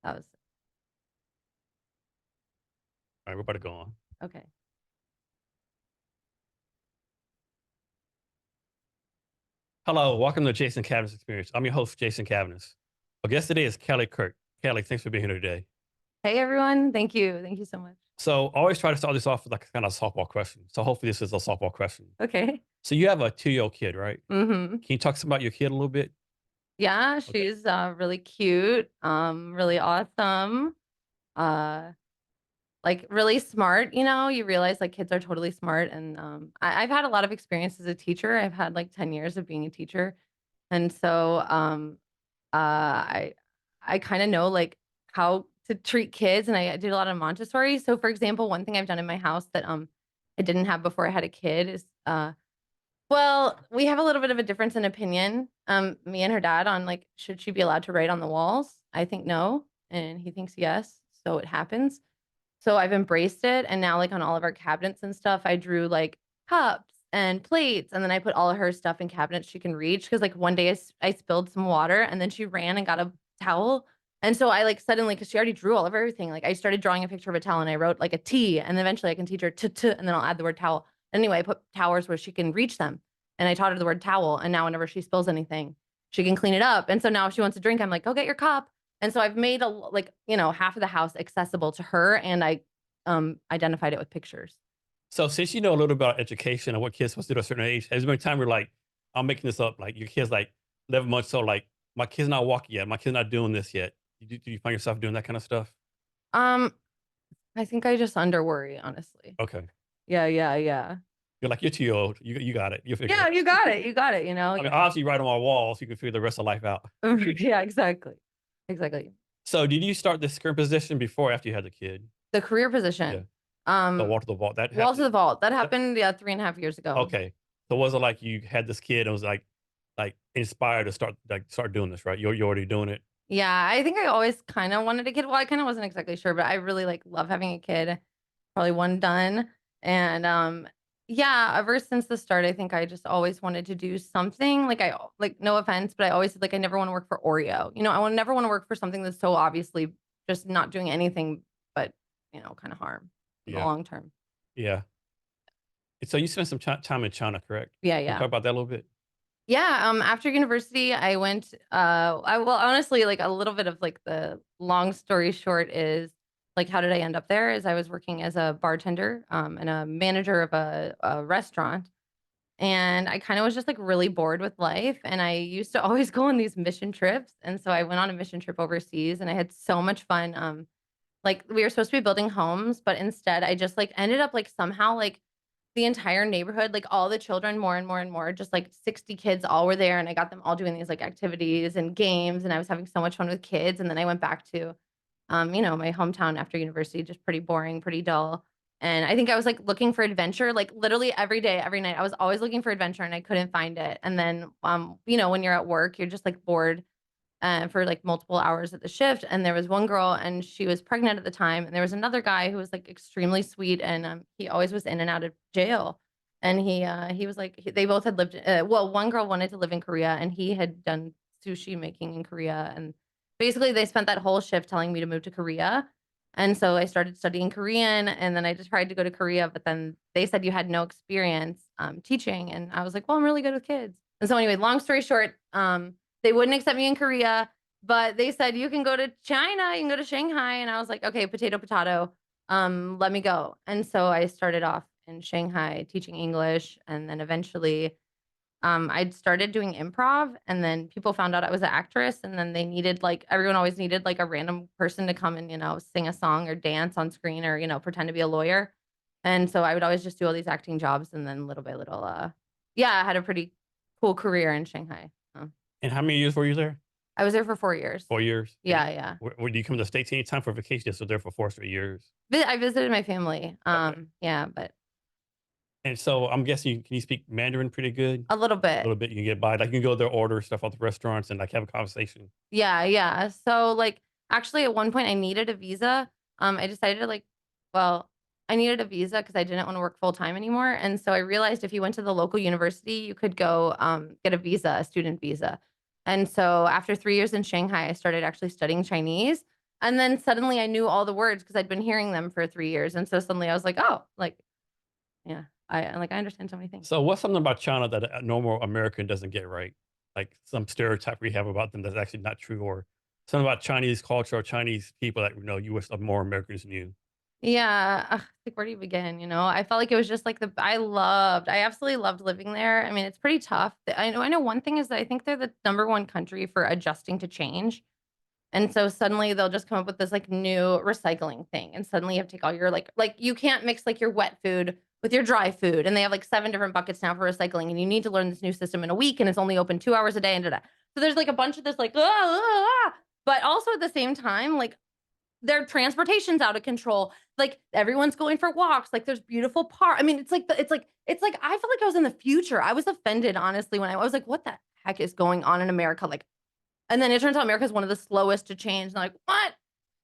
That was All right, we're about to go on. okay. Hello, welcome to Jason Cavness Experience. I'm your host, Jason Cavness. Our guest today is Kelly Kirk. Kelly, thanks for being here today. Hey everyone, thank you. Thank you so much. So I always try to start this off with like a kind of softball question. So hopefully this is a softball question. Okay. So you have a 2-year-old kid, right? Mhm. Can you talk about your kid a little bit? Yeah, Okay. she's really cute, really awesome. Uh like really smart, you realize like kids are totally smart and I've had a lot of experience as a teacher. I've had like 10 years of being a teacher. And so I kind of know like how to treat kids and I did a lot of Montessori. So for example, one thing I've done in my house that I didn't have before I had a kid is well, we have a little bit of a difference in opinion, me and her dad on like should she be allowed to write on the walls? I think no, and he thinks yes. So it happens. So I've embraced it, and now, like, on all of our cabinets and stuff, I drew, like, cups and plates, and then I put all of her stuff in cabinets she can reach. Because like, one day I spilled some water, and then she ran and got a towel, and so I, like, suddenly, because she already drew all of everything, like, I started drawing a picture of a towel, and I wrote, like, a T, and then eventually I can teach her "t-t," and then I'll add the word towel. Anyway, I put towers where she can reach them, and I taught her the word towel, and now whenever she spills anything, she can clean it up, and so now if she wants a drink, I'm like, "Go get your cup," and so I've made like, half of the house accessible to her, and I identified it with pictures. So since you know a little about education and what kids supposed to do at a certain age, has there been a time where like, I'm making this up, like your kid's like 11 months old, like my kid's not walking yet. My kid's not doing this yet. Do you find yourself doing that kind of stuff? Um, I think I just under worry, honestly. Okay. Yeah, yeah, yeah. You're like, you're too old. You got it. You figure it Yeah, out. you got it. You got it. I mean, obviously, you write on my walls, you can figure the rest of life out. Yeah, exactly. Exactly. So, did you start this current position before or after you had the kid? The career Yeah. position. The Um, wall to the vault. That Walls happened. of the Vault. That That, happened, yeah, 3.5 years ago. okay. So, was it like you had this kid and was like inspired to start doing this, right? You're already doing it. Yeah, I think I always kind of wanted a kid. Well, I kind of wasn't exactly sure, but I really like love having a kid. Probably one done. And yeah, ever since the start, I think I just always wanted to do something. Like no offense, but I always said like I never want to work for Oreo. I would never want to work for something that's so obviously just not doing anything but, kind of harm in the Yeah. long term. Yeah. So, you spent some time in China, correct? Yeah, Can you yeah. talk about that a little bit? Yeah, after university, I went, well, honestly, like, a little bit of, like, the long story short is, like, how did I end up there is I was working as a bartender, and a manager of a restaurant, and I kinda was just, like, really bored with life, and I used to always go on these mission trips, and so I went on a mission trip overseas, and I had so much fun, like, we were supposed to be building homes, but instead I just, like, ended up, like, somehow, like, the entire neighborhood, like, all the children, more and more and more, just, like, 60 kids all were there, and I got them all doing these, like, activities and games, and I was having so much fun with kids, and then I went back to, my hometown after university, just pretty boring, pretty dull, and I think I was, like, looking for adventure, like, literally every day, every night, I was always looking for adventure, and I couldn't find it, and then, when you're at work, you're just, like, bored, for like multiple hours at the shift. And there was one girl and she was pregnant at the time. And there was another guy who was like extremely sweet and he always was in and out of jail. And he was like they both had lived. Well, one girl wanted to live in Korea and he had done sushi making in Korea. And basically, they spent that whole shift telling me to move to Korea. And so I started studying Korean, and then I just tried to go to Korea, but then they said you had no experience teaching, and I was like, well, I'm really good with kids. And so anyway, long story short, they wouldn't accept me in Korea, but they said, "You can go to China, you can go to Shanghai." And I was like, "Okay, potato, potato. Let me go." And so I started off in Shanghai teaching English. And then eventually I'd started doing improv. And then people found out I was an actress. And then they needed like, everyone always needed like a random person to come and, sing a song or dance on screen or, pretend to be a lawyer. And so I would always just do all these acting jobs. And then little by little, yeah, I had a pretty cool career in Shanghai. And how many years were you there? I was there for 4 years. 4 years. Yeah, yeah. Did you come to the States anytime for vacation? Just was there for 4 straight years. I visited my family. Okay. Yeah, but And so I'm guessing can you speak Mandarin pretty good? a little A bit. little bit. You can get by. Like you can go there, order stuff out the restaurants, and like have a conversation. Yeah, yeah. So, like, actually, at one point, I needed a visa. I decided to like, well, I needed a visa because I didn't want to work full time anymore. And so I realized if you went to the local university, you could go get a visa, a student visa. And so after 3 years in Shanghai, I started actually studying Chinese. And then suddenly I knew all the words because I'd been hearing them for 3 years, and so suddenly I was like, "Oh," like, yeah, I understand so many things. So what's something about China that a normal American doesn't get right? Like some stereotype we have about them that's actually not true, or something about Chinese culture or Chinese people that you wish more Americans knew. Yeah, like, where do you begin, you know? I felt like it was just, like, I absolutely loved living there. I mean, it's pretty tough. I know one thing is that I think they're the number 1 country for adjusting to change. And so suddenly they'll just come up with this like new recycling thing. And suddenly you have to take all your like you can't mix like your wet food with your dry food. And they have like 7 different buckets now for recycling. And you need to learn this new system in a week. And it's only open 2 hours a day and da. So there's like a bunch of this like, but also at the same time, like their transportation's out of control. Like everyone's going for walks. Like there's beautiful park. I mean, it's like I felt like I was in the future. I was offended, honestly, when I was like, what the heck is going on in America? Like, and then it turns out America is one of the slowest to change. And like, what?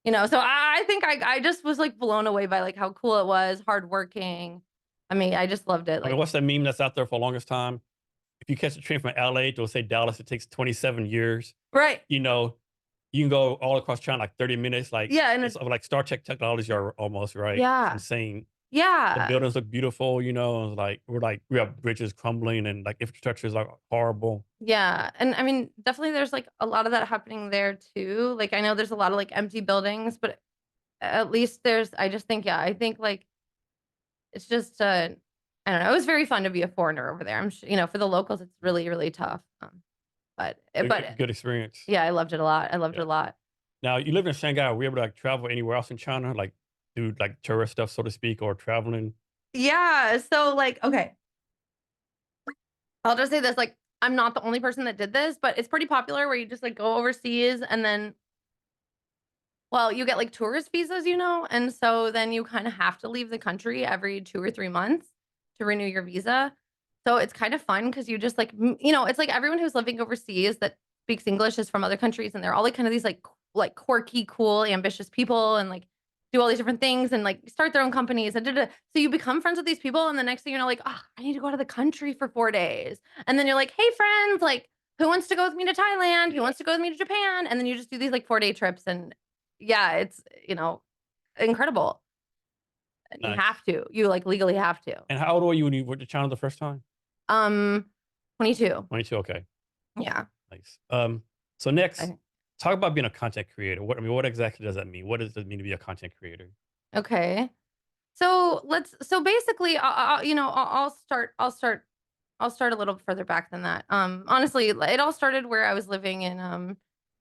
You know, so I think I just was like blown away by like how cool it was, hardworking. I mean, I just loved it. I mean, Like, what's that meme that's out there for the longest time? If you catch a train from LA to say Dallas, it takes 27 years. right. You know, you can go all across China like 30 minutes. Like Yeah. And it's like Star Trek technology are almost right. It's yeah. insane. The Yeah. buildings look beautiful, and we have bridges crumbling and like infrastructure is like horrible. Yeah. And I mean, definitely there's like a lot of that happening there too. Like I know there's a lot of like empty buildings, but at least I just think, yeah, I think like it's just I don't know. It was very fun to be a foreigner over there. I'm sure, for the locals, it's really, really tough. But Good experience. yeah, I loved it a lot. I loved it Yeah. a lot. Now you live in Shanghai. Were you able to like travel anywhere else in China, like do like tourist stuff, so to speak, or traveling? Yeah. So like, okay, I'll just say this, like, I'm not the only person that did this, but it's pretty popular where you just like go overseas and then, well, you get like tourist visas, and so then you kind of have to leave the country every 2 or 3 months to renew your visa. So it's kind of fun because you just like, it's like everyone who's living overseas that speaks English is from other countries, and they're all like kind of these like quirky, cool, ambitious people, and like do all these different things and like start their own companies and da-da. So you become friends with these people, and the next thing you know, like, oh, I need to go out of the country for 4 days, and then you're like, hey, friends, like, who wants to go with me to Thailand? Who Yeah. wants to go with me to Japan? And then you just do these like 4 day trips, and yeah, it's incredible. And you Nice. have to, you like legally have to. And how old were you when you went to China the first time? Um, 22. 22. Okay. Yeah. Nice. So next, I, talk about being a content creator. What exactly does that mean? What does it mean to be a content creator? okay. So basically, I'll start a little further back than that. Honestly, it all started where I was living in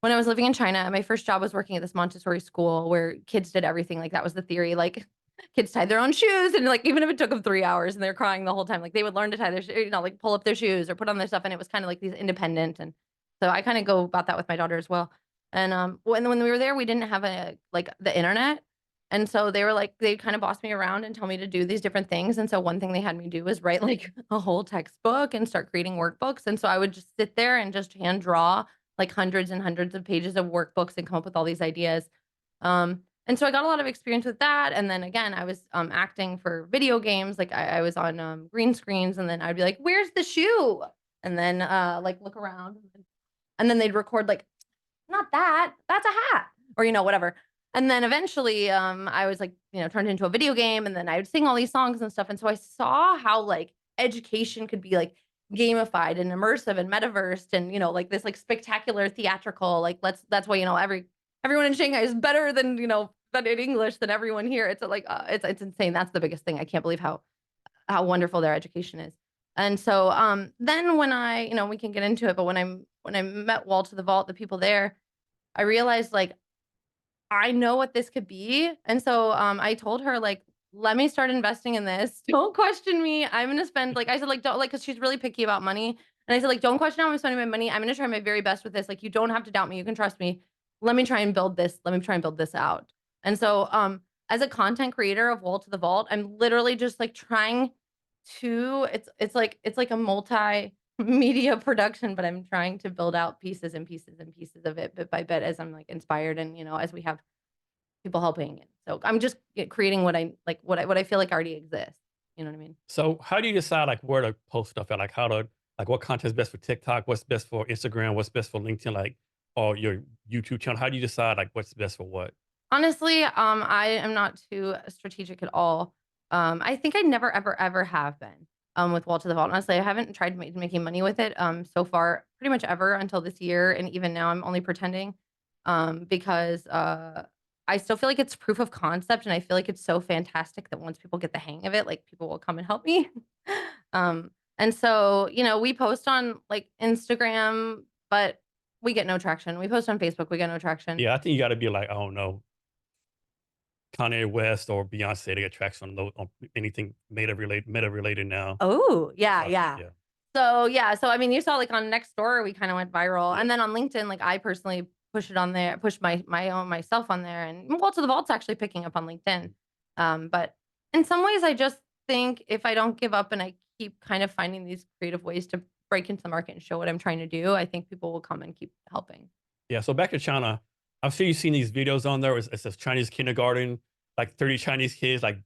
when I was living in China. My first job was working at this Montessori school where kids did everything. Like that was the theory. Like kids tied their own shoes, and like even if it took them 3 hours and they're crying the whole time, like they would learn to tie their, like pull up their shoes or put on their stuff, and it was kind of like these independent. And so I kind of go about that with my daughter as well. And when we were there, we didn't have the internet. And so they were like, they kind of bossed me around and tell me to do these different things. And so one thing they had me do was write like a whole textbook and start creating workbooks. And so I would just sit there and just hand draw like hundreds and hundreds of pages of workbooks and come up with all these ideas. And so I got a lot of experience with that. And then again, I was acting for video games. Like I was on green screens, and then I'd be like, where's the shoe? And then like look around, and then they'd record like, not that, that's a hat, or whatever. And then eventually I was like, turned into a video game, and then I would sing all these songs and stuff. And so I saw how like education could be like gamified and immersive and metaversed, and like this like spectacular theatrical, like that's why everyone in Shanghai is better than than in English than everyone here. It's like it's insane. That's the biggest thing. I can't believe how wonderful their education is. And so then when we can get into it, but when I met Wall to the Vault, the people there, I realized like I know what this could be. And so I told her like, let me start investing in this. Don't question me. I'm gonna spend, like I said, like don't, like, because she's really picky about money. And I said, like, don't question how I'm spending my money. I'm gonna try my very best with this. Like, you don't have to doubt me. You can trust me. Let me try and build this. Let me try and build this out. And so as a content creator of Wall to the Vault, I'm literally just like trying to, it's like a multi-media production, but I'm trying to build out pieces and pieces and pieces of it bit by bit as I'm like inspired, and as we have people helping. And so I'm just creating what I like, what I feel like already exists. You know what I mean? So how do you decide like where to post stuff at? Like how to like what content is best for TikTok? What's best for Instagram? What's best for LinkedIn? Like or your YouTube channel? How do you decide like what's best for what? Honestly, I am not too strategic at all. I think I never, ever, ever have been, with Wall to the Vault. Honestly, I haven't tried making money with it, so far, pretty much ever until this year, and even now I'm only pretending, because, I still feel like it's proof of concept, and I feel like it's so fantastic that once people get the hang of it, like, people will come and help me. And so, we post on, like, Instagram, but we get no traction. We post on Facebook, we get no traction. Yeah, I think you got to be like, I don't know, Kanye West or Beyonce to get traction on, on anything meta related now. Oh, yeah, Uh, yeah. yeah, So I mean, you saw like on Nextdoor, we kinda went viral, yeah, and then on LinkedIn, like I personally push it on there, push my own myself on there, and Wall to the Vault's actually picking up on LinkedIn. But in some ways, I just think if I don't give up and I keep kind of finding these creative ways to break into the market and show what I'm trying to do, I think people will come and keep helping. yeah. So back to China, I'm sure you've seen these videos on there. It says Chinese kindergarten, like 30 Chinese kids, like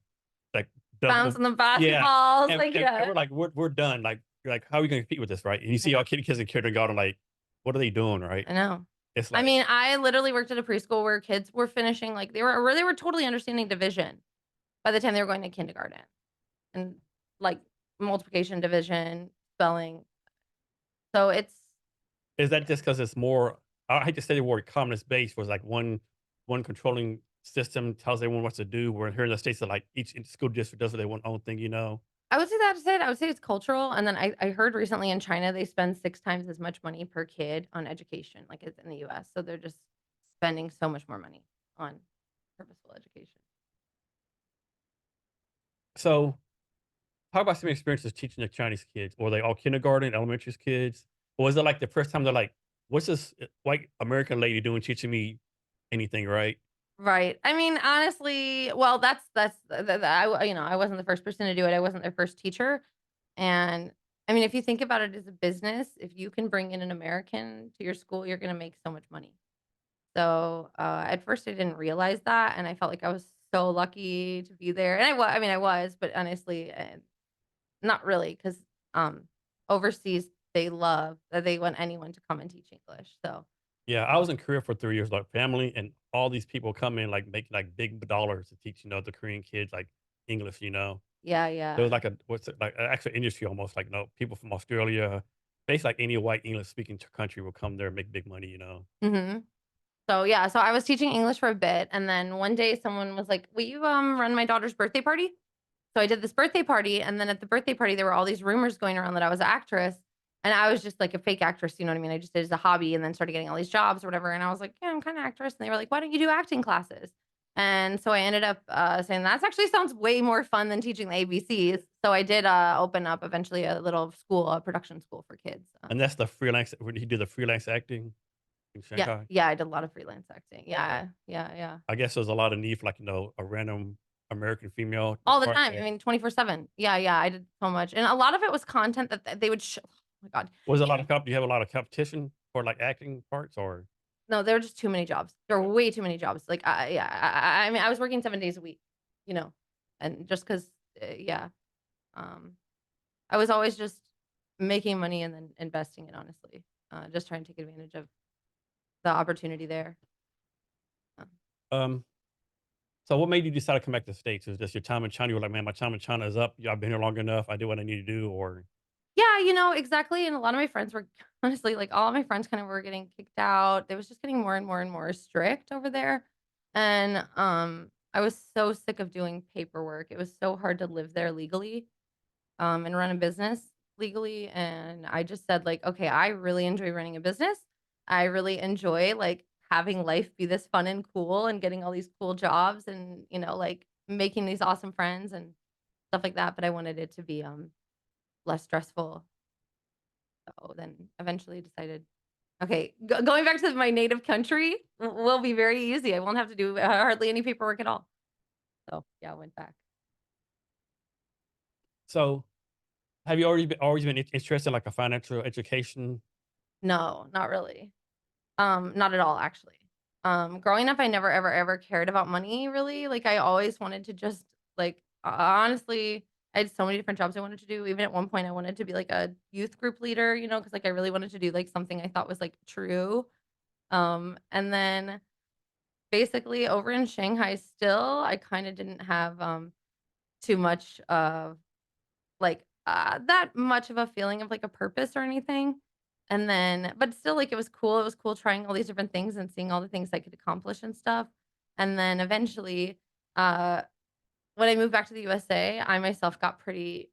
double, Bouncing the yeah. basketballs, And, like, and yeah, we're like, we're done. Like, you're like, how are we going to compete with this, right? And you I see know, all kids in kindergarten, like, what are they doing, right? I know. It's I like, mean, I literally worked at a preschool where kids were finishing, like, they were totally understanding division by the time they were going to kindergarten. And, like, multiplication, division, spelling. So it's is that yeah. just because it's more? I hate to say the word communist based, was like one controlling system tells everyone what to do. Where here in the states, that like each school district does their own thing, you know. I would say that's it. I would say it's cultural, and then I heard recently in China, they spend 6 times as much money per kid on education, like, as in the US, so they're just spending so much more money on purposeful education. So, how about some experiences teaching the Chinese kids? Were they all kindergarten, elementary kids? Or was it like the first time they're like, what's this white American lady doing teaching me anything, right? Right. I mean, honestly, well, that's th I wasn't the first person to do it. I wasn't their first teacher, and, I mean, if you think about it as a business, if you can bring in an American to your school, you're gonna make so much money. So, at first, I didn't realize that, and I felt like I was so lucky to be there, and I mean, I was, but honestly, not really, 'cause, overseas, they want anyone to come and teach English, so, Yeah, I was in Korea for 3 years, like family, and all these people come in like making like big dollars to teach, the Korean kids like English, you know. yeah, There was yeah. like what's it like, an actual industry almost, like, people from Australia, basically, like, any white English speaking country will come there and make big money, you know? Mhm. So, yeah, so I was teaching English for a bit, and then one day someone was like, "Will you, run my daughter's birthday party?" So I did this birthday party, and then at the birthday party, there were all these rumors going around that I was an actress, and I was just like a fake actress, you know what I mean? I just did it as a hobby and then started getting all these jobs or whatever, and I was like, "Yeah, I'm kinda actress," and they were like, "Why don't you do acting classes?" And so I ended up, saying, "That's actually sounds way more fun than teaching the ABCs." So I did, open up eventually a little school, a production school for kids. And that's the freelance when he did the freelance acting in Yeah, Shanghai? yeah, I did a lot of freelance acting. Yeah, yeah, yeah. I guess there's a lot of need for, like, a random American female All the part, time. I or mean, 24/7. Yeah, yeah, I did so much, and a lot of it was content that they would oh my god. was a Yeah. lot of do you have a lot of competition for, like, acting parts, or No, there were just too many jobs. There were way too many jobs. Like, yeah, I mean, I was working 7 days a week, you know, and just 'cause, yeah, um, I was always just making money and then investing it, honestly, just trying to take advantage of the opportunity there. Um um so what made you decide to come back to the States? Is this your time in China? You were like, "Man, my time in China is up. Yeah, I've been here long enough. I did what I need to do," or Yeah, exactly, and a lot of my friends were honestly, like, all of my friends kind of were getting kicked out. It was just getting more and more and more strict over there, and, I was so sick of doing paperwork. It was so hard to live there legally, and run a business legally, and I just said, like, "Okay, I really enjoy running a business. I really enjoy, like, having life be this fun and cool and getting all these cool jobs and, like, making these awesome friends and stuff like that, but I wanted it to be, less stressful." So then eventually decided, okay, going back to my native country will be very easy. I won't have to do hardly any paperwork at all. So yeah, I went back. so, have you always been interested in, like, a financial education? No, not really. Not at all, actually. Growing up, I never, ever, ever cared about money really. Like I always wanted to just like honestly, I had so many different jobs I wanted to do. Even at one point, I wanted to be like a youth group leader, because like I really wanted to do like something I thought was like true. And then basically over in Shanghai still, I kind of didn't have too much of like that much of a feeling of like a purpose or anything. And then, but still, like it was cool. It was cool trying all these different things and seeing all the things I could accomplish and stuff. And then eventually, uh, when I moved back to the USA, I myself got pretty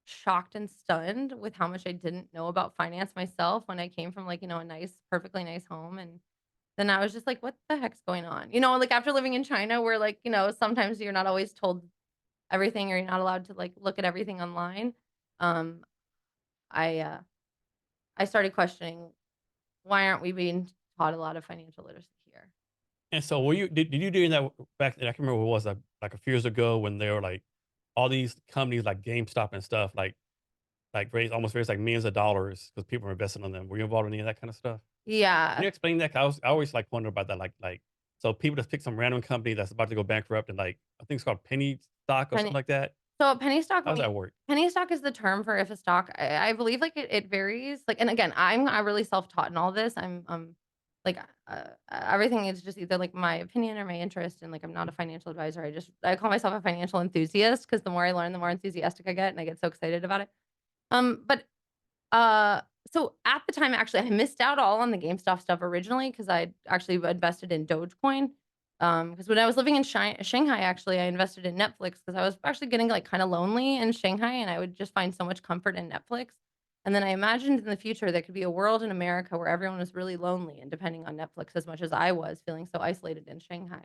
shocked and stunned with how much I didn't know about finance myself when I came from like, a nice, perfectly nice home. And then I was just like, what the heck's going on? Like after living in China, where like, sometimes you're not always told everything or you're not allowed to like look at everything online. Um, I uh I started questioning why aren't we being taught a lot of financial literacy here? And so were you did you do that back then? I can remember what it was like a few years ago when there were like all these companies like GameStop and stuff raised like millions of dollars because people were investing on them. Were you involved in any of that kind of stuff? Can Yeah. you explain that? 'Cause I always like wonder about that. So people just pick some random company that's about to go bankrupt and like I think it's called penny stock or something Penny like that. so penny stock, How does that work? penny stock is the term for if a stock, I believe like it varies. Like, and again, I really self-taught in all this. I'm like everything is just either like my opinion or my interest, and like I'm not a financial advisor. I call myself a financial enthusiast because the more I learn, the more enthusiastic I get, and I get so excited about it. But Uh, so at the time, actually, I missed out all on the GameStop stuff originally because I actually invested in Dogecoin. Because when I was living in Shanghai, actually, I invested in Netflix because I was actually getting like kind of lonely in Shanghai, and I would just find so much comfort in Netflix. And then I imagined in the future there could be a world in America where everyone was really lonely and depending on Netflix as much as I was feeling so isolated in Shanghai.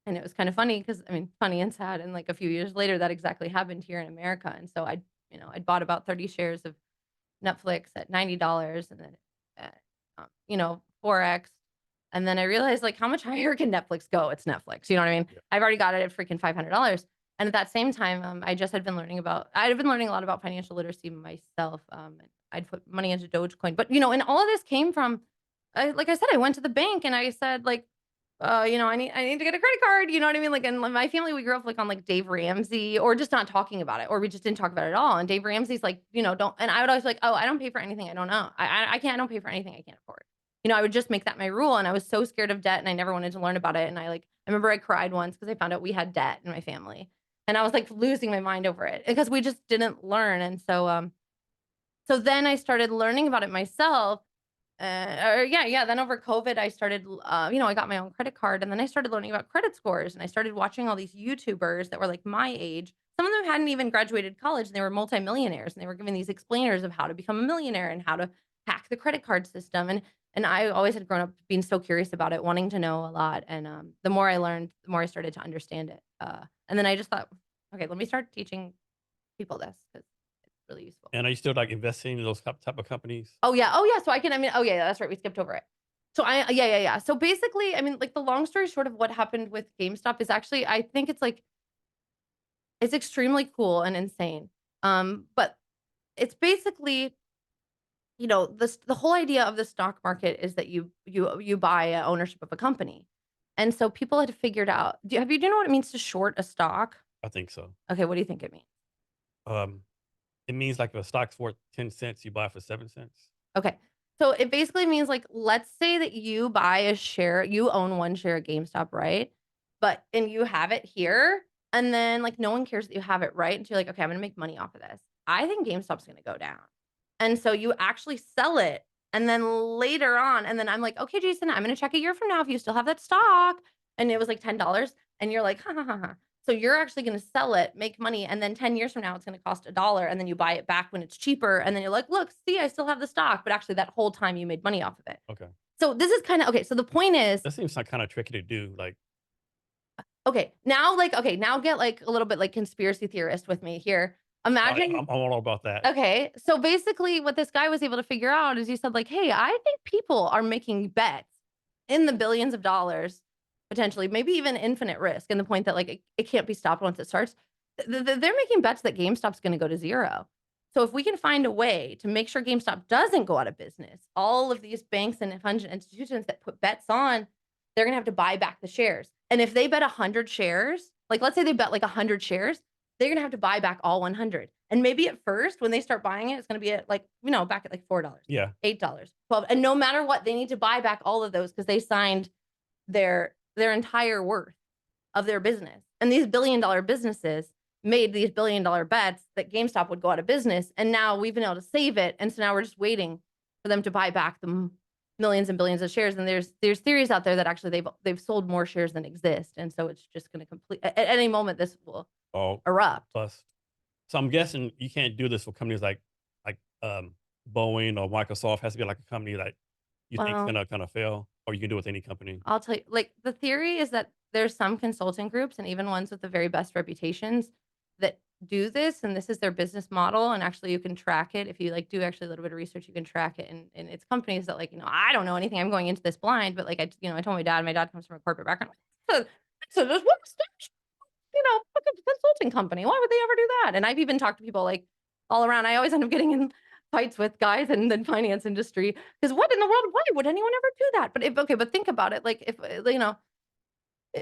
And it was kind of funny because I mean, funny and sad. And like a few years later, that exactly happened here in America. And so I'd bought about 30 shares of Netflix at $90 and then, Forex. And then I realized like how much higher can Netflix go? It's Netflix. You know what I mean? Yeah. I've already got it at freaking $500. And at that same time, I'd been learning a lot about financial literacy myself. And I'd put money into Dogecoin, but and all of this came from, like I said, I went to the bank and I said like, I need to get a credit card. You know what I mean? Like, and my family, we grew up like on like Dave Ramsey or just not talking about it, or we just didn't talk about it at all. And Dave Ramsey's like, don't, and I would always be like, oh, I don't pay for anything I don't know. I don't pay for anything I can't afford. I would just make that my rule. And I was so scared of debt and I never wanted to learn about it. And I remember I cried once because I found out we had debt in my family. And I was like losing my mind over it because we just didn't learn. And so then I started learning about it myself. Or yeah. Then over COVID, I started, I got my own credit card, and then I started learning about credit scores, and I started watching all these YouTubers that were like my age. Some of them hadn't even graduated college, and they were multimillionaires, and they were giving these explainers of how to become a millionaire and how to hack the credit card system. And I always had grown up being so curious about it, wanting to know a lot. And the more I learned, the more I started to understand it. And then I just thought, okay, let me start teaching people this because it's really useful. And are you still like investing in those type of companies? Oh, yeah, so oh, yeah, that's right, we skipped over it. So yeah. So basically, I mean, like, the long story short of what happened with GameStop is actually I think it's, like it's extremely cool and insane. But it's basically, the whole idea of the stock market is that you buy a ownership of a company. And so people had figured out do you know what it means to short a stock? I think so. Okay, what do you think it means? Um, it means like if a stock's worth 10 cents, you buy it for 7 cents. Okay. So it basically means like, let's say that you buy a share, you own one share at GameStop, right? And you have it here, and then like no one cares that you have it, right? And so you're like, okay, I'm gonna make money off of this. I think GameStop's gonna go down. And so you actually sell it. And then later on, and then I'm like, okay, Jason, I'm gonna check a year from now if you still have that stock. And it was like $10. And you're like, ha ha ha ha. So you're actually going to sell it, make money, and then 10 years from now it's going to cost $1, and then you buy it back when it's cheaper, and then you're like, "Look, see, I still have the stock," but actually that whole time you made money off of it. Okay. So this is kind of okay, so the point is, That seems like kind of tricky to do. Like, okay, now get like a little bit like conspiracy theorist with me here. Imagine I'm all about that. Okay, so basically what this guy was able to figure out is he said like, "Hey, I think people are making bets in the billions of dollars, potentially, maybe even infinite risk, and the point that like it can't be stopped once it starts. They're making bets that GameStop's going to go to zero. So if we can find a way to make sure GameStop doesn't go out of business, all of these banks and financial institutions that put bets on, they're going to have to buy back the shares. And if they bet 100 shares, like let's say they bet like 100 shares, they're going to have to buy back all 100. And maybe at first, when they start buying it, it's going to be at like, back at like $4, Yeah. $8, 12. And no matter what, they need to buy back all of those because they signed their their entire worth of their business. And these billion-dollar businesses made these billion-dollar bets that GameStop would go out of business, and now we've been able to save it, and so now we're just waiting for them to buy back the millions and billions of shares. And there's theories out there that actually they've sold more shares than exist, and so it's just going to complete at any moment this will Oh, erupt. plus. So I'm guessing you can't do this for companies like Boeing or Microsoft. Has to be like a company that you think is Well, gonna kind of fail, or you can do it with any company. I'll tell you, like, the theory is that there's some consulting groups and even ones with the very best reputations that do this, and this is their business model. And actually, you can track it if you like do actually a little bit of research. You can track it, and it's companies that like I don't know anything. I'm going into this blind, but like I told my dad. My dad comes from a corporate background. So, so there's one step, like a consulting company. Why would they ever do that? And I've even talked to people like all around. I always end up getting in fights with guys in the finance industry because what in the world? Why would anyone ever do that? But if okay, but think about it. Like if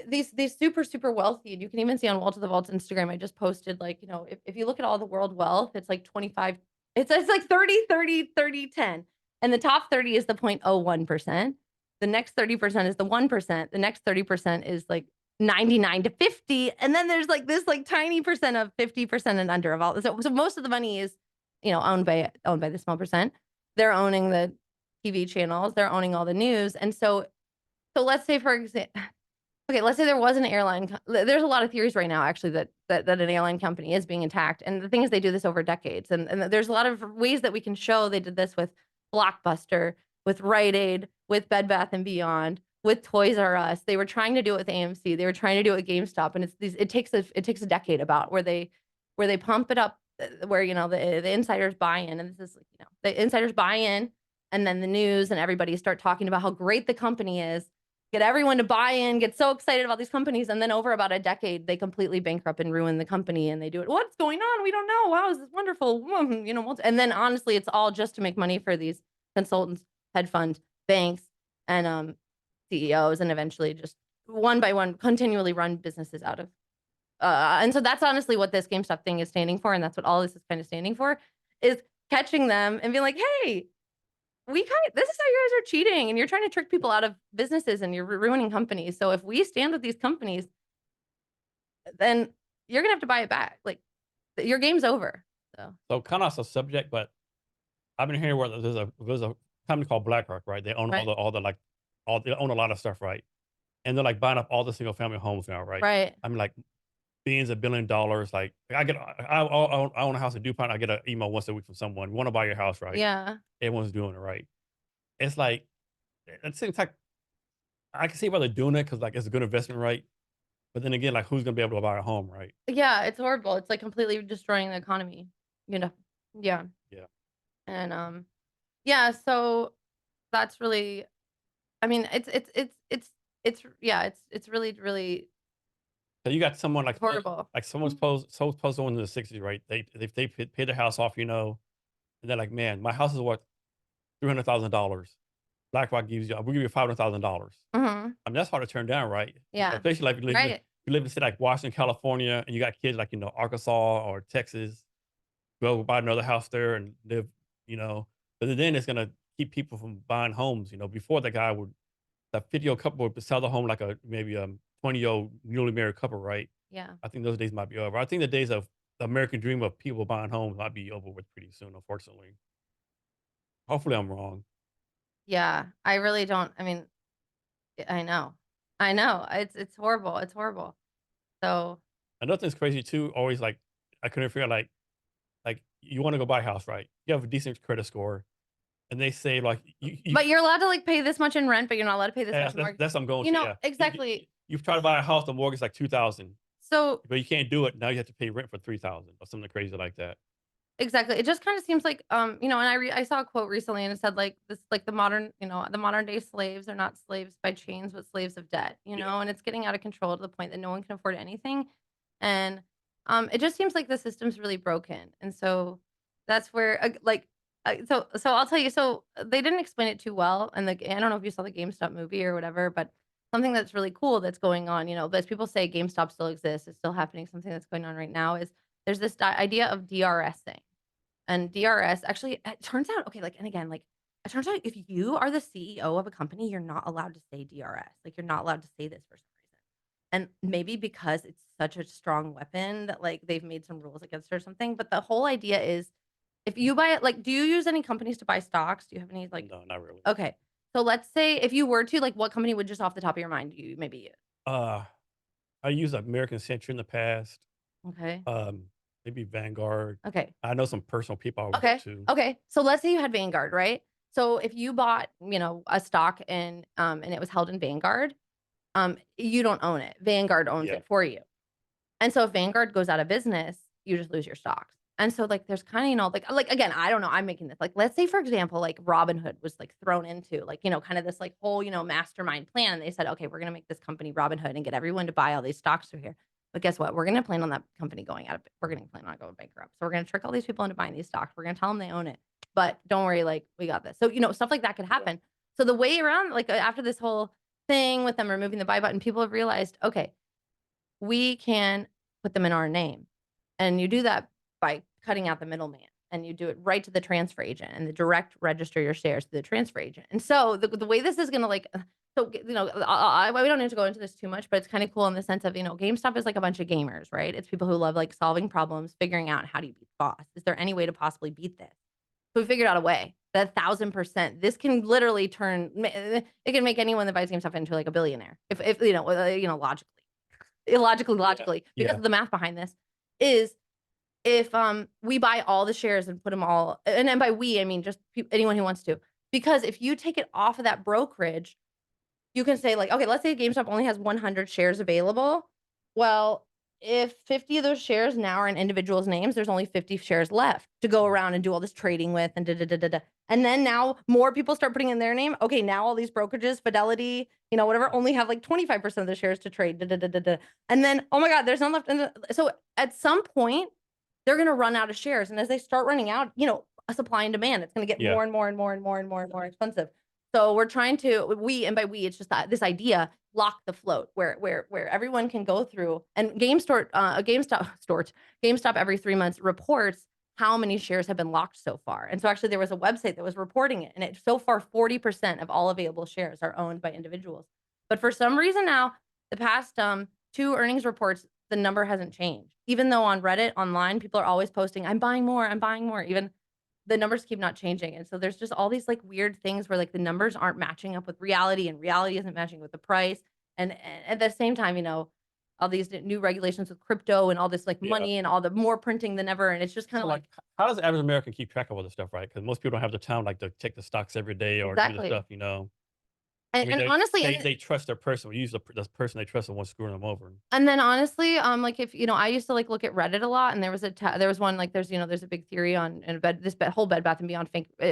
these super wealthy, and you can even see on Wall to the Vault's Instagram. I just posted like if you look at all the world wealth, it's like 25. It's like 30, 30, 30, 10, and the top 30 is the 0.01%. The next 30% is the 1%. The next 30% is like 99 to 50, and then there's like this like tiny percent of 50% and under of all. So most of the money is owned by the small percent. They're owning the TV channels. They're owning all the news, and so let's say for example. Okay, let's say there was an airline. There's a lot of theories right now, actually, that an airline company is being attacked. And the thing is, they do this over decades, and there's a lot of ways that we can show they did this with Blockbuster, with Rite Aid, with Bed Bath and Beyond, with Toys R Us. They were trying to do it with AMC. They were trying to do it with GameStop, and it's these. It takes a decade about where they pump it up, where the insiders buy in, and this is the insiders buy in, and then the news and everybody start talking about how great the company is, get everyone to buy in, get so excited about these companies, and then over about a decade, they completely bankrupt and ruin the company, and they do it. What's going on? We don't know. Wow, is this wonderful? And then honestly, it's all just to make money for these consultants, hedge funds, banks, and CEOs, and eventually just one by one, continually run businesses out of. And so that's honestly what this GameStop thing is standing for, and that's what all this is kind of standing for, is catching them and being like, hey, this is how you guys are cheating, and you're trying to trick people out of businesses, and you're ruining companies. So if we stand with these companies, then you're gonna have to buy it back. Like your game's over. So kind of a subject, but I've been hearing where there's a company called BlackRock, right? They own Right. they own a lot of stuff, right? And they're like buying up all the single family homes now, right? Right. I mean, like billions of $1 billion. Like I own a house in DuPont. I get an email once a week from someone. Want to buy your house, right? Yeah. Everyone's doing it, right? It's like it seems like I can see why they're doing it because like it's a good investment, right? But then again, like who's gonna be able to buy a home, right? Yeah, it's horrible. It's like completely destroying the economy, you know. Yeah. Yeah. And yeah, so that's really, I mean, it's yeah, it's really, really So you got someone horrible. like someone's supposed to own in the 60s, right? They pay their house off, and they're like, man, my house is worth $300,000. BlackRock gives you, we'll give you $500,000. Mhm. I mean, that's hard to turn down, right? Yeah. Especially like Right. you live in a state like Washington, California, and you got kids like Arkansas or Texas. Go buy another house there and live, you know. But then it's gonna keep people from buying homes. Before that 50-year-old couple would sell the home like a maybe 20-year-old newly married couple, right? Yeah. I think those days might be over. I think the days of the American dream of people buying homes might be over with pretty soon, unfortunately. Hopefully, I'm wrong. Yeah. I really don't, I mean, I know. I know. It's horrible. It's horrible. So, Another thing's crazy too. Always like I couldn't figure out like you want to go buy a house, right? You have a decent credit score, and they say like you but you're allowed to like pay this much in rent, but you're not allowed to pay this yeah, much in mortgage. that's what I'm going to. Yeah, Exactly. you've tried to buy a house, the mortgage is like 2,000, So but you can't do it now. You have to pay rent for 3,000 or something crazy like that. exactly. It just kind of seems like, and I saw a quote recently, and it said like this, like the modern day slaves are not slaves by chains, but slaves of debt, Yeah, and it's getting out of control to the point that no one can afford anything. And it just seems like the system's really broken. And so that's where, so I'll tell you, so they didn't explain it too well. And I don't know if you saw the GameStop movie or whatever, but something that's really cool that's going on, but as people say GameStop still exists, it's still happening. Something that's going on right now is there's this idea of DRSing. And DRS actually, it turns out, okay, like, and again, like, it turns out if you are the CEO of a company, you're not allowed to say DRS. Like, you're not allowed to say this for some reason. And maybe because it's such a strong weapon that, like, they've made some rules against it or something, but the whole idea is if you buy it like, do you use any companies to buy stocks? Do you have any, like No, not really. okay. So let's say if you were to, like, what company would just off the top of your mind you maybe use? Uh, I used American Century in the past. Okay. Um, Maybe Vanguard. Okay. I know some personal people I work Okay. to. Okay. So let's say you had Vanguard, right? So if you bought, a stock and it was held in Vanguard, you don't own it. Vanguard owns Yeah. it for you. And so if Vanguard goes out of business, you just lose your stocks. And so, like, there's kinda, again, I don't know, I'm making this, like, let's say, for example, like, Robinhood was, like, thrown into, like, kind of this, like, whole, mastermind plan, and they said, "Okay, we're gonna make this company Robinhood and get everyone to buy all these stocks through here." But guess what? We're gonna plan on going bankrupt. So we're gonna trick all these people into buying these stocks. We're gonna tell them they own it. But don't worry, like, we got this. So, stuff like that could happen. So the way around, like, after this whole thing with them removing the buy button, people have realized, "Okay, we can put them in our name." And you do that by cutting out the middleman, and you do it right to the transfer agent and the direct register your shares to the transfer agent. And so the way this is going to we don't need to go into this too much, but it's kind of cool in the sense of, GameStop is like a bunch of gamers, right? It's people who love like solving problems, figuring out how do you beat the boss? Is there any way to possibly beat this? So we figured out a way that 1,000%, this can literally it can make anyone that buys GameStop into like a billionaire. If logically Yeah. illogically, because Yeah. of the math behind this, is if, we buy all the shares and put them all, and then by we, I mean just anyone who wants to. Because if you take it off of that brokerage, you can say, like, okay, let's say GameStop only has 100 shares available. Well, if 50 of those shares now are in individuals' names, there's only 50 shares left to go around and do all this trading with and da da da da da. And then now more people start putting in their name. Okay, now all these brokerages, Fidelity, whatever, only have like 25% of the shares to trade. Da, da, da, da, da. And then, oh my God, there's none left. So at some point, they're going to run out of shares. And as they start running out, a supply and demand, it's going to get Yeah. more and more and more and more and more and more expensive. So we're trying to and by we, it's just that this idea, lock the float where everyone can go through and GameStop every 3 months reports how many shares have been locked so far. And so actually there was a website that was reporting it, and it so far 40% of all available shares are owned by individuals. But for some reason now, the past 2 earnings reports, the number hasn't changed. Even though on Reddit online, people are always posting, I'm buying more, I'm buying more. Even the numbers keep not changing. And so there's just all these like weird things where like the numbers aren't matching up with reality and reality isn't matching with the price. And at the same time, all these new regulations with crypto and all this like Yeah. money and all the more printing than ever. And it's just kind So of like, like, how does the average American keep track of all this stuff, right? Because most people don't have the time, like, to check the stocks every day or do the exactly. stuff. I And, mean, and they honestly, they they trust their person. We use the person they trust and one screwing them over. and then honestly, like if I used to like look at Reddit a lot, and there was one like there's a big theory on and whole Bed Bath and Beyond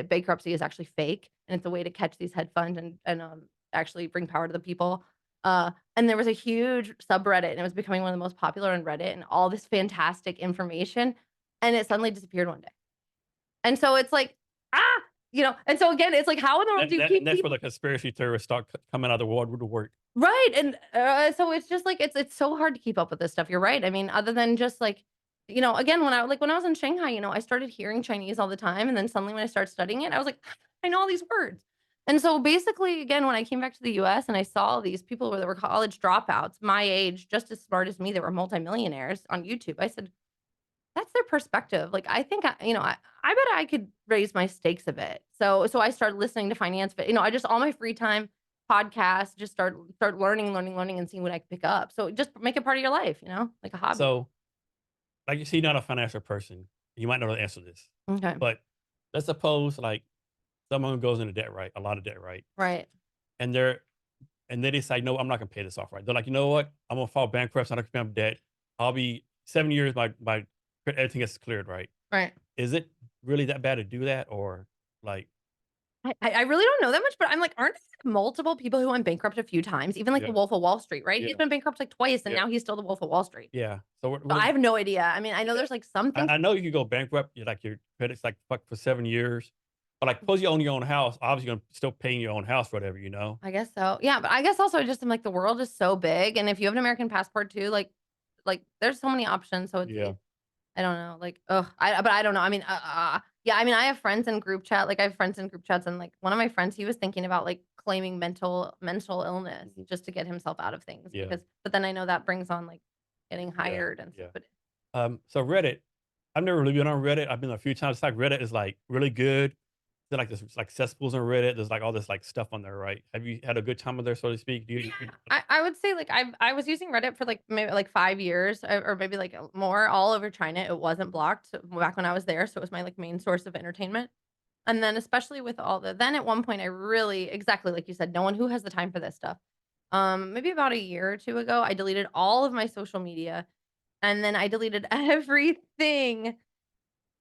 bankruptcy is actually fake, and it's a way to catch these hedge funds and actually bring power to the people. And there was a huge subreddit, and it was becoming one of the most popular on Reddit, and all this fantastic information, and it suddenly disappeared one day. And so it's like, ah, and so again, it's like, how in the world do you And keep that's where people the conspiracy theorists start coming out of the woodwork. right? And so it's just like it's so hard to keep up with this stuff. You're right. I mean, other than just like, again, when I was in Shanghai, I started hearing Chinese all the time, and then suddenly when I started studying it, I was like, I know all these words. And so basically, again, when I came back to the U.S. and I saw thet were college dropouts, my age, just as smart as me, that were multimillionaires on YouTube, I said, that's their perspective. Like, I think, I bet I could raise my stakes a bit. So I started listening to finance, but, I just all my free time podcasts, just start learning, and seeing what I can pick up. So just make it part of your life, like a hobby. So, like, you see, you're not a financial person. You might know the answer to this, Okay. but let's suppose like someone goes into debt, right? A lot of debt, right? Right. And they decide, no, I'm not gonna pay this off, right? They're like, you know what? I'm gonna file bankrupt. I'm not gonna pay my debt. I'll be 7 years. My everything gets cleared, right? Right. Is it really that bad to do that, or like, I really don't know that much, but I'm like, aren't there multiple people who went bankrupt a few times? Even like the yeah, Wolf of Wall Street, right? He's yeah, been bankrupt like twice, and yeah, now he's still the Wolf of Wall Street. yeah? So So I have no idea. I mean, I know yeah. there's like some things. I know you can go bankrupt. You're like your credit's like fucked for 7 years, but like suppose you own your own house. Obviously, you're gonna still paying your own house, whatever. I guess so. Yeah, but I guess also just I'm like the world is so big, and if you have an American passport too, like there's so many options. So it's Yeah. I don't know, like, ugh, but I don't know. I mean, yeah, I mean, I have friends in group chat, like, I have friends in group chats, and, like, one of my friends, he was thinking about, like, claiming mental illness Mhm. just to get himself out of things Yeah, because but then I know that brings on, like, getting yeah, hired and stuff, yeah. but So Reddit, I've never really been on Reddit. I've been a few times. It's like Reddit is like really good. They're like this like cesspools on Reddit. There's like all this like stuff on there, right? Have you had a good time on there, so to speak? Do yeah, you I would say, like, I was using Reddit for, like, maybe, like, 5 years, or maybe, like, more all over China. It wasn't blocked back when I was there, so it was my, like, main source of entertainment. And then especially with all the then at one point I really exactly like you said, no one who has the time for this stuff. Maybe about a year or 2 ago, I deleted all of my social media, and then I deleted everything,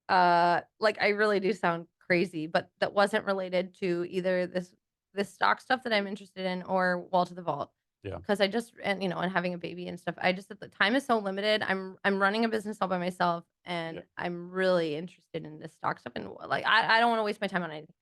like, I really do sound crazy, but that wasn't related to either this stock stuff that I'm interested in or wall to the vault. yeah, Because I just and having a baby and stuff, I just the time is so limited. I'm running a business all by myself, yeah. and I'm really interested in this stock stuff, and, like, I don't wanna waste my time on anything.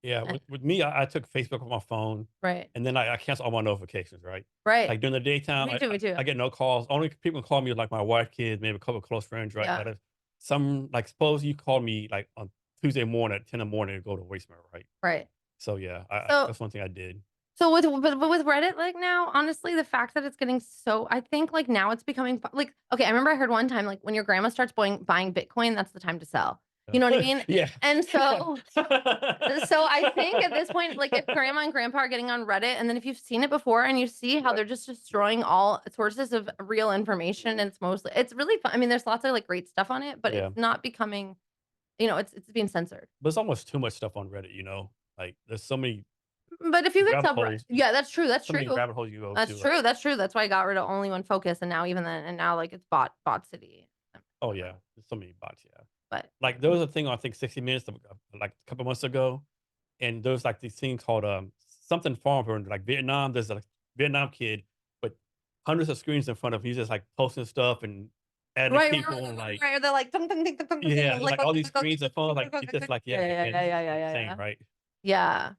Yeah, Eh, with me, I took Facebook off my phone, right. and then I cancel all my notifications, right? Right. Like during the daytime, Me too, me too. I get no calls. Only people call me like my wife, kids, maybe a couple of close friends, right? Yeah. But if some like suppose you call me like on Tuesday morning at 10 in the morning and go to voicemail, right? Right. So yeah, So that's one thing I did. with but with Reddit, like, now, honestly, the fact that it's getting so I think, like, now it's becoming like, okay, I remember I heard one time, like, when your grandma starts buying Bitcoin, that's the time to sell. You know what I mean? Yeah. And so I think at this point, like, if grandma and grandpa are getting on Reddit, and then if you've seen it before and you see how they're just destroying all sources of real information, and it's really fun. I mean, there's lots of, like, great stuff on it, but Yeah. it's not becoming, it's being censored. But it's almost too much stuff on Reddit, Like there's so many But if you could rabbit sub holes, yeah, that's true, that's so many true. rabbit holes you go That's to. true, that's true. That's why I got rid of only one focus, and now even then and now, like, it's bot city. Oh yeah, there's so many bots, yeah. But Like there was a thing on I think 60 Minutes like a couple months ago, and there was like this thing called something farm for like Vietnam. There's a Vietnam kid, but hundreds of screens in front of him. He's just like posting stuff and adding right, right, people right, and right, like right. They're like tung, tung, ting, tung, tung, tung, ting, yeah, and there's like like all these screens and phones. Like it's just like yeah, yeah, yeah, man, yeah, it's yeah, just yeah, yeah, insane, yeah. right? Yeah,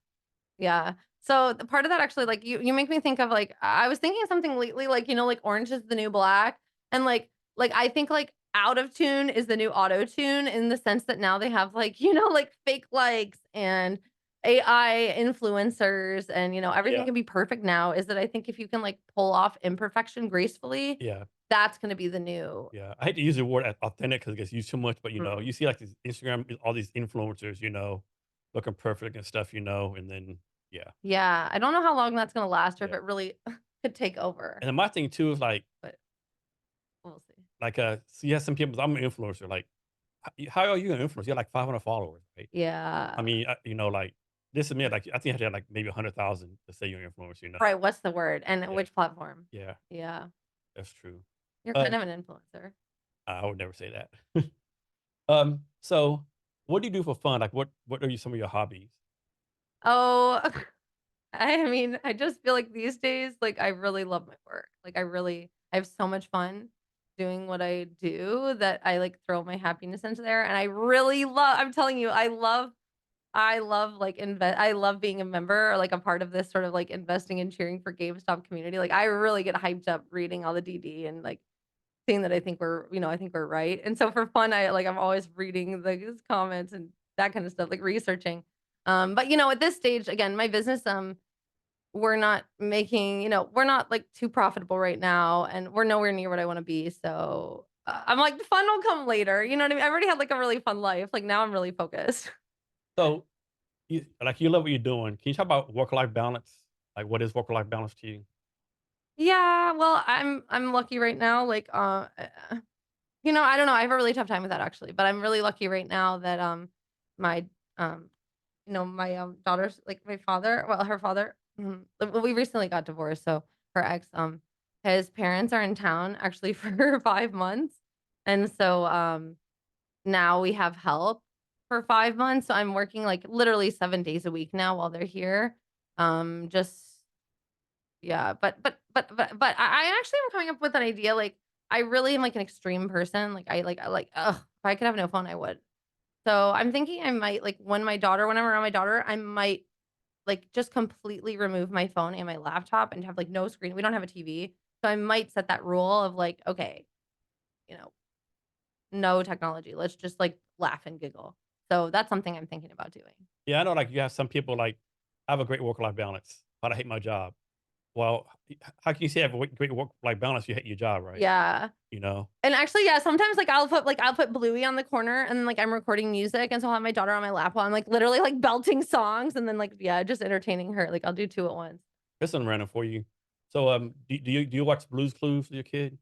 yeah. So the part of that actually, like, you make me think of, like, I was thinking something lately, like, like Orange is the New Black, and, like, I think, like, out of tune is the new auto tune in the sense that now they have, like, like, fake likes and AI influencers, and, everything Yeah, can be perfect now, is that I think if you can, like, pull off imperfection gracefully, yeah, that's gonna be the new yeah. I hate to use the word authentic because it gets used too much, but mm. you see like these Instagram, all these influencers, looking perfect and stuff, and then yeah. Yeah, I don't know how long that's gonna last or if Yeah. it really could take over, And then my thing too is but we'll see. so you have some people. I'm an influencer. Like, how are you an influencer? You have like 500 followers, right? I Yeah. mean, like this is me. Like, I think I had like maybe 100,000 to say you're an influencer. Right, what's the word, and Yeah, which platform? yeah, Yeah, that's true. you're Uh, kind of an influencer. I would never say that. So what do you do for fun? Like, what are some of your hobbies? Oh, I mean, I just feel like these days, like, I really love my work. Like, I have so much fun doing what I do that I, like, throw my happiness into there, and I really I'm telling you, I love, like, I love being a member or, like, a part of this sort of, like, investing and cheering for GameStop community. Like, I really get hyped up reading all the DD and, like, seeing that I think we're right. And so for fun, I'm always reading the comments and that kind of stuff, like, researching. But, at this stage, again, my business, we're not making, we're not, like, too profitable right now, and we're nowhere near what I wanna be. So, I'm like, "The fun will come later." You know what I mean? I already had, like, a really fun life. Like, now I'm really focused. So you love what you're doing. Can you talk about work life balance? Like, what is work life balance to you? Yeah, well, I'm lucky right now, like, I don't know, I have a really tough time with that actually, but I'm really lucky right now that, my, um, my, daughter's like, my father well, her father well, we recently got divorced, so her ex, his parents are in town actually for 5 months, and so, now we have help for 5 months, so I'm working, like, literally 7 days a week now while they're here, just yeah, but I actually am coming up with an idea, like, I really am, like, an extreme person, ugh, if I could have no phone, I would. So, I'm thinking I might, like, when I'm around my daughter, I might, like, just completely remove my phone and my laptop and have, like, no screen. We don't have a TV, so I might set that rule of, like, "Okay, you know, no technology. Let's just like laugh and giggle. So that's something I'm thinking about doing. Yeah, I know, like, you have some people, like, "I have a great work-life balance, but I hate my job." Well, how can you say you have a great work-life balance, you hate your job, right? Yeah. You know? And actually, yeah, sometimes like I'll put Bluey on the corner and then like I'm recording music and so I'll have my daughter on my lap while I'm like literally like belting songs and then like yeah, just entertaining her. Like I'll do two at once. Here's something random for you. So, do you watch Blue's Clues with your kid?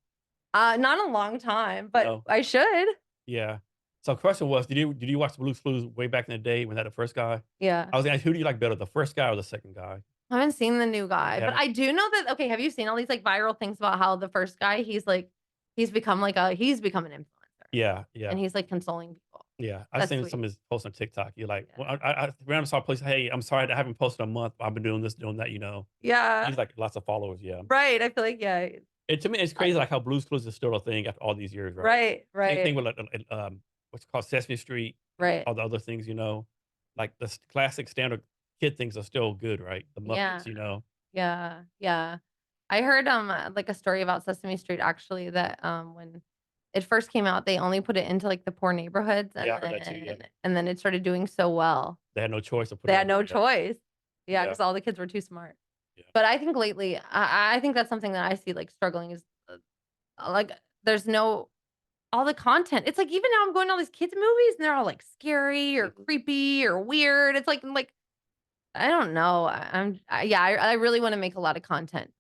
Not in a long time, but No? I should. Yeah. So, question was, did you watch Blue's Clues way back in the day when they had the first guy? Yeah. I was gonna ask, who do you like better, the first guy or the second guy? I haven't seen the new guy, You but haven't? I do know that okay, have you seen all these like viral things about how the first guy, he's become an influencer Yeah, yeah, and he's like consoling people. yeah. I've That's seen some sweet. of his posts on TikTok. You're like, Yeah. well, I random saw a post, "Hey, I'm sorry I haven't posted in a month. I've been doing this, doing that," you know? Yeah. He's like lots of followers, yeah. Right. I feel like yeah. And to me, it's I crazy, like, how Blue's Clues is still a thing after all these years, right? right, Same thing right, with, like, what's it called, Sesame Street, right. all the other things, you know? Like, the classic standard kid things are still good, right? The Yeah. Muppets, you know? Yeah. Yeah. I heard like a story about Sesame Street actually that when it first came out, they only put it into like the poor neighborhoods Yeah, I heard that too, yeah. and then it started doing so well. They had no choice to put They it had no everywhere, yeah. choice. Yeah, Yeah, because all the kids were too smart. yeah. But I think lately, I think that's something that I see like struggling is like there's no all the content. It's like even now I'm going to all these kids movies and they're all like scary or Mhm. creepy or weird. It's like I don't know. Yeah, I really want to make a lot of content.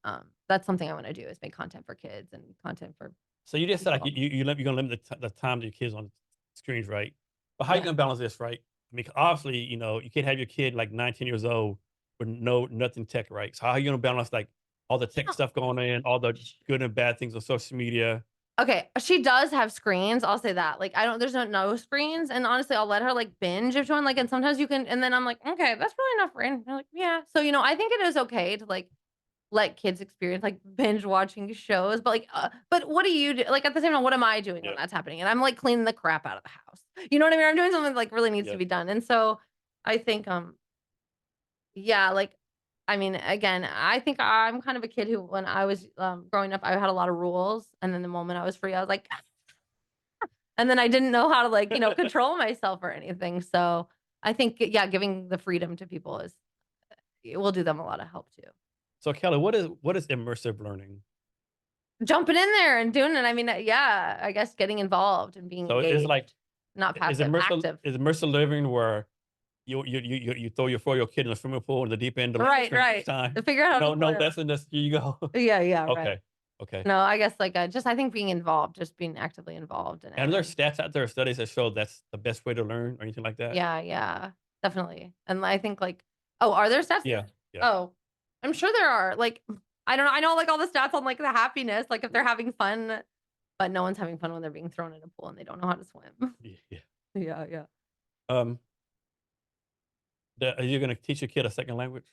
That's something I want to do is make content for kids and content for So you just said, like, people. you're gonna limit the time that your kids on screens, right? But how you Yeah. gonna balance this, right? I mean, obviously, you can't have your kid, like, 19 years old with nothing tech, right? So how are you gonna balance, like, all the tech No. stuff going in, all the good and bad things on social media? Okay, she does have screens, I'll say that, like, I don't there's no screens, and honestly, I'll let her, like, binge if she want, like, and sometimes you can and then I'm like, "Okay, that's really enough for they're like, "Yeah." So, I think it is okay to, like, let kids experience, like, binge watching shows, but, like, but what do you do? Like, at the same time, what am I doing when Yeah, that's happening? And I'm, like, cleaning the crap out of the house. You know what I mean? I'm doing something that, like, really needs to yeah. be done, and so, I think, yeah, like, I mean, again, I think I'm kind of a kid who when I was, growing up, I had a lot of rules, and then the moment I was free, I was like and then I didn't know how to, like, control myself or anything, so I think, yeah, giving the freedom to people is it will do them a lot of help too. So, Kelly, what is immersive learning? Jumping in there and doing it, I mean, yeah, I guess getting involved and being So it's like, engaged, not is passive, immersive active. is immersive living where you throw your 4-year-old kid in the swimming pool in the deep end to learn Right, swim each right. time? To figure out how to No, no swim. lesson, just here you go. Yeah, yeah, right. Okay, okay. No, I guess, like, just I think being involved, just being actively involved And are there and stats out there, studies that show that's the best way to learn or anything like that? yeah, yeah, definitely, and I think, like oh, are there stats? Yeah, yeah. Oh, I'm sure there are, like, I don't know, I know, like, all the stats on, like, the happiness, like, if they're having fun, but no one's having fun when they're being thrown in a pool and they don't know how to swim. Yeah, yeah. Yeah, yeah. Um, are you gonna teach your kid a second language?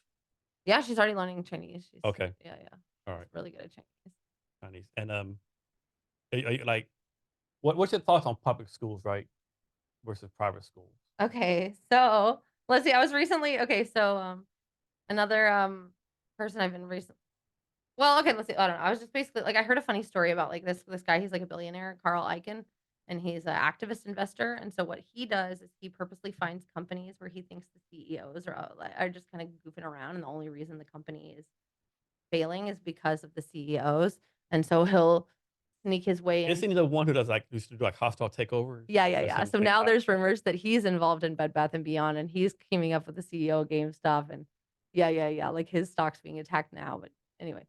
Yeah, she's already learning Chinese, Okay, yeah, yeah, she's alright, really good at Chinese. Chinese. And, are you like, what's your thoughts on public schools, right, versus private schools? Okay, so, let's see, I was recently okay, so, another, person I've been recent well, okay, let's see, I don't know, I was just basically like, I heard a funny story about, like, this guy, he's, like, a billionaire, Carl Icahn, and he's an activist investor, and so what he does is he purposely finds companies where he thinks the CEOs are just kinda goofing around, and the only reason the company is failing is because of the CEOs, and so he'll sneak his way in. Isn't he the one who does, like, used to do, like, hostile takeovers? Yeah, yeah, That's yeah. him, So now TikTok. there's rumors that he's involved in Bed Bath& and Beyond, and he's teaming up with the CEO of GameStop, and yeah, yeah, yeah, like, his stock's being attacked now, but anyway.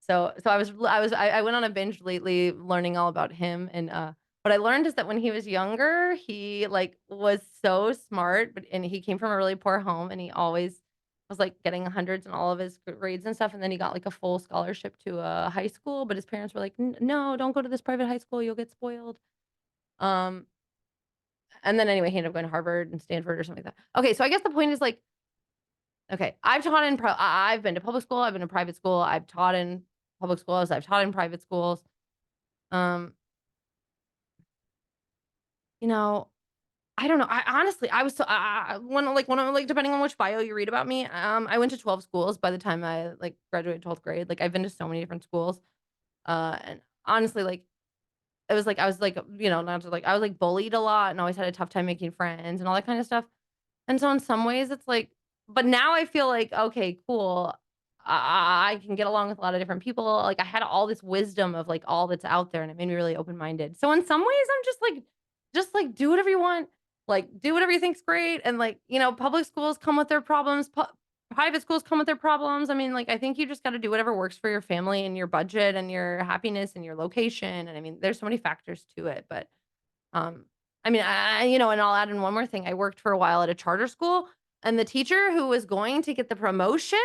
So I went on a binge lately learning all about him, and, what I learned is that when he was younger, he, like, was so smart, and he came from a really poor home, and he always was, like, getting hundreds in all of his grades and stuff, and then he got, like, a full scholarship to a high school, but his parents were like, No, don't go to this private high school, you'll get spoiled." Um and then anyway, he ended up going to Harvard and Stanford or something like that. Okay, so I guess the point is like, okay, I've been to public school, I've been to private school, I've taught in public schools, I've taught in private schools. Um, you know, I don't know. I honestly, I was so one of like depending on which bio you read about me, I went to 12 schools by the time I like graduated 12th grade. Like I've been to so many different schools. And honestly, like it was like I was like, not to like I was like bullied a lot and always had a tough time making friends and all that kind of stuff. And so in some ways it's like, but now I feel like, okay, cool. I can get along with a lot of different people. Like I had all this wisdom of like all that's out there and it made me really open-minded. So in some ways I'm just like do whatever you want. Like do whatever you think's great. And like, public schools come with their problems. Private schools come with their problems. I mean, like I think you just got to do whatever works for your family and your budget and your happiness and your location. And I mean, there's so many factors to it, but um, I mean, and I'll add in one more thing. I worked for a while at a charter school, and the teacher who was going to get the promotion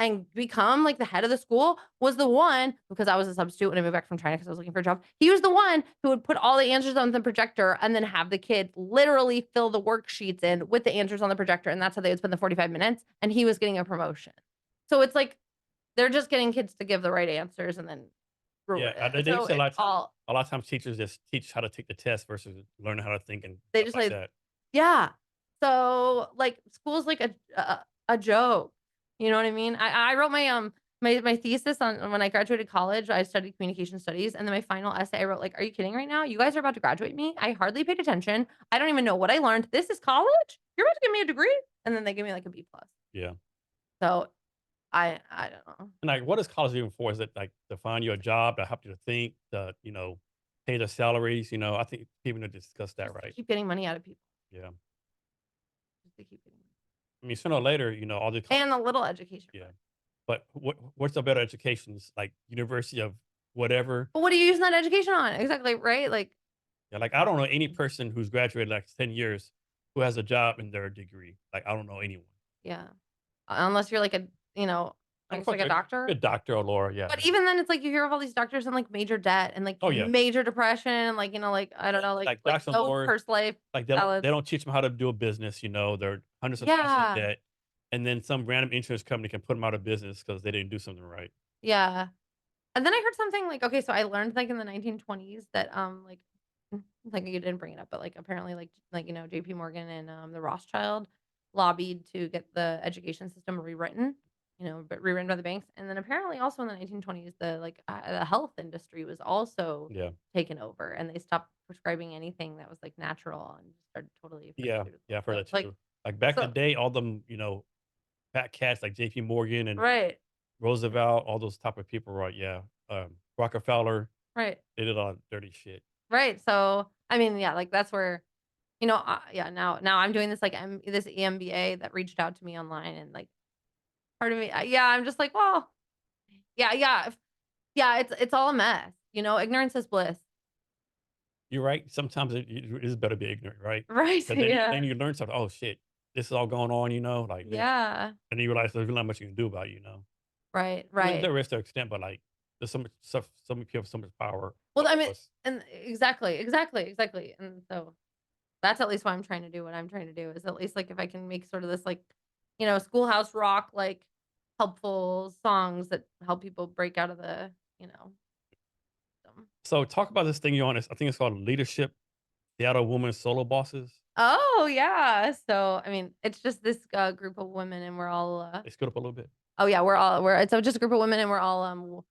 and become like the head of the school was the one, because I was a substitute when I moved back from China because I was looking for a job. He was the one who would put all the answers on the projector and then have the kid literally fill the worksheets in with the answers on the projector. And that's how they would spend the 45 minutes. And he was getting a promotion. So it's like they're just getting kids to give the right answers and then Yeah, ruin it. they So say it's all a lot of times teachers just teach how to take the test versus learning how to think and they stuff just like like that. yeah. So, like, school's like a joke, you know what I mean? I wrote my thesis on when I graduated college. I studied communication studies, and then my final essay, I wrote like, "Are you kidding right now? You guys are about to graduate me. I hardly paid attention. I don't even know what I learned. This is college? You're about to give me a degree?" And then they give me like a B plus. Yeah. So, I don't know. And like, what is college even for? Is it like to find you a job, to help you to think, to, pay the salaries? I think people need to discuss that, Just to right? keep getting money out of people. Yeah. Just to keep getting money. I mean, sooner or later, all the And a little education yeah. first. But what's a better education? It's like university of whatever. But what are you using that education on? Exactly, right? Like Yeah, like I don't know any person who's graduated like 10 years who has a job in their degree. Like I don't know anyone. yeah. Unless you're like I Like guess like a a doctor. doctor or lawyer, yeah. But even then, it's like you hear of all these doctors in like major debt and like Oh yeah. major depression, like like I don't know, Like like doctors and no lawyers, purse life like they balance. don't teach them how to do a business. They're hundreds of thousands in Yeah, debt, and then some random insurance company can put them out of business because they didn't do something right. yeah. And then I heard something like, okay, so I learned like in the 1920s that like you didn't bring it up, but like apparently like JP Morgan and the Rothschild lobbied to get the education system rewritten, but rewritten by the banks. And then apparently also in the 1920s the health industry was also Yeah, taken over and they stopped prescribing anything that was like natural and just started totally yeah, yeah. pharmaceutical. I've heard So that it's like too. Like back in the so day, all them fat cats like J.P. Morgan and right, Roosevelt, all those type of people, right? Yeah, Rockefeller, right, they did all dirty shit. right. So I mean, yeah, like that's where yeah, now I'm doing this like this EMBA that reached out to me online and like part of me, yeah, I'm just like, well, yeah, yeah, it's all a mess. Ignorance is bliss. You're right. Sometimes it is better to be ignorant, right? Right. Because then Yeah. you learn something. Oh shit, this is all going on. Like this, Yeah. and then you realize there's really not much you can do about it. Right. I mean, Right. there is to an extent, but like there's so much stuff. So many people have so much power Well, I over mean, us. and exactly. And so that's at least why I'm trying to do what I'm trying to do is at least like if I can make sort of this like, schoolhouse rock, like helpful songs that help people break out of the, system. So talk about this thing you're on. I think it's called Leadership Seattle Women Solo Bosses. Oh yeah. So I mean, it's just this group of women, and we're all. They screwed up a little bit. Oh yeah, we're it's just a group of women, and we're all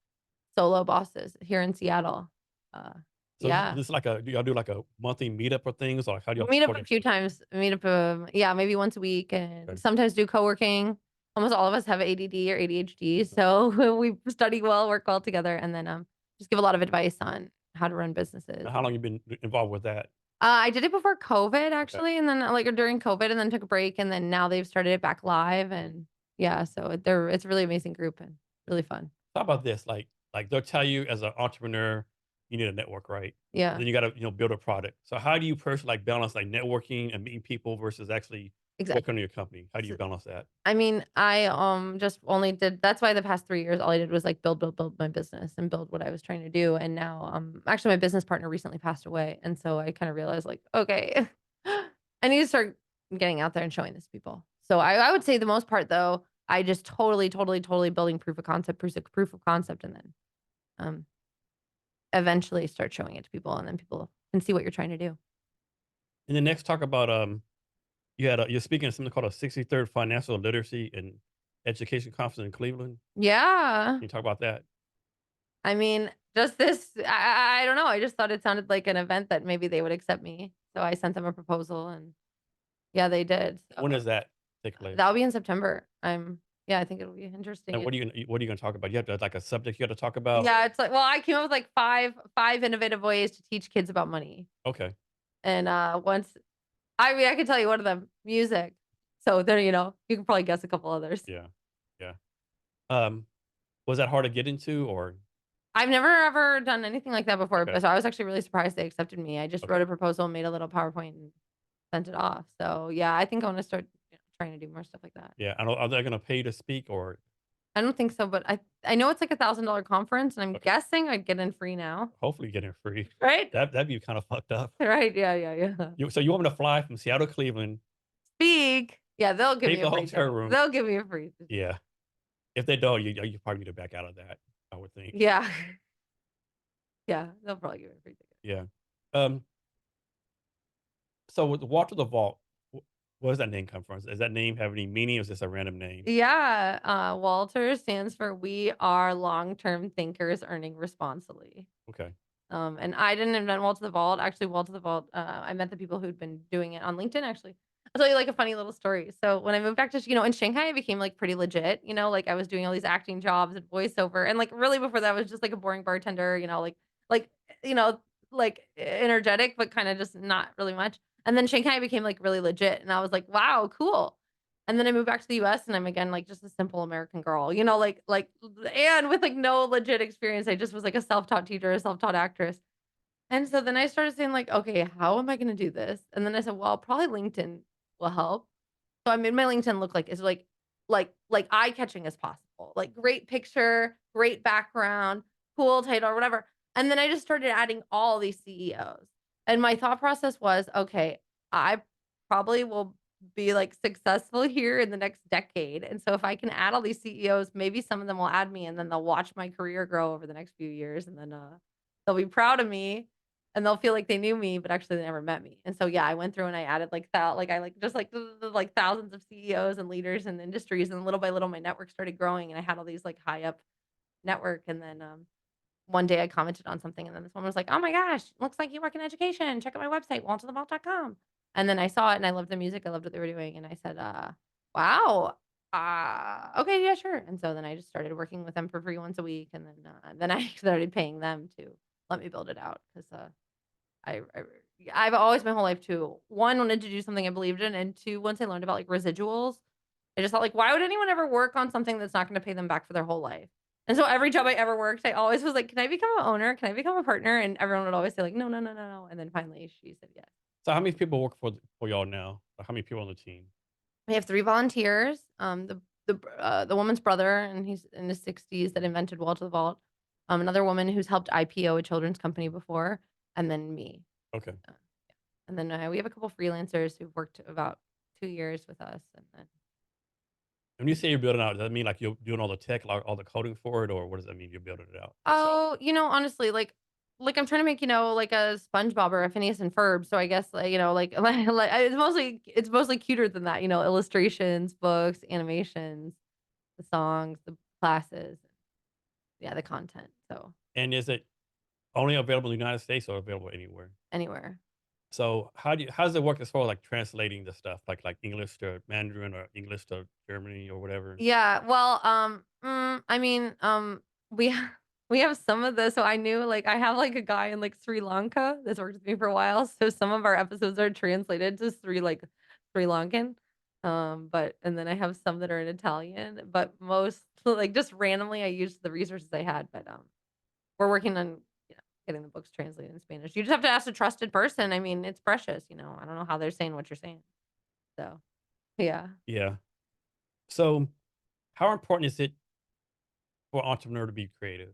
solo bosses here in Seattle. Uh, So yeah. this is like do y'all do like a monthly meetup or things, or like how do We y'all meet up support a each few other? times. Meet up, yeah, maybe once a week, and Okay. sometimes do co-working. Almost all of us have ADD or ADHD, so we study well, work well together, and then just give a lot of advice on how to run businesses. Now, how long you been involved with that? I did it before COVID Okay. actually, and then like during COVID, and then took a break, and then now they've started it back live, and yeah, so it's a really amazing group and really fun. How about this? Like they'll tell you as an entrepreneur, you need a network, right? Yeah, Then you got to build a product. So how do you personally like balance like networking and meeting people versus actually working exactly. on your company? How do you balance that? I mean, I just only did that's why the past 3 years all I did was like build my business and build what I was trying to do. And now actually my business partner recently passed away. And so I kind of realized like, okay, I need to start getting out there and showing this to people. So I would say the most part though, I just totally building proof of concept and then um eventually start showing it to people and then people can see what you're trying to do. And then next talk about you're speaking at something called a 63rd Financial Literacy and Education Conference in Cleveland. Yeah. Can you talk about that? I mean, just this, I don't know. I just thought it sounded like an event that maybe they would accept me. So I sent them a proposal and yeah, they did. When So does that take place? that'll be in September. Yeah, I think it'll be And interesting. what are you gonna talk about? You have to like a subject you got to talk about? Yeah, it's like, well, I came up with like five innovative ways to teach kids about money. Okay. And once I mean, I can tell you one of them, music. So there, you can probably guess a couple others. Yeah. Yeah. Um, was that hard to get into or I've never ever done anything like that before, okay. but so I was actually really surprised they accepted me. I just Okay. wrote a proposal, made a little PowerPoint, and sent it off. So yeah, I think I want to start trying to do more stuff like that. Yeah. I don't, are they gonna pay you to speak or I don't think so, but I know it's like $1,000 conference, and I'm okay. guessing I'd get in free now, Hopefully getting free. right? That'd be kind of fucked up. Right? Yeah, yeah, yeah. So you want me to fly from Seattle to Cleveland, Speak. Yeah, they'll give pay me for a the free hotel ticket. room? They'll give me a free ticket. Yeah. If they don't, you probably need to back out of that, I would think. Yeah, yeah, they'll probably give me a free ticket. Yeah. Um, so with the Walk to the Vault, where does that name come from? Does that name have any meaning or is this a random name? Yeah, Walter stands for We Are Long-Term Thinkers Earning Responsibly. Okay. And I didn't invent Wall to the Vault. Actually, Wall to the Vault, I met the people who'd been doing it on LinkedIn, actually. I'll tell you like a funny little story. So when I moved back to, in Shanghai, I became like pretty legit, like I was doing all these acting jobs and voiceover. And like really before that I was just like a boring bartender, like, you know, like energetic, but kind of just not really much. And then Shanghai became like really legit. And I was like, wow, cool. And then I moved back to the US and I'm again like just a simple American girl, and with like no legit experience. I just was like a self-taught teacher, a self-taught actress. And so then I started saying like, okay, how am I going to do this? And then I said, well, probably LinkedIn will help. So I made my LinkedIn look like it's like eye-catching as possible. Like great picture, great background, cool title or whatever. And then I just started adding all these CEOs. And my thought process was, okay, I probably will be like successful here in the next decade. And so if I can add all these CEOs, maybe some of them will add me and then they'll watch my career grow over the next few years and then they'll be proud of me and they'll feel like they knew me, but actually they never met me. And so, yeah, I went through and I added like that, like I like just like thousands of CEOs and leaders and industries, and little by little my network started growing, and I had all these like high up network. And then one day I commented on something, and then this woman was like, "Oh my gosh, looks like you work in education. Check out my website, waltothevault.com." And then I saw it, and I loved the music. I loved what they were doing, and I said, "Wow, okay, yeah, sure." And so then I just started working with them for free once a week, and then I started paying them to let me build it out because I yeah, I've always my whole life too, 1, wanted to do something I believed in, and 2, once I learned about, like, residuals, I just thought, like, why would anyone ever work on something that's not gonna pay them back for their whole life? And so every job I ever worked, I always was like, "Can I become a owner? Can I become a partner?" And everyone would always say like, "No, no, no, no, no." And then finally she said yes. So how many people work for y'all now? Or how many people on the team? We have 3 volunteers, the woman's brother, and he's in his 60s that invented Wall to the Vault, another woman who's helped IPO a children's company before, and then me. Okay. Uh, And then, we have a couple freelancers who've worked about 2 years with us, and then When you say you're building out, does that mean like you're doing all the tech, like all the coding for it, or what does that mean you're building it out yourself? oh, honestly, like I'm trying to make, like a SpongeBob or a Phineas and Ferb, so I guess, like it's mostly cuter than that, illustrations, books, animations, the songs, the classes, yeah, the content, so And is it only available in the United States or available anywhere? anywhere. So how does it work as far as like translating the stuff, like English to Mandarin or English to Germany or whatever? Yeah, well, I mean, we we have some of this. So I knew, like, I have like a guy in like Sri Lanka that's worked with me for a while. So some of our episodes are translated to Sri Lankan. But and then I have some that are in Italian, but most like just randomly I used the resources I had. But we're working on getting the books translated in Spanish. You just have to ask a trusted person. I mean, it's precious, I don't know how they're saying what you're saying. So yeah. Yeah. So how important is it for an entrepreneur to be creative?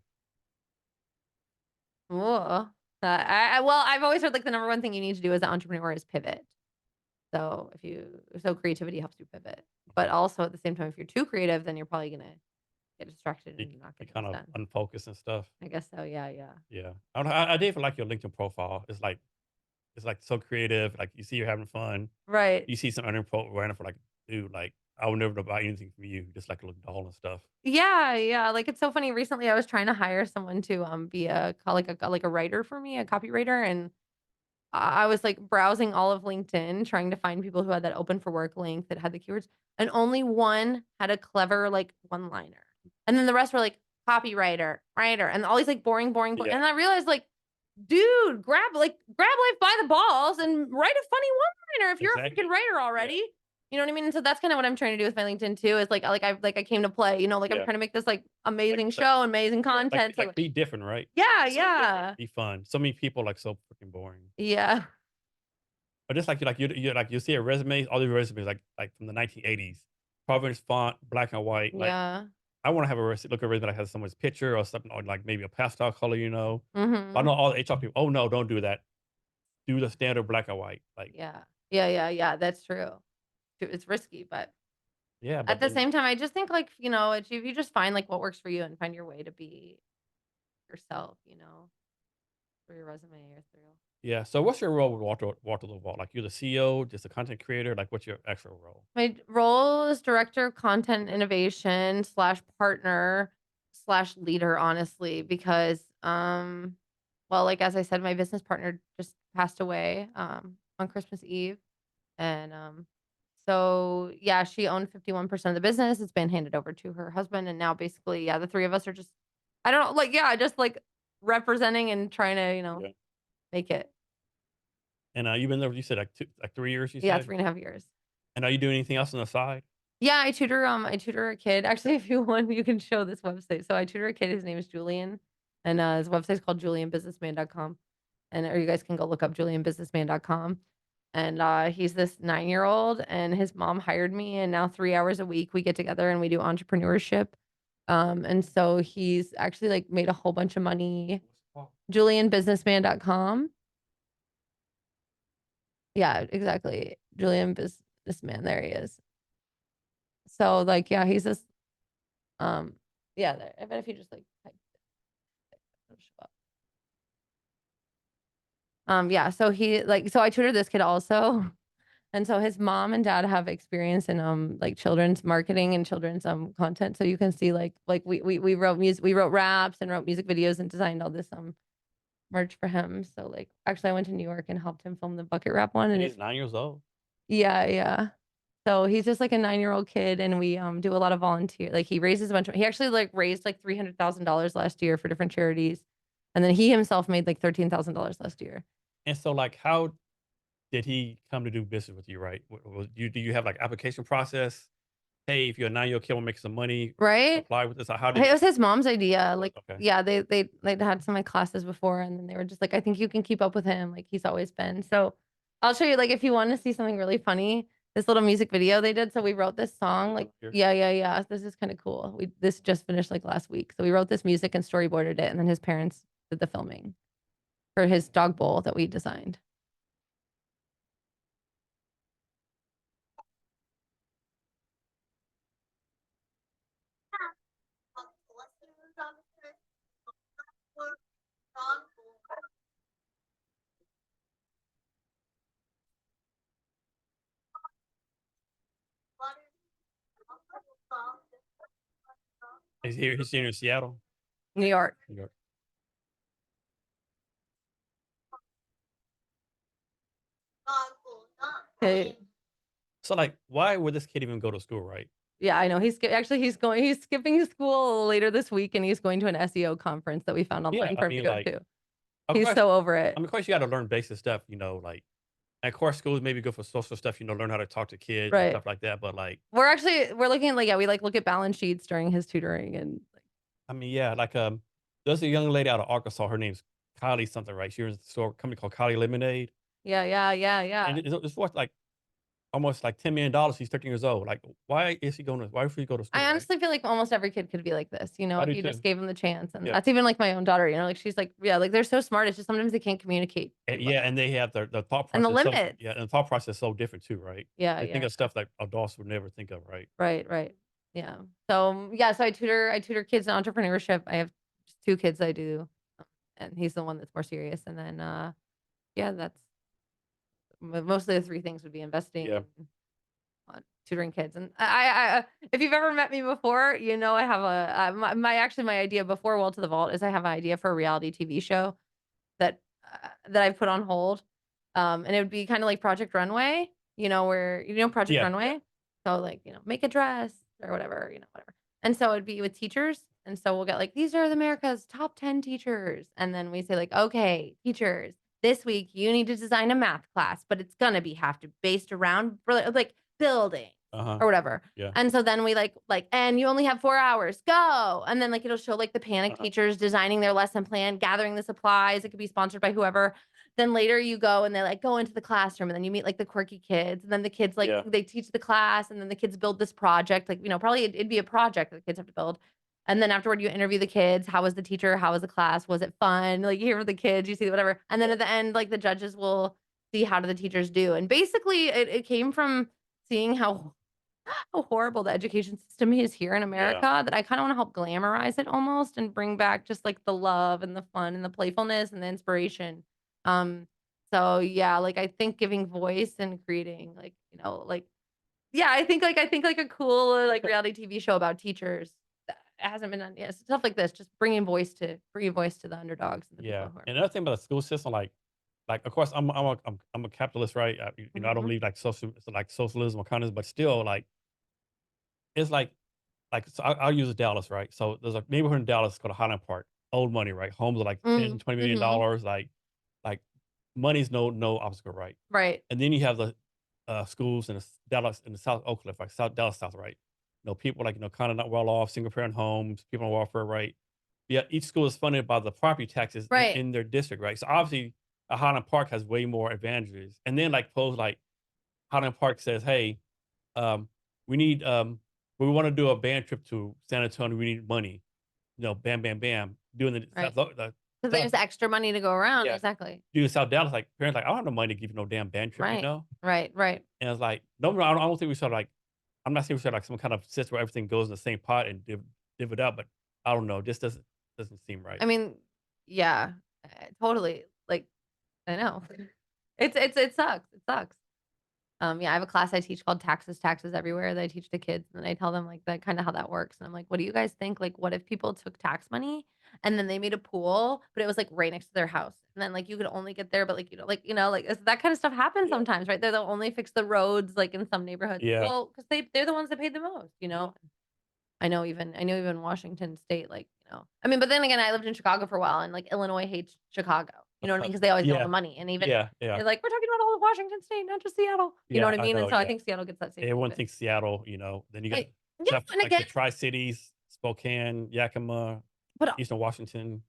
Ooh. Well, I've always heard like the number one thing you need to do as an entrepreneur is pivot. So creativity helps you pivot. But also at the same time, if you're too creative, then you're probably gonna get distracted You, and not you get kind things of done. unfocused and stuff. I guess so. Yeah, yeah. Yeah. I did like your LinkedIn profile. It's like so creative. Like you see you're having fun. Right. You see some other random for like, dude, like I would never buy anything from you, just like a little doll and stuff. Yeah, yeah, like, it's so funny, recently I was trying to hire someone to, be a like a writer for me, a copywriter, and I was, like, browsing all of LinkedIn trying to find people who had that open for work link that had the keywords, and only one had a clever, like, one-liner, and then the rest were, like, copywriter, writer, and all these, like, boring, Yeah, and I realized, like, dude, grab life by the balls and write a funny one-liner if you're a exactly. freaking writer Yeah, already. You know what I mean? And so that's kinda what I'm trying to do with my LinkedIn too, is like I came to play, like I'm yeah. trying to make this, like, Like amazing like show, amazing yeah, content, so be different, right? yeah, So different. yeah. Be fun. So many people like so freaking boring. Yeah. But just like you like you see a resume, all these resumes like from the 1980s, Providence font, black and white. Like Yeah. I want to have a look at a resume that has someone's picture or something, or like maybe a pastel color. I know Mhm. all the HR people. Oh no, don't do that. Do the standard black and white. Like Yeah. Yeah, that's true. It's risky, but yeah, at but the then same time, I just think, like, if you just find, like, what works for you and find your way to be yourself, through your resume or through yeah. So what's your role with Walter Laval? Like you're the CEO, just a content creator. Like what's your actual role? my role is director of content innovation slash partner slash leader, honestly, because well, like as I said, my business partner just passed away on Christmas Eve. And so yeah, she owned 51% of the business. It's been handed over to her husband. And now basically, yeah, the three of us are just I don't know, like, yeah, just like representing and trying to, Yeah. make it. And you've been there. You said like 3 years. You Yeah, said. 3.5 years. And are you doing anything else on the side? Yeah, I tutor a kid. Actually, if you want, you can show this website. So I tutor a kid, his name is Julian, and, his website's called julianbusinessman.com, and or you guys can go look up julianbusinessman.com, and, he's this 9-year-old, and his mom hired me, and now 3 hours a week we get together and we do entrepreneurship, and so he's actually, like, made a whole bunch of money. Oh, Julianbusinessman.com. Yeah, exactly. Julian Businessman, there he is. So, like, yeah, he's this Um, yeah, there I bet if you just, like, type it, it'll show up. Yeah, so so I tutor this kid also, and so his mom and dad have experience in, like, children's marketing and children's, content, so you can see, like, we wrote raps and wrote music videos and designed all this, merch for him, so, like actually, I went to New York and helped him film the bucket wrap one, and and he's it's 9 years old. yeah, yeah. So he's just like a 9-year-old kid, and we, do a lot of volunteer like, he raises a bunch of he actually, like, raised, like, $300,000 last year for different charities, and then he himself made, like, $13,000 last year. And so, like, how did he come to do business with you? Right? Do you have like application process? Hey, if you're a 9 year old kid, want to make some money, Right? apply with this. Or how did It it? was his mom's idea, like Okay. yeah, they'd had some, like, classes before, and then they were just like, "I think you can keep up with him, like, he's always been." So, I'll show you, like, if you wanna see something really funny, this little music video they did, so we wrote this song, like Here. yeah, this is kinda cool. This just finished, like, last week. So we wrote this music and storyboarded it, and then his parents did the filming for his dog bowl that we designed. He's here. He's here in Seattle. New York. New York. Okay. So, like, why would this kid even go to school? Right? Yeah, I know. He's skipping school later this week, and he's going to an SEO conference that we found Yeah. online I for him to mean, go like, to. of He's course. so over it. I mean, of course, you got to learn basic stuff. Like, and of course, schools maybe good for social stuff. Learn how to talk to kids and Right. stuff like that. But like, We're looking at, like yeah, we, like, look at balance sheets during his tutoring and, like I mean, yeah, like there's a young lady out of Arkansas. Her name's Kylie something, right? She runs a store company called Kylie Lemonade, yeah. and it's worth like almost like $10 million. She's 13 years old. Like, why is he going to? Why should he go to I school? Right? honestly feel like almost every kid could be like this, I if do you just too. gave them the chance, and Yeah, that's even, like, my own daughter, like, she's like yeah, like, they're so smart, it's just sometimes they can't communicate and very yeah, well. and they have the thought And the process. So limits. yeah, and the thought process is so different too, right? Yeah, They think yeah. of stuff like adults would never think of, right? Right. Yeah. So, yeah, so I tutor kids in entrepreneurship. I have just 2 kids I do, and he's the one that's more serious, and then, yeah, that's mostly the 3 things would be investing Yeah. and tutoring kids. And if you've ever met me before, you know I have my idea before Well to the Vault is I have an idea for a reality TV show that I put on hold. And it would be kind of like Project Runway, where Project Yeah. Runway. So like, make a dress or whatever, whatever. And so it'd be with teachers. And so we'll get like, these are America's top 10 teachers. And then we say like, okay, teachers, this week you need to design a math class, but it's gonna be have to based around like building Uh-huh. or whatever. Yeah. And so then we and you only have 4 hours, go. And then like it'll show like the panic Uh-huh. teachers designing their lesson plan, gathering the supplies. It could be sponsored by whoever. Then later you go and they like go into the classroom and then you meet like the quirky kids. And then the kids like Yeah. they teach the class and then the kids build this project. Like, probably it'd be a project that the kids have to build. And then afterward you interview the kids. How was the teacher? How was the class? Was it fun? Like you hear from the kids, you see whatever. And then at the end, like the judges will see how do the teachers do. And basically it came from seeing how horrible the education system is here in Yeah. America that I kind of want to help glamorize it almost and bring back just like the love and the fun and the playfulness and the inspiration. Um, so yeah, like I think giving voice and creating like yeah, I think like a cool like reality TV show about teachers that hasn't been done yet. Stuff like this, just bringing voice to the underdogs and the Yeah. people who are. And another thing about the school system, of course, I'm a capitalist, right? I don't Mhm. believe like socialism or communism, but still, like it's so I'll use Dallas, right? So there's a neighborhood in Dallas called Highland Park, old money, right? Homes are like 10 Mm, and $20 million, mhm. like money's no obstacle, right? Right. And then you have the schools in Dallas in the South Oak Cliff, like South Dallas South, right? People like kind of not well off, single parent homes, people on welfare, right? Yeah, each school is funded by the property taxes Right. in their district, right? So obviously, Highland Park has way more advantages. And then like Highland Park says, hey, um, we need we want to do a band trip to San Antonio. We need money. Bam, bam, bam. Doing Right. the Because South, there's extra money to go around. yeah, Exactly. doing South Dallas. Like parents, like I don't have no money to give you no damn band trip, Right. Right. Right. And it's like, no, I don't think we should like. I'm not saying we should like some kind of system where everything goes in the same pot and div it up, but I don't know. This doesn't seem right. I mean, yeah, totally. Like, I know. It sucks. It sucks. Yeah, I have a class I teach called Taxes Everywhere that I teach the kids, and then I tell them like that kind of how that works. And I'm like, what do you guys think? Like, what if people took tax money and then they made a pool, but it was like right next to their house, and then like you could only get there, but that kind of stuff happens Yeah. sometimes, right? They'll only fix the roads like in some neighborhoods. Yeah. Well, because they're the ones that paid the most. I know even Washington State, I mean, but then again, I lived in Chicago for a while and like Illinois hates Chicago. You know what I mean? Because they always get all Yeah. the money. And even Yeah. Yeah. they're like, we're talking about all of Washington State, not just Seattle. You know Yeah. what I I mean? And know. so I Yeah. think Seattle gets that same Everyone treatment. thinks Seattle, then you got Yeah, stuff and like the again, Tri-Cities, Spokane, Yakima, but Eastern Washington.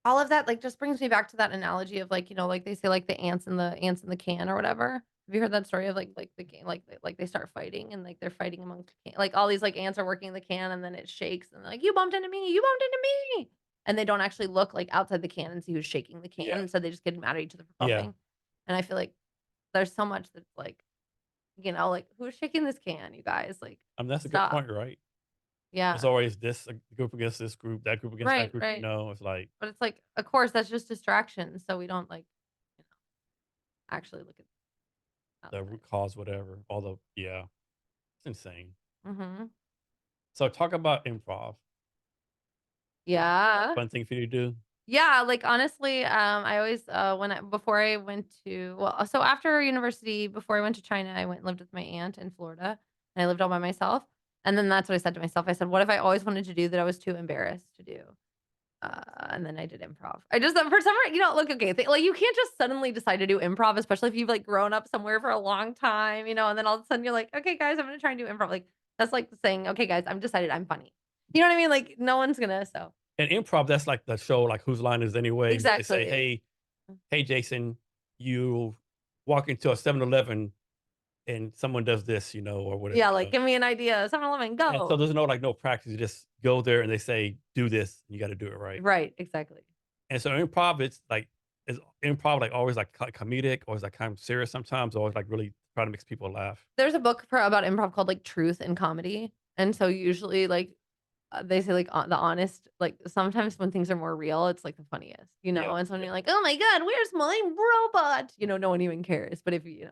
all of that like just brings me back to that analogy of like, like they say like the ants in the can or whatever. Have you heard that story of like the can like they start fighting and like they're fighting amongst like all these like ants are working the can and then it shakes and they're like you bumped into me, you bumped into me. And they don't actually look like outside the can and see who's shaking the can. Yeah. And so they just get mad at each other for Yeah. bumping. And I feel like there's so much that's like, like who's shaking this can, you guys? Like That's a good stop. point, right? It's Yeah. always this group against this group, that group against that Right, group. right. It's like But it's like, of course, that's just distraction. So we don't like, you know, actually look at the outside. root cause, whatever. Yeah, it's insane. Mhm. So talk about improv. Yeah. Fun thing for you to do. Yeah, like, honestly, I always, before I went to so after university, before I went to China, I went and lived with my aunt in Florida, and I lived all by myself, and then that's what I said to myself. I said, "What if I always wanted to do that I was too embarrassed to do?" And then I did improv. I just for some reason, look, okay, like, you can't just suddenly decide to do improv, especially if you've, like, grown up somewhere for a long time, and then all of a sudden you're like, "Okay, guys, I'm gonna try and do improv." Like, that's like saying, "Okay, guys, I'm decided I'm funny." You know what I mean? Like, no one's gonna so And improv, that's like the show, like Whose Line Is It Anyway? They say, exactly. hey, Jason, you walk into a 7-Eleven and someone does this, or whatever. Yeah, like, "Give me an idea, 7-Eleven, And so go." there's no practice. You just go there and they say, do this. You got to do it right. Right, exactly. And so improv, is improv like always like comedic or is like kind of serious sometimes, or always like really trying to makes people laugh. There's a book about improv called, like, Truth in Comedy, and so usually, like, they say, like, the honest like, sometimes when things are more real, it's, like, the funniest, Yeah. and so when Yeah. you're like, "Oh my god, where's my robot?" No one even cares, but if you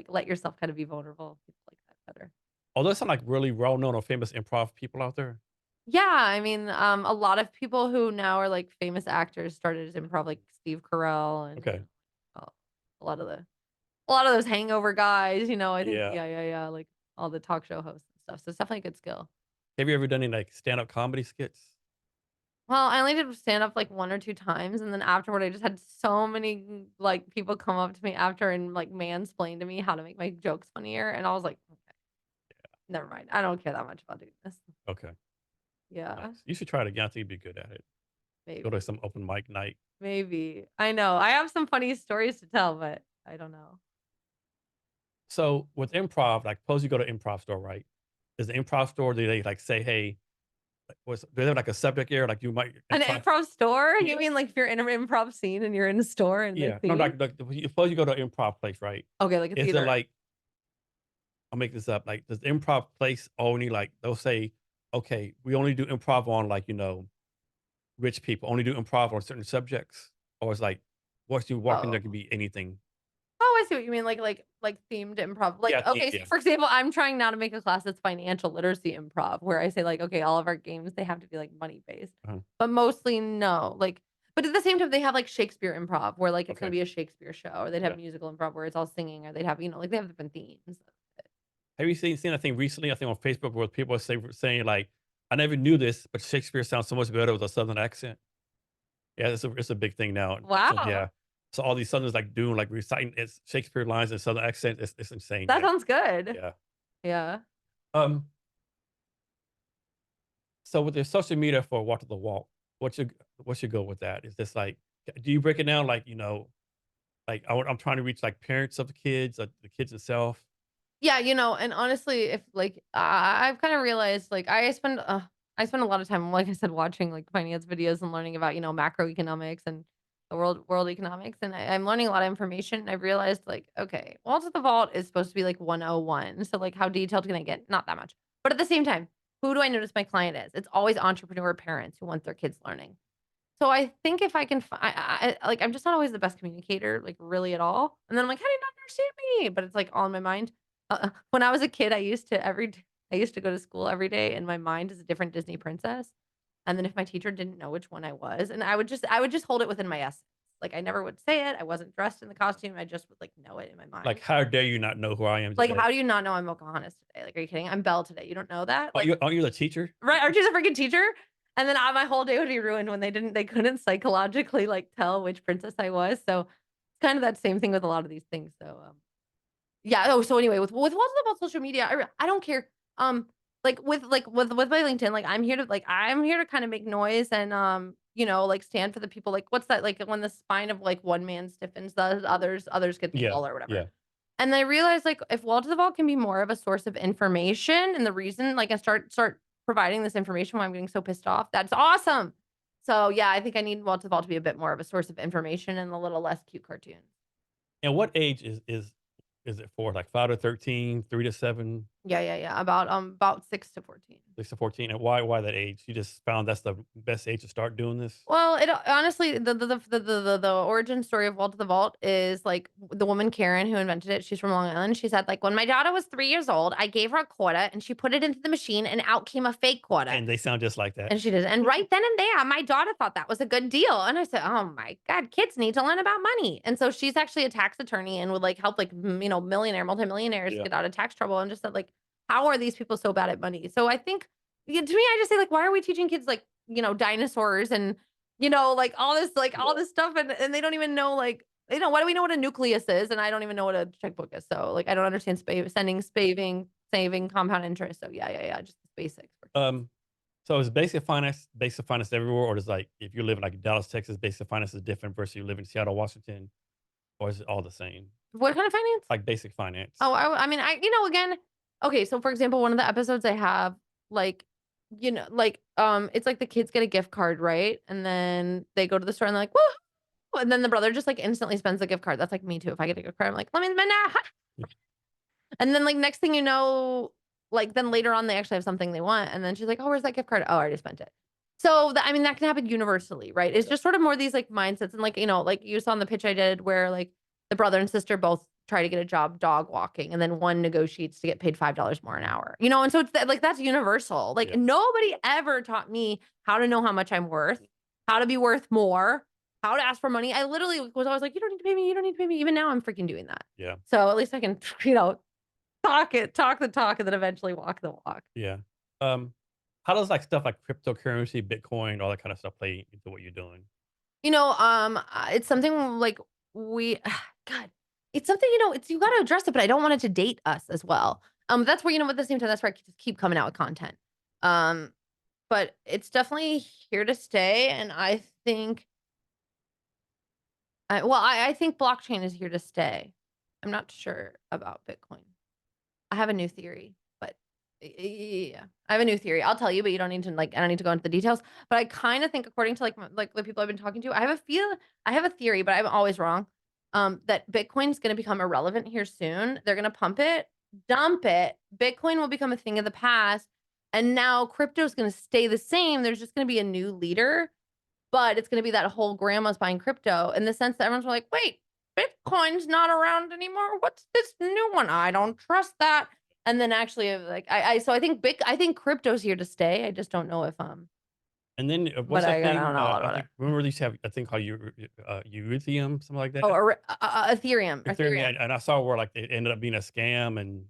let yourself kind of be vulnerable, people like that better. Although there's some like really well known or famous improv people out there. Yeah, I mean, a lot of people who now are like famous actors started as improv, like Steve Carell and Okay. uh, a lot of the a lot of those hangover guys, I think Yeah. yeah, like all the talk show hosts and stuff. So it's definitely a good skill. Have you ever done any like stand up comedy skits? Well, I only did stand up like 1 or 2 times, and then afterward, I just had so many, like, people come up to me after and, like, mansplain to me how to make my jokes funnier, and I was like, "Okay, never mind. I don't care that much about doing this." Okay. Yeah, Nice. You should try it again. I think you'd be good at it. Go to maybe, some open mic night. maybe. I know. I have some funny stories to tell, but I don't know. So with improv, like suppose you go to improv store, right? Is the improv store, do they like say, hey, do they have like a subject area? Like you might An improv. improv store? Yeah. You mean like if you're in an improv scene and you're in a store and the Yeah. No, theme? suppose you go to an improv place, right? Okay, like a Is it theater. like, I'll make this up. Like, does the improv place only like they'll say, okay, we only do improv on like, rich people, only do improv on certain subjects? Or it's like once you walk in there Oh. can be anything. Oh, I see what you mean, like themed improv. Like, Yeah, okay, so yeah. for example, I'm trying now to make a class that's financial literacy improv, where I say like, okay, all of our games they have to be like money based, Uh-huh. but mostly no. Like, but at the same time, they have like Shakespeare improv, where like it's going to Okay. be a Shakespeare show, or they'd have Yeah. musical improv where it's all singing, or they'd have like they have different themes. Have you seen that thing recently? I think on Facebook where people saying like, I never knew this, but Shakespeare sounds so much better with a southern accent. Yeah, it's a big thing now. So Wow, yeah. So all these southerners like doing like reciting it's Shakespeare lines in southern accent. It's insane. that Yeah. sounds good. Yeah. Yeah. Um so with the social media for Walk to the Walk, what's your goal with that? Is this like do you break it down like, like I'm trying to reach like parents of the kids, the kids itself? Yeah, and honestly, if like I've kind of realized like I spend a lot of time, like I said, watching like finance videos and learning about, macroeconomics and the world economics. And I'm learning a lot of information. I've realized like, okay, Walls of the Vault is supposed to be like 101. So like how detailed can I get? Not that much. But at the same time, who do I notice my client is? It's always entrepreneur parents who want their kids learning. So I think if I can like, I'm just not always the best communicator, like, really at all, and then I'm like, "How do you not understand me?" But it's, like, all in my mind. When I was a kid, I used to go to school every day, and my mind is a different Disney princess, and then if my teacher didn't know which one I was, and I would just hold it within my essence. Like, I never would say it, I wasn't dressed in the costume, I just would, like, know it in my Like, mind. how dare you not know who I am Like, today? how do you not know I'm Pocahontas today? Like, are you kidding? I'm Belle today, you don't know that? Like, Aren't you the teacher? right, aren't you the freaking teacher? And then, my whole day would be ruined when they couldn't psychologically, like, tell which princess I was, so, it's kind of that same thing with a lot of these things, so, yeah, so anyway, with what's about social media, I don't care, with my LinkedIn, like, I'm here to kinda make noise and, like, stand for the people, like, what's that, like, when the spine of, like, one man stiffens, the others get Yeah. tall or whatever. Yeah. And I realized, like, if wall to the wall can be more of a source of information and the reason, like, I start providing this information when I'm getting so pissed off, that's awesome. So, yeah, I think I need wall to the wall to be a bit more of a source of information and a little less cute cartoons. And what age is it for? Like 5 to 13, 3 to 7, Yeah, about 6 to 14. 6 to 14? And why that age? You just found that's the best age to start doing this? Well, it honestly, the origin story of Wall to the Vault is like the woman Karen who invented it. She's from Long Island. She said, like, when my daughter was 3 years old, I gave her a quarter and she put it into the machine and out came a fake quarter. And they sound just like that. And she did. And right then and there, my daughter thought that was a good deal. And I said, "Oh my God, kids need to learn about money." And so she's actually a tax attorney and would like help like multimillionaires Yeah. get out of tax trouble and just said, like, how are these people so bad at money? So I think, yeah, to me, I just say, like, why are we teaching kids like, dinosaurs and all this stuff and they don't even know like why do we know what a nucleus is? And I don't even know what a checkbook is. So like I don't understand sending, spaving, saving, compound interest. So yeah, just the basics. Um, so is basic finance everywhere, or is like if you live in like Dallas, Texas, basic finance is different versus you live in Seattle, Washington, or is it all the same? What kind of finance? Like basic finance. Oh, I mean, again, okay, so for example, one of the episodes I have, like, it's like the kids get a gift card, right? And then they go to the store and they're like, woo! And then the brother just like instantly spends the gift card. That's like me too. If I get a gift card, I'm like, let me spend that. And then like next thing you know, like then later on they actually have something they want. And then she's like, oh, where's that gift card? Oh, I already spent it. So I mean, that can happen universally, right? It's just sort of more these like mindsets and like, like you saw in the pitch I did where like the brother and sister both try to get a job dog walking, and then one negotiates to get paid $5 more an hour, you know? And so it's that, like, that's universal. Like, Yeah. nobody ever taught me how to know how much I'm worth, how to be worth more, how to ask for money. I literally was always like, "You don't need to pay me. You don't need to pay me." Even now, I'm freaking doing that. Yeah. So at least I can, talk the talk, and then eventually walk the walk. Yeah. Um, how does like stuff like cryptocurrency, Bitcoin, all that kind of stuff play into what you're doing? It's something like we God, it's something, it's you gotta address it, but I don't want it to date us as well. That's where, at the same time, that's where I just keep coming out with content. Um, but it's definitely here to stay, and I think I think blockchain is here to stay. I'm not sure about Bitcoin. I have a new theory, but yeah, I have a new theory. I'll tell you, but you don't need to I don't need to go into the details. But I kind of think, according to like the people I've been talking to, I have a theory, but I'm always wrong. That Bitcoin's going to become irrelevant here soon. They're going to pump it, dump it. Bitcoin will become a thing of the past, and now crypto is going to stay the same. There's just going to be a new leader, but it's going to be that whole grandma's buying crypto in the sense that everyone's like, wait, Bitcoin's not around anymore. What's this new one? I don't trust that. And then actually, like, so I think crypto's here to stay. I just don't know if And then but what's that I don't thing? know a lot I about it. think remember they used to have a thing called Ethereum, something like that. Oh, Ethereum, Ethereum, yeah, Ethereum. and I saw where like it ended up being a scam, and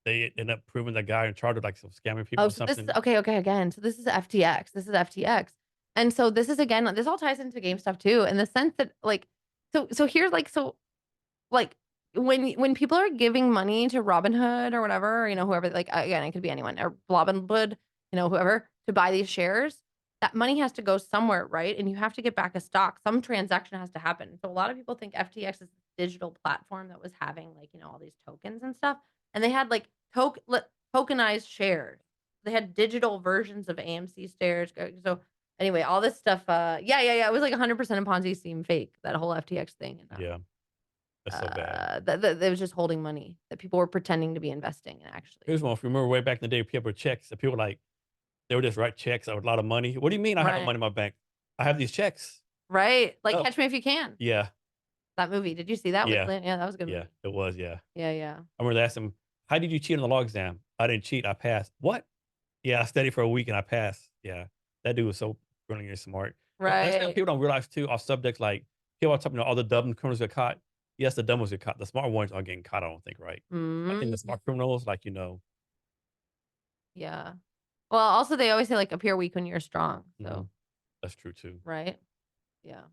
they ended up proving the guy in charge of like some scamming people Oh, or so this is something. okay, again. So this is FTX. This is FTX. And so this is, again, this all ties into game stuff too, in the sense that, like, so here's like, so like, when people are giving money to Robinhood or whatever, whoever, like, again, it could be anyone, or Robinhood, whoever, to buy these shares, that money has to go somewhere, right? And you have to get back a stock. Some transaction has to happen. So a lot of people think FTX is this digital platform that was having, like, all these tokens and stuff, and they had like tokenized shares. They had digital versions of AMC shares. So anyway, all this stuff. Yeah. It was like 100% a Ponzi scheme, fake, that whole FTX thing. And Yeah, that's so bad. that was just holding money that people were pretending to be investing in, actually. Here's one. If you remember way back in the day, people were checks, and people like they would just write checks of a lot of money. What do you mean I have no Right. money in my bank? I have these checks. Right. Like, Oh, Catch Me If You Can. yeah, That movie. Did you see that with yeah, Lynn? Yeah, that was a good yeah. movie. It was, yeah. Yeah, yeah. I remember they asked him, "How did you cheat on the law exam?" "I didn't cheat. I passed." "What?" "Yeah, I studied for a week and I passed." Yeah, that dude was so brilliant and smart. That's something Right. people don't realize too. Our subjects like people are talking about all the dumb criminals get caught. Yes, the dumb ones get caught. The smart ones are getting caught. I don't think right. I think the Mm, smart criminals, like yeah. Well, also they always say, like, appear weak when you're strong. mhm, So, that's true too. right? Yeah.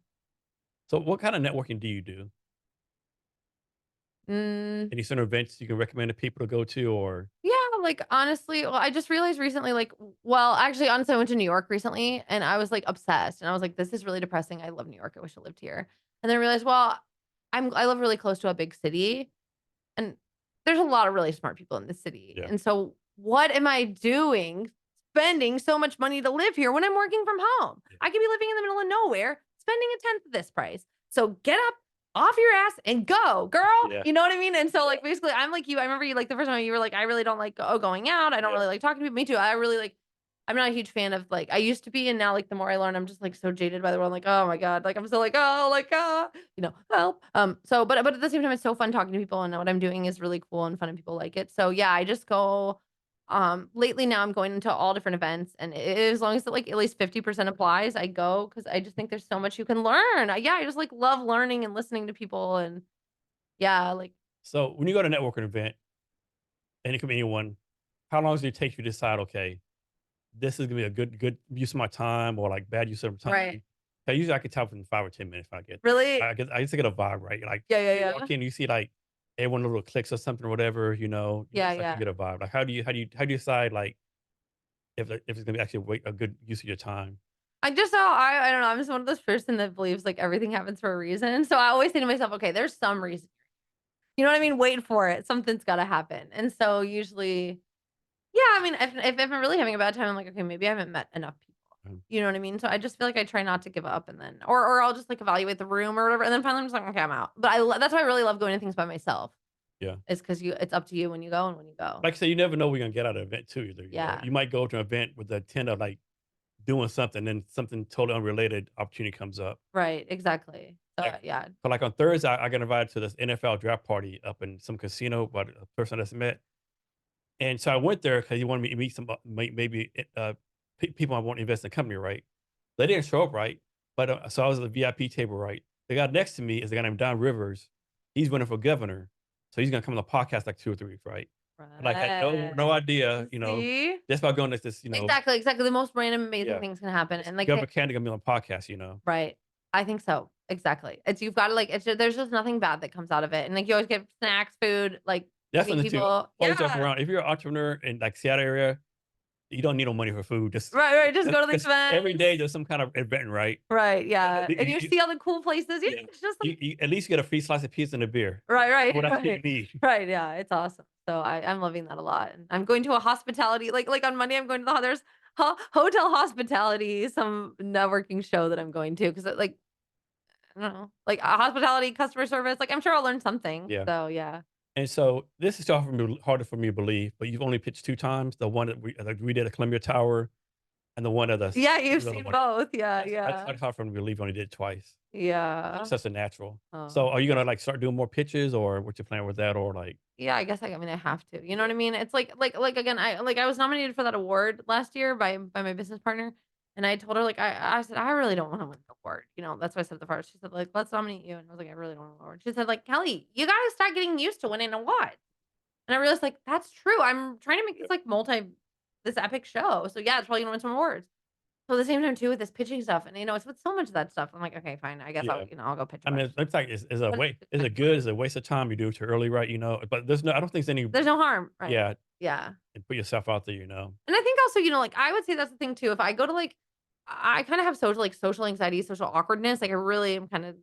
So, what kind of networking do you do? Mm, Any sort of events you can recommend to people to go to, or yeah, like, honestly, well, I just realized recently, like, well, actually, honestly, I went to New York recently, and I was, like, obsessed, and I was like, "This is really depressing. I love New York. I wish I lived here." And then I realized, well, I live really close to a big city, and there's a lot of really smart people in the city. yeah, And so what am I doing spending so much money to live here when I'm working from home? yeah, I could be living in the middle of nowhere, spending a tenth of this price. So get up off your ass and go, girl. yeah, You know what I mean? And so, like, basically, I'm like you. I remember you, like, the first time you were like, I really don't like going out. I don't yeah. really like talking to people. Me too. I really like, I'm not a huge fan of, like, I used to be, and now, like, the more I learn, I'm just like so jaded by the world. Like, oh my God. Like, I'm so like, oh, like, help. So, but at the same time, it's so fun talking to people, and what I'm doing is really cool and fun, and people like it. So yeah, I just go. Lately now I'm going into all different events, and as long as it, like, at least 50% applies, I go, because I just think there's so much you can learn. Yeah, I just, like, love learning and listening to people, and yeah, like, So, when you go to a networking event, and it could be anyone, how long does it take you to decide? Okay, this is gonna be a good use of my time, or like bad use of time. right. Usually I can tell within 5 or 10 minutes if I get there. Really? I used to get a vibe, right? Like Yeah, yeah, you yeah. walk in, you see like everyone little clicks or something or whatever, you Yeah, just like you yeah. get a vibe. Like how do you decide like if it's gonna be actually a good use of your time? I don't know. I'm just one of those person that believes, like, everything happens for a reason. So I always say to myself, okay, there's some reason. You know what I mean? Wait for it. Something's got to happen. And so usually, yeah, I mean, if I'm really having a bad time, I'm like, okay, maybe I haven't met enough people. Mm, You know what I mean? So I just feel like I try not to give up, and then, or I'll just, like, evaluate the room or whatever, and then finally I'm just like, okay, I'm out. But that's why I really love going to things by myself. yeah. Is because it's up to you when you go and when you go. Like I said, you never know what you're gonna get out of the event too either. Yeah. You might go to an event with the intent of like doing something, then something totally unrelated opportunity comes up. Right. Exactly. So Like, yeah. but like on Thursday, I got invited to this NFL draft party up in some casino by a person I just met. And so I went there because he wanted me to meet some maybe people I want to invest in the company, right? They didn't show up right, but so I was at the VIP table, right? The guy next to me is a guy named Don Rivers. He's running for governor, so he's gonna come on the podcast like 2 or 3 weeks, right? And like I had no Right. idea, See? just by going to this, Exactly, exactly. The most random amazing yeah, things can happen. this And like, governor candidate gonna be on the podcast. right. I think so. Exactly. It's you've got to like there's just nothing bad that comes out of it. And like you always get snacks, food, like That's meet something too. people. Always joke Yeah. around. If you're an entrepreneur in like Seattle area, you don't need no money for food. Just Right, right. Just go to the because every events. day there's some kind of event, right? Right. Yeah. And you You, see all the cool places. Yeah. yeah, It's just like you at least get a free slice of pizza and a beer. right, What right, else do you right. need? Right. Yeah. It's awesome. So I'm loving that a lot. And I'm going to a hospitality, like on Monday, I'm going to there's hotel hospitality, some networking show that I'm going to. Cause like, I don't know, like a hospitality customer service. Like I'm sure I'll learn something. Yeah. So yeah. And so this is harder for me to believe, but you've only pitched 2 times. The one that we did at Columbia Tower and the one at Yeah. the You've other seen one. both. Yeah. That's Yeah. hard for me to believe you only did it twice. Yeah. Such a natural. Oh. So are you gonna like start doing more pitches or what's your plan with that? Or like, Yeah, I guess, like, I mean, I have to, you know what I mean? It's like, again, I was nominated for that award last year by my business partner, and I told her, like, I said, "I really don't wanna win the award," that's why I said at the first. She said, like, "Let's nominate you," and I was like, "I really don't want an award." She said, like, "Kelly, you gotta start getting used to winning awards," and I realized, like, that's true. I'm trying to make this, like, this epic show, so, yeah, it's probably gonna win some awards. So, at the same time, too, with this pitching stuff, and, it's with so much of that stuff, I'm like, "Okay, fine, I guess yeah. I'll go pitch a I mean, bunch." it looks like it's a But way. it's Is it good? Is it a waste of time? You do it too early, right? But I don't think there's any. there's no harm, right? Yeah, Yeah. and put yourself out there. And I think also, like, I would say that's the thing too. If I go to like, I kind of have social anxiety, social awkwardness. Like, I really am kind of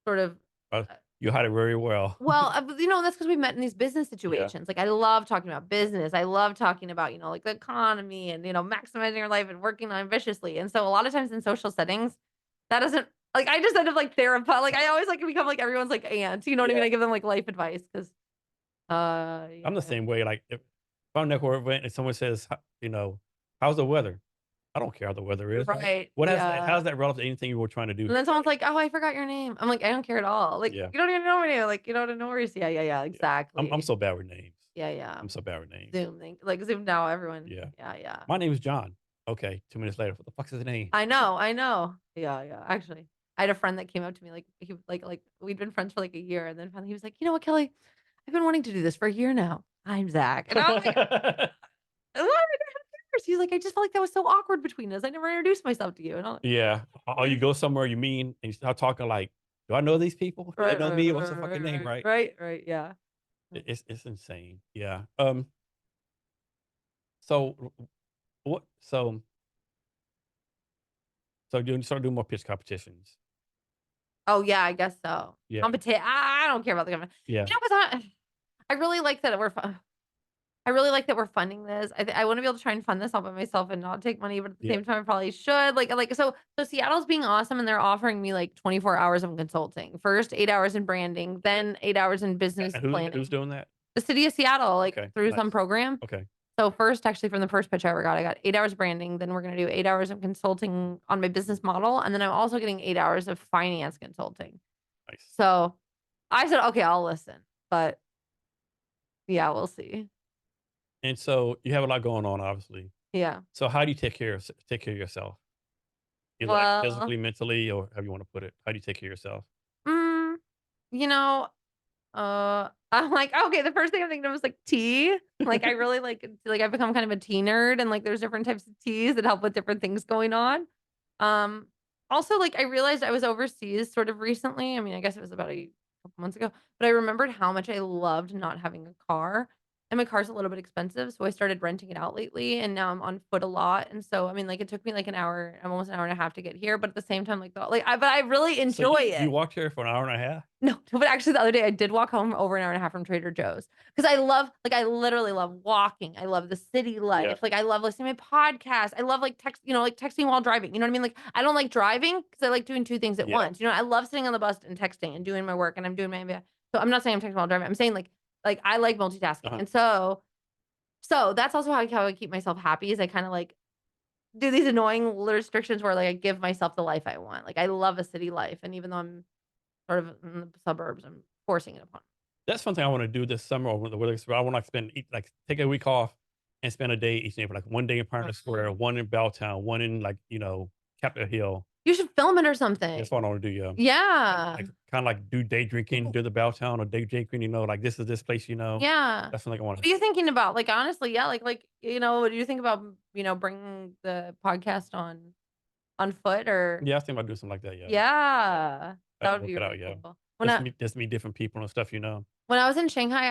sort of, Uh, uh, you hide it very well. that's because we met in these business Yeah, situations. Like, I love talking about business. I love talking about, like the economy and, maximizing your life and working ambitiously. And so a lot of times in social settings, that doesn't, like, I just end up like therapist. Like, I always like become like everyone's like aunt. You know what I mean? yeah. I give them like life advice because, I'm the yeah. same way. Like if I'm at network event and someone says, how's the weather? I don't care how the weather is. Like, Right. what has that? Yeah. How's that relevant to anything you were trying to do? And then someone's like, "Oh, I forgot your name." I'm like, "I don't care at all." Like, Yeah, "You don't even know my name." Like, no worries. Yeah, yeah, yeah, yeah. I'm exactly. so bad with names. Yeah, yeah. I'm so bad with names. Zoom thing. Like Zoom now, everyone. Yeah. Yeah, yeah. My name is John. Okay. 2 minutes later, what the fuck's his name? I know, I know. Yeah, yeah. Actually, I had a friend that came up to me like like we'd been friends for like a year, and then finally he was like, "You know what, Kelly? I've been wanting to do this for a year now. I'm Zach." And I was like, "What? He's like, "I just felt like that was so awkward between us. I never introduced myself to you." And I'm like, Yeah. Or you go somewhere you mean and you start talking like, do I know these people? Do they right, know right, me? What's the right, fucking right, name? right, Right. right, right. Yeah. It's insane. Yeah. So what? So you start doing more pitch competitions. Oh, yeah, I guess so. Yeah. I don't care about the government. Yeah. 'Cause I really like that I really like that we're funding this. I wanna be able to try and fund this all by myself and not take money, but at the Yeah. same time, I probably should. So Seattle's being awesome, and they're offering me, like, 24 hours of consulting. First, 8 hours in branding, then 8 hours in business And who's planning. doing that? The city of Seattle, like, Okay. through some Nice. program. Okay. So first, actually, from the first pitch I got 8 hours branding, then we're gonna do 8 hours of consulting on my business model, and then I'm also getting 8 hours of finance consulting. Nice. So, I said, "Okay, I'll listen." But, yeah, we'll see. And so you have a lot going on, obviously. Yeah. So how do you take care of yourself? Either like Well, physically, mentally, or however you want to put it. How do you take care of yourself? mm, you know, I'm like, okay, the first thing I'm thinking of is like tea. Like I really like I've become kind of a tea nerd and like there's different types of teas that help with different things going on. Um Also like I realized I was overseas sort of recently. I mean, I guess it was about a couple months ago, but I remembered how much I loved not having a car. And my car's a little bit expensive, so I started renting it out lately and now I'm on foot a lot. And so I mean like it took me like an hour, almost an hour and a half to get here, but at the same time but I really So enjoy you it. walked here for an hour and a half? No, but actually the other day I did walk home over an hour and a half from Trader Joe's because I literally love walking. I love the city Yeah. life. Like I love listening to my podcast. I love like like texting while driving. You know what I mean? Like I don't like driving because I like doing two things at Yeah. once. I love sitting on the bus and texting and doing my work and I'm doing so I'm not saying I'm texting while driving. I'm saying like I like multitasking. Uh-huh. And so that's also how I keep myself happy is I kind of like do these annoying little restrictions where like I give myself the life I want. Like I love a city life and even though I'm sort of in the suburbs and forcing it upon. That's something I want to do this summer over the weather. I want to take a week off and spend a day each day, like one day in Parliament Square, Mhm. one in Belltown, one in Capitol Hill. You should film it or something. That's what I want to do. Yeah. Yeah. Kind of like do day drinking, do the Belltown or day drinking, like this is this place, Yeah. That's something I want What to are you thinking about? Like, honestly, yeah, what do you think about, bringing the podcast on foot or Yeah, I think about doing something like that, yeah. yeah, I that have to would work be it out, really yeah. cool. Just meet different people and stuff. When I was in Shanghai,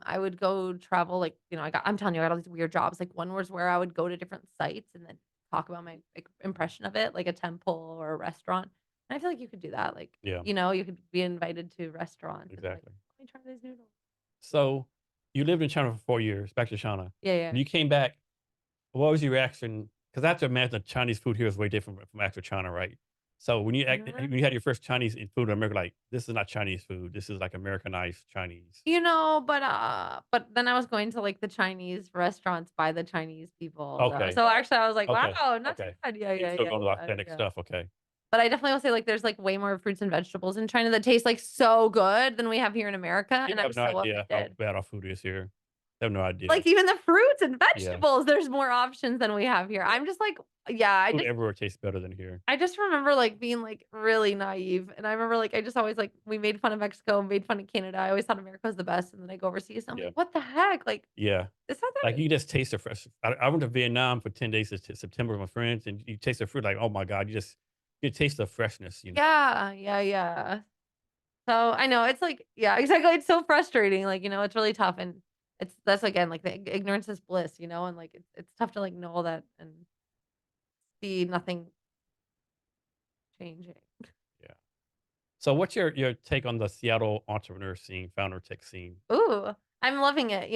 I would go travel, I'm telling you, I got all these weird jobs. Like, one was where I would go to different sites and then talk about my, like, impression of it, like a temple or a restaurant. And I feel like you could do that. Like, Yeah, you could be invited to restaurants and, like, exactly. "Let me try these noodles." So, you lived in China for 4 years, back to China. Yeah, yeah. When you came back, what was your reaction? Because I have to imagine the Chinese food here is way different from actual China, right? So when you had your first Chinese food in America, like, this is not Chinese food, this is, like, Americanized Chinese. But then I was going to, like, the Chinese restaurants by the Chinese people, though. Okay, So, actually, I was like, okay, "Wow, not too okay. bad." Yeah, You yeah, still yeah, going to yeah, authentic yeah. stuff, okay. But I definitely will say, like, there's, like, way more fruits and vegetables in China that taste, like, so good than we have here in America, and People I'm have no so idea how offended. bad our food is here. They have no idea. Like, even the fruits and Yeah. vegetables, there's more options than we have here. I'm just like yeah, Food everywhere tastes better than here. I just remember, like, being, like, really naive, and I remember, like, I just always, like we made fun of Mexico, made fun of Canada. I always thought America was the best, and then I go overseas, and I'm Yeah. like, "What the heck?" Like, Yeah. it's not Like, that you can just taste the fresh I went to Vietnam for 10 days to September with my friends, and you taste the fruit like, oh my god, you taste the freshness. Yeah, yeah, yeah. So, I know, it's like yeah, exactly, it's so frustrating, like, it's really tough, and that's again, like, the ignorance is bliss, and, like, it's tough to, like, know all that and see nothing changing. Yeah. So what's your take on the Seattle entrepreneur scene, founder tech scene? Ooh, I'm loving it,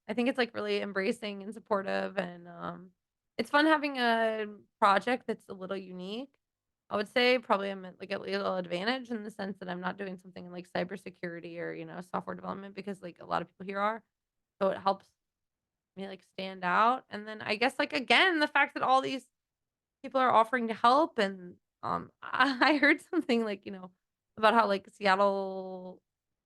I think it's, like, really embracing and supportive, and, it's fun having a project that's a little unique. I would say probably I'm at, like, a little advantage in the sense that I'm not doing something in, like, cybersecurity or, software development because, like, a lot of people here are. So it helps me, like, stand out, and then I guess, like, again, the fact that all these people are offering to help and, I heard something, like, about how, like, Seattle,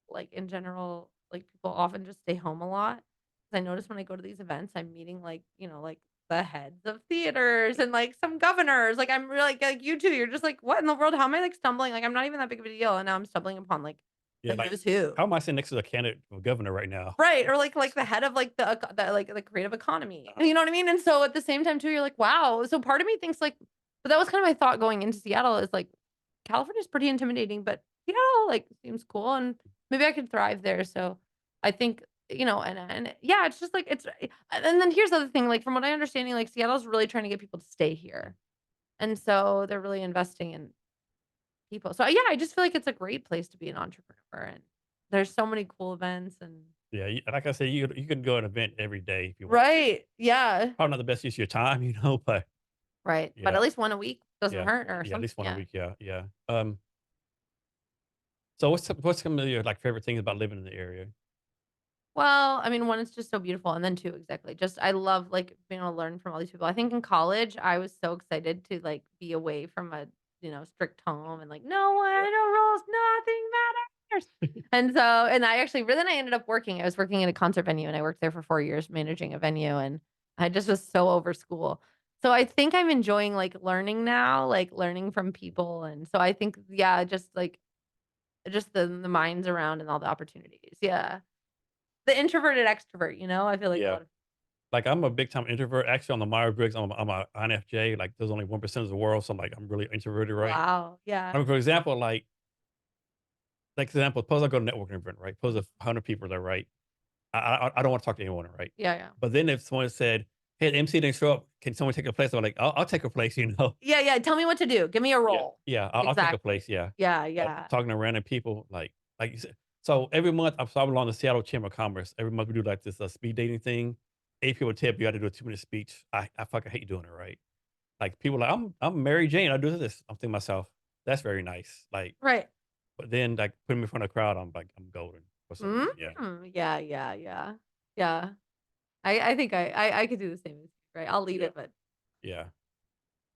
like, in general, like, people often just stay home a lot. 'Cause I notice when I go to these events, I'm meeting, like, like, the heads of theaters and, like, some governors, like, I'm really like you too, you're just like, "What in the world? How am I, like, stumbling?" Like, I'm not even that big of a deal, and now I'm stumbling upon, like, Yeah, the like, who's who. how am I sitting next to the candidate for governor right now? Right, or like the head of like the creative economy. You know what I mean? And so at the same time too, you're like, wow. So part of me thinks like, but that was kind of my thought going into Seattle is like, California's pretty intimidating, but Seattle like seems cool and maybe I could thrive there. So I think, and yeah, it's just like and then here's the other thing, like from what I understanding, like Seattle's really trying to get people to stay here. And so they're really investing in people. So yeah, I just feel like it's a great place to be an entrepreneur and there's so many cool events and Yeah, like I said, you could go to an event every day if you want. right, yeah, Probably not the best use of your time, but right, but yeah, at least 1 a week doesn't yeah, hurt or yeah, at something, least one a yeah. week, yeah, yeah. So what's some of your, like, favorite things about living in the area? Well, I mean, 1, it's just so beautiful, and then 2, exactly, just I love, like, being able to learn from all these people. I think in college, I was so excited to, like, be away from a, strict home and, like, "No one, no rules, nothing matters." And I actually then I ended up working. I was working at a concert venue, and I worked there for 4 years managing a venue, and I just was so over school. So I think I'm enjoying, like, learning now, like, learning from people, and so I think, yeah, just the minds around and all the opportunities, yeah. The introverted extrovert, I feel like a Yeah. lot of Like, I'm a big time introvert. Actually, on the Myers-Briggs, I'm a INFJ, like, there's only 1% of the world, so, like, I'm really introverted, right? wow, yeah. I mean, for example, suppose I go to a networking event, right? Suppose Mhm. there's 100 people there, right? I don't wanna talk to anyone, right? Yeah, yeah. But then if someone said, "Hey, the MC didn't show up. Can someone take a place?" I'm like, "I'll take a place," you know? Yeah, yeah, tell me what to do. Give me a Yeah. role. Yeah, I'll take a Exactly. place, yeah. Yeah, yeah. Talking to random people, like you said. So every month, I belong to Seattle Chamber of Commerce. Every month we do like this speed dating thing. 8 people tip you got to do a 2-minute speech. I fucking hate doing it, right? Like people are like, I'm Mary Jane. I do this. I'm thinking to myself, that's very nice. Like, Right. but then like putting me in front of a crowd, I'm like, I'm golden for some reason. Yeah. Yeah, yeah, yeah. Yeah. I think I could do the same as you, right? I'll lead Yeah. it, but Yeah.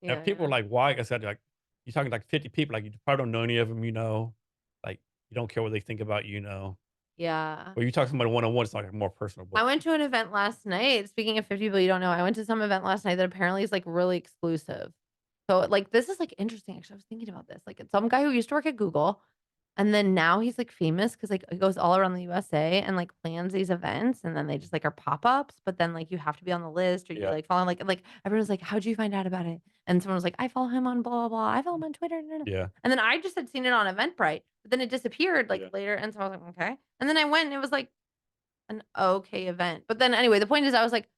And yeah, people are yeah. like, why? I said, like, you're talking like 50 people, like you probably don't know any of them, Like You don't care what they think about you, you know. Yeah. Or you talk to somebody one-on-one, it's like more personal, I but went to an event last night. Speaking of 50 people you don't know, I went to some event last night that apparently is like really exclusive. So like this is like interesting. Actually, I was thinking about this. Like it's some guy who used to work at Google and then now he's like famous because like he goes all around the USA and like plans these events and then they just like are pop-ups, but then like you have to be on the list or you yeah, like follow like everyone's like, how'd you find out about it? And someone was like, I follow him on blah blah blah. I follow him on Twitter. No, no. yeah, And then I just had seen it on Eventbrite, but then it disappeared like yeah, later. And so I was like, okay. And then I went and it was like an okay event. But then anyway, the point is I was like,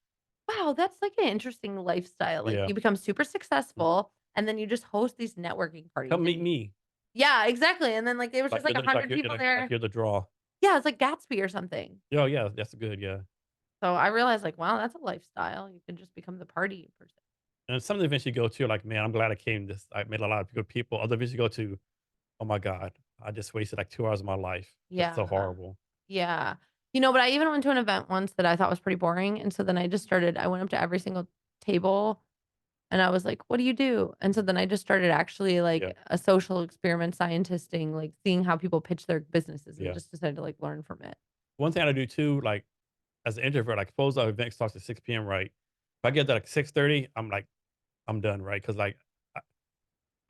wow, that's like an interesting lifestyle. Like yeah. you become super Mm. successful and then you just host these networking parties Come meet and me. yeah, exactly. And then like there was just like a hundred people Like there. you're the draw. Yeah, it's like Gatsby or something. Yeah, yeah, that's good, yeah. So I realized like, wow, that's a lifestyle. You can just become the party person. And some of the events you go to, you're like, "Man, I'm glad I came this I met a lot of good people." Other events you go to, "Oh my god, I just wasted like 2 hours of my life. It's so Yeah. horrible." Yeah. You know, but I even went to an event once that I thought was pretty boring. And so then I went up to every single table and I was like, "What do you do?" And so then I just started actually Yeah, like a social experiment scientisting, like seeing how people pitch their businesses and yeah. just decided to like learn from it. One thing I do too, like, as an introvert, like, suppose our event starts at 6 p.m., right? If I get there, like, 6:30, I'm like, I'm done, right? Because like, I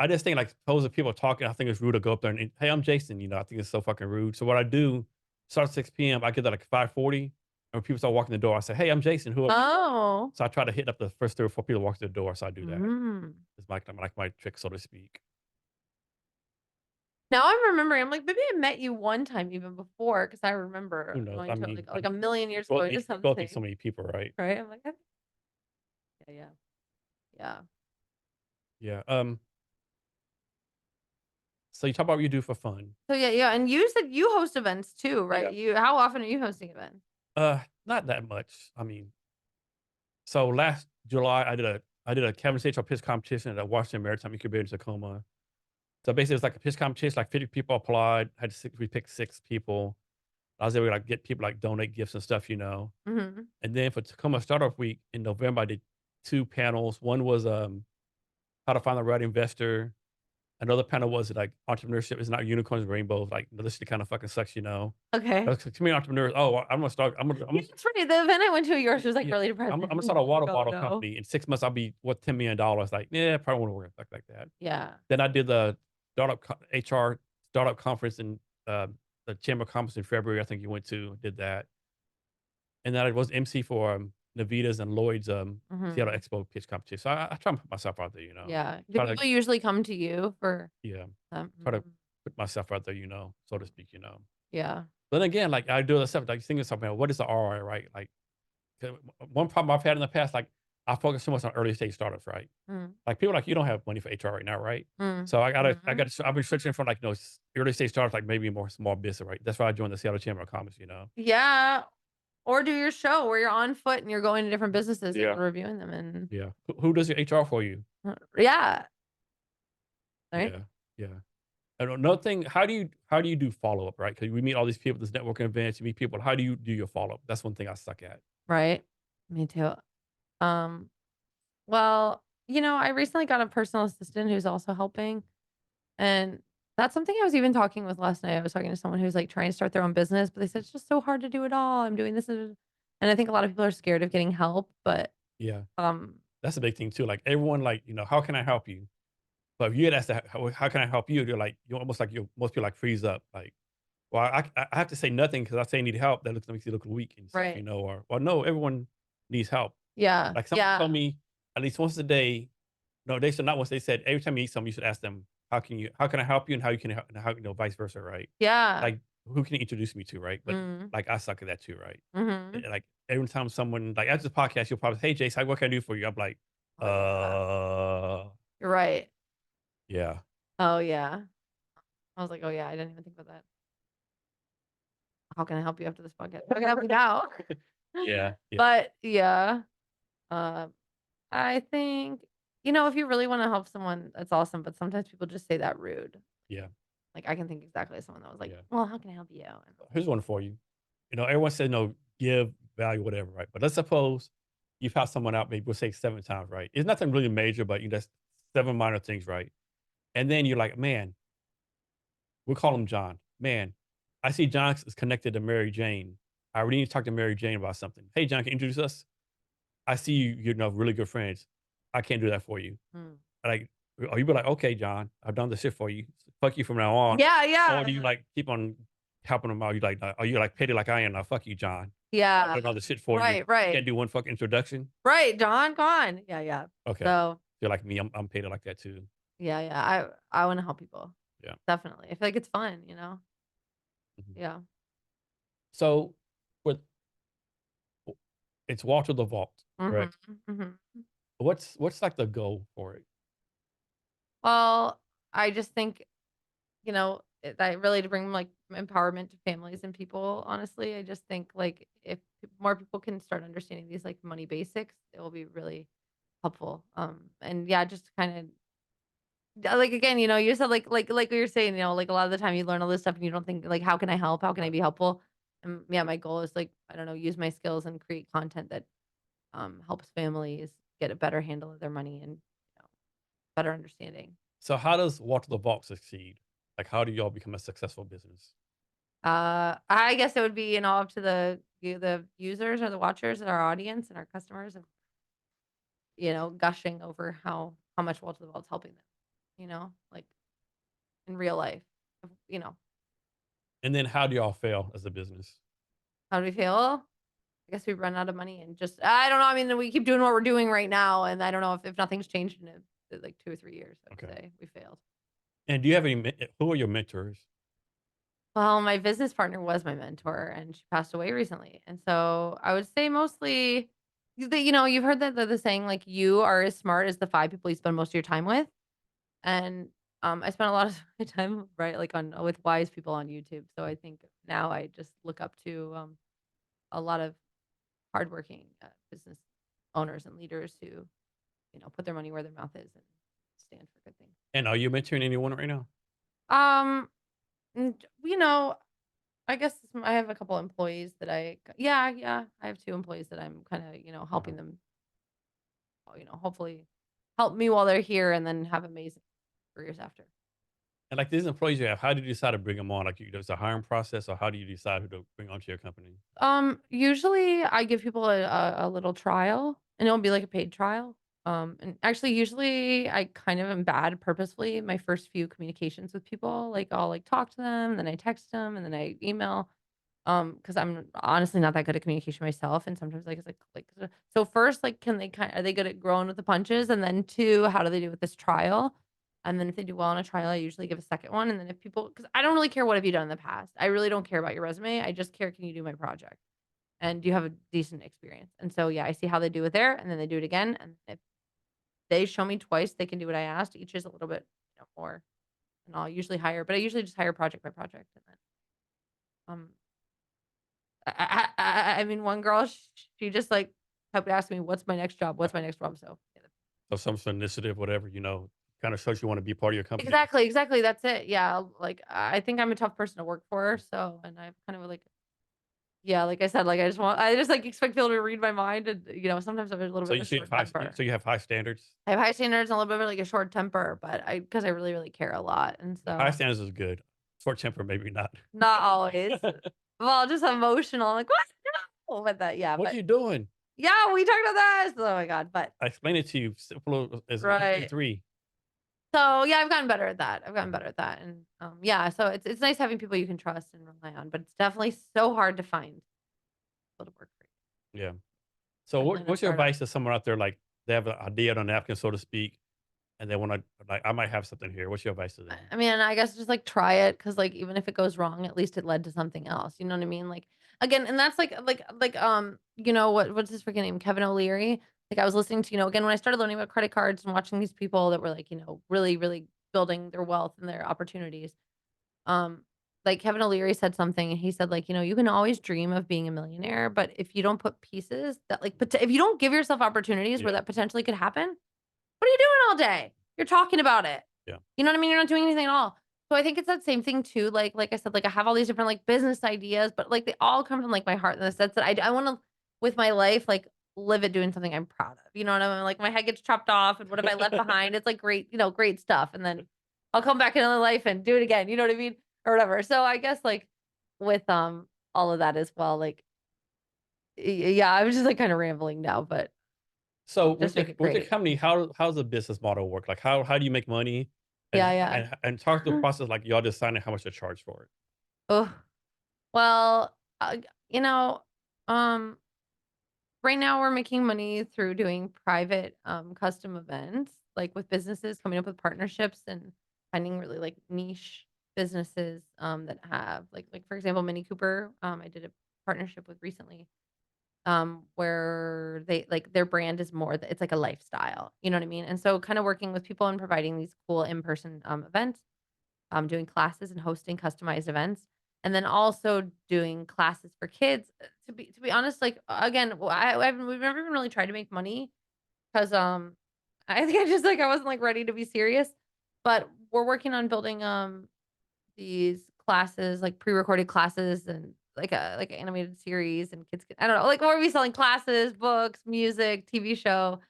I just think, like, suppose if people are talking, I think it's rude to go up there and, "Hey, I'm Jason," you know, I think it's so fucking rude. So what I do, start at 6 p.m., I get there, like, 5:40, and when people start walking the door, I say, "Hey, I'm Jason, who are you?" Oh. So I try to hit up the first 3 or 4 people walk through the door, so I do that. Mm. It's like my trick, so to speak. Now I'm remembering, I'm like, maybe I met you one time even before because I Who remember knows? going I to mean, like a million years well, going to you both meet something, so many people, right? right? I'm like, yeah, yeah, yeah. Yeah, so you talk about what you do for fun. So yeah, yeah. And you said you host events too, Yeah. right? How often are you hosting events? Not that much. I mean, so last July, I did a CavnessHR pitch competition at the Washington Maritime Incubator in Tacoma. So basically, it's like a pitch competition, like 50 people applied. We picked 6 people. I was able to like get people like donate gifts and stuff, you know. Hmm. And then for Tacoma Startup Week in November, I did 2 panels. One was how to find the right investor. Another panel was like entrepreneurship is not unicorns and rainbows. Like this shit kind of fucking sucks, you know. Okay. Too many entrepreneurs. Oh, I'm gonna start. I'm Yeah, gonna it's funny. The event I went to of yours was like yeah. really I'm depressing. gonna start a Like, water oh bottle no. company. In 6 months, I'll be worth $10 million. Like, yeah, I probably won't work like that. Yeah. Then I did the HR startup conference in the Chamber of Commerce in February. I think you went to did that, and then I was MC for Navita's and Lloyd's Seattle Hmm. Expo pitch competition. So I try and put myself out there, you know. Yeah. Do Try to people usually come to you for yeah, them? try to Mhm. put myself out there, you know, so to speak, you know. Yeah. But then again, like I do other stuff, like thinking something, what is the ROI, right? Like 'cause one problem I've had in the past, like I focus too much on early stage startups, right? Mm. Like people like you don't have money for HR right now, right? Mm. So Mhm. I've been switching from like early stage startups, like maybe more small business, right? That's why I joined the Seattle Chamber of Commerce, you know. Yeah. Or do your show where you're on foot and you're going to different businesses and Yeah, reviewing them and yeah. Who does your HR for you? yeah. Right? Yeah, yeah. And another thing, how do you do follow up, right? Because we meet all these people, this networking events, you meet people. How do you do your follow up? That's one thing I suck at. Right. Me too. Um, well, I recently got a personal assistant who's also helping. And that's something I was even talking with last night. I was talking to someone who's like trying to start their own business, but they said it's just so hard to do it all. I'm doing this. And I think a lot of people are scared of getting help, but Yeah, um, that's a big thing too. Like everyone, like how can I help you? But if you get asked that, how can I help you? You're like, you're almost like most people like freeze up. Like, well, I have to say nothing because I say I need help. That makes you look weak and stuff, you right. know. Or well, no, everyone needs help. Yeah. Like someone told Yeah. me at least once a day. No, they said not once. They said every time you eat something, you should ask them, how can I help you, and how you can help, and how vice versa, right? Yeah. Like who can you introduce me to, right? But Mm. like I suck at that too, right? Hmm. Like every time someone like after the podcast, you'll probably, hey, Jace, what can I do for you? I'm like, Oh yeah. uh, You're right. yeah, Oh yeah. I was like, oh yeah, I didn't even think about that. How can I help you after this podcast? How can I help you now? yeah, yeah, But yeah. Uh, I think, if you really want to help someone, that's awesome. But sometimes people just say that rude. yeah, Like I can think exactly of someone that was like, yeah. "Well, how can I help you?" And I was Here's one for you. Everyone said no, give value, whatever, right? But let's suppose you've helped someone out, maybe we'll say 7 times, right? It's nothing really major, but that's 7 minor things, right? And then you're like, man, we'll call him John. man, I see John is connected to Mary Jane. I really need to talk to Mary Jane about something. Hey, John, can you introduce us? I see you, you know, really good friends. I can't do that for you. Mm. Like, or you be like, okay, John, I've done this shit for you. Fuck you from now on. Yeah, Or do yeah. you like keep on helping them out? You like, are you like petty like I am? Now, fuck you, John. I've Yeah. done all this shit for you. Right, You right. can't do one fucking introduction. Right, John, come on. Yeah, yeah. Okay. So, You're like me. I'm petty like that too. yeah, yeah. I wanna help people. Yeah. Definitely. I feel like it's fun, you know? Mhm. Yeah. So with it's Walter the Vault, Mhm, correct? mhm. What's like the goal for it? Well, I just think, that really to bring, like, empowerment to families and people, honestly. I just think, like, if more people can start understanding these, like, money basics, it will be really helpful. And yeah, just kinda like, again, you said, like we were saying, like, a lot of the time you learn all this stuff and you don't think, like, "How can I help? How can I be helpful?" And, yeah, my goal is, like, I don't know, use my skills and create content that, helps families get a better handle of their money and, better understanding. So how does Walter the Vault succeed? Like how do y'all become a successful business? I guess it would be, up to the users or the watchers and our audience and our customers of, gushing over how much Wall to the Wall's helping them, like, in real life, of And then how do y'all fail as a business? how do we feel? I guess we run out of money and just I don't know, I mean, we keep doing what we're doing right now, and I don't know if nothing's changed in, like, 2 or 3 years, I would Okay. say we failed. And do you have any who are your mentors? Well, my business partner was my mentor, and she passed away recently, and so I would say mostly you've heard the saying, like, "You are as smart as the 5 people you spend most of your time with," and, I spent a lot of my time, right, like, on with wise people on YouTube, so I think now I just look up to, a lot of hardworking, business owners and leaders who, put their money where their mouth is and stand for good things. And are you mentoring anyone right now? Um, and, I guess I have a couple employees that yeah, yeah, I have 2 employees that I'm kinda, helping them, hopefully help me while they're here and then have amazing careers after. And like these employees you have, how do you decide to bring them on? Like there's a hiring process or how do you decide who to bring onto your company? Usually I give people a little trial, and it'll be like a paid trial. And actually, usually I kind of am bad purposefully my first few communications with people. Like I'll like talk to them, then I text them, and then I email. Because I'm honestly not that good at communication myself, and sometimes like it's so first, like, are they good at growing with the punches, and then two, how do they do with this trial? And then if they do well on a trial, I usually give a second one, and then if people, because I don't really care what have you done in the past. I really don't care about your resume. I just care, can you do my project? And do you have a decent experience? And so, yeah, I see how they do it there, and then they do it again, and if they show me twice they can do what I asked, each is a little bit, more, and I'll usually hire, but I usually just hire project by project, and then, um, I mean, one girl, she just, like, kept asking me, "What's my next job? What's my next job?" So, yeah. So some sort of initiative, whatever, you know, kind of shows you want to be part of your company. Exactly, exactly, that's it, yeah, like, I think I'm a tough person to work for, so and I've kind of, like, yeah, like I said, like, I just, like, expect people to read my mind and, sometimes I have a little So bit of you a see short so temper. you have high standards. I have high standards and a little bit of, like, a short temper, but because I really, really care a lot, and High so standards is good. Short temper, maybe not. not always. Well, just emotional, like, "What? No!" But that yeah, What are but you doing? yeah, we talked about this. Oh my god, but I explained it to you simple as one, two, right. three. So, yeah, I've gotten better at that. I've gotten Mhm. better at that, and, yeah, so it's nice having people you can trust and rely on, but it's definitely so hard to find people to work for you, Yeah. So especially in a what's your startup. advice to someone out there like they have an idea on a napkin, so to speak, and they want to like I might have something here. What's your advice to them? I mean, I guess just, like, try it, cause like, even if it goes wrong, at least it led to something else, you know what I mean? Like, again, and that's what's his freaking name? Kevin O'Leary? Like, I was listening to, again, when I started learning about credit cards and watching these people that were, like, really, really building their wealth and their opportunities, um, like, Kevin O'Leary said something, and he said, like, "You can always dream of being a millionaire, but if you don't put pieces that, like, if you don't give yourself opportunities where Yeah. that potentially could happen, what are you doing all day? You're talking about it. Yeah. You know what I mean? You're not doing anything at all." So I think it's that same thing too. Like I said, like I have all these different like business ideas, but like they all come from like my heart in the sense that I want to with my life like live it doing something I'm proud of. You know what I mean? Like my head gets chopped off and what have I left behind? It's like great, great stuff. And then I'll come back in another life and do it again. You know what I mean? or whatever. So I guess like with all of that as well, like yeah, I was just like kind of rambling now, but So just make it with the great. company, how's the business model work? Like how do you make money? Yeah, yeah. And talk through the process like y'all deciding how much to charge for it. Oh, well, you know, um, right now we're making money through doing private custom events, like with businesses coming up with partnerships and finding really like niche businesses that have like for example, Mini Cooper. I did a partnership with recently where they like their brand is more it's like a lifestyle, you know what I mean? And so kind of working with people and providing these cool in-person events, doing classes and hosting customized events, and then also doing classes for kids. To be honest, like again, we've never even really tried to make money because I think I just like I wasn't like ready to be serious, but we're working on building these classes, like pre-recorded classes and like an animated series and kids can, I don't know, like we're be selling classes, books, music, TV show.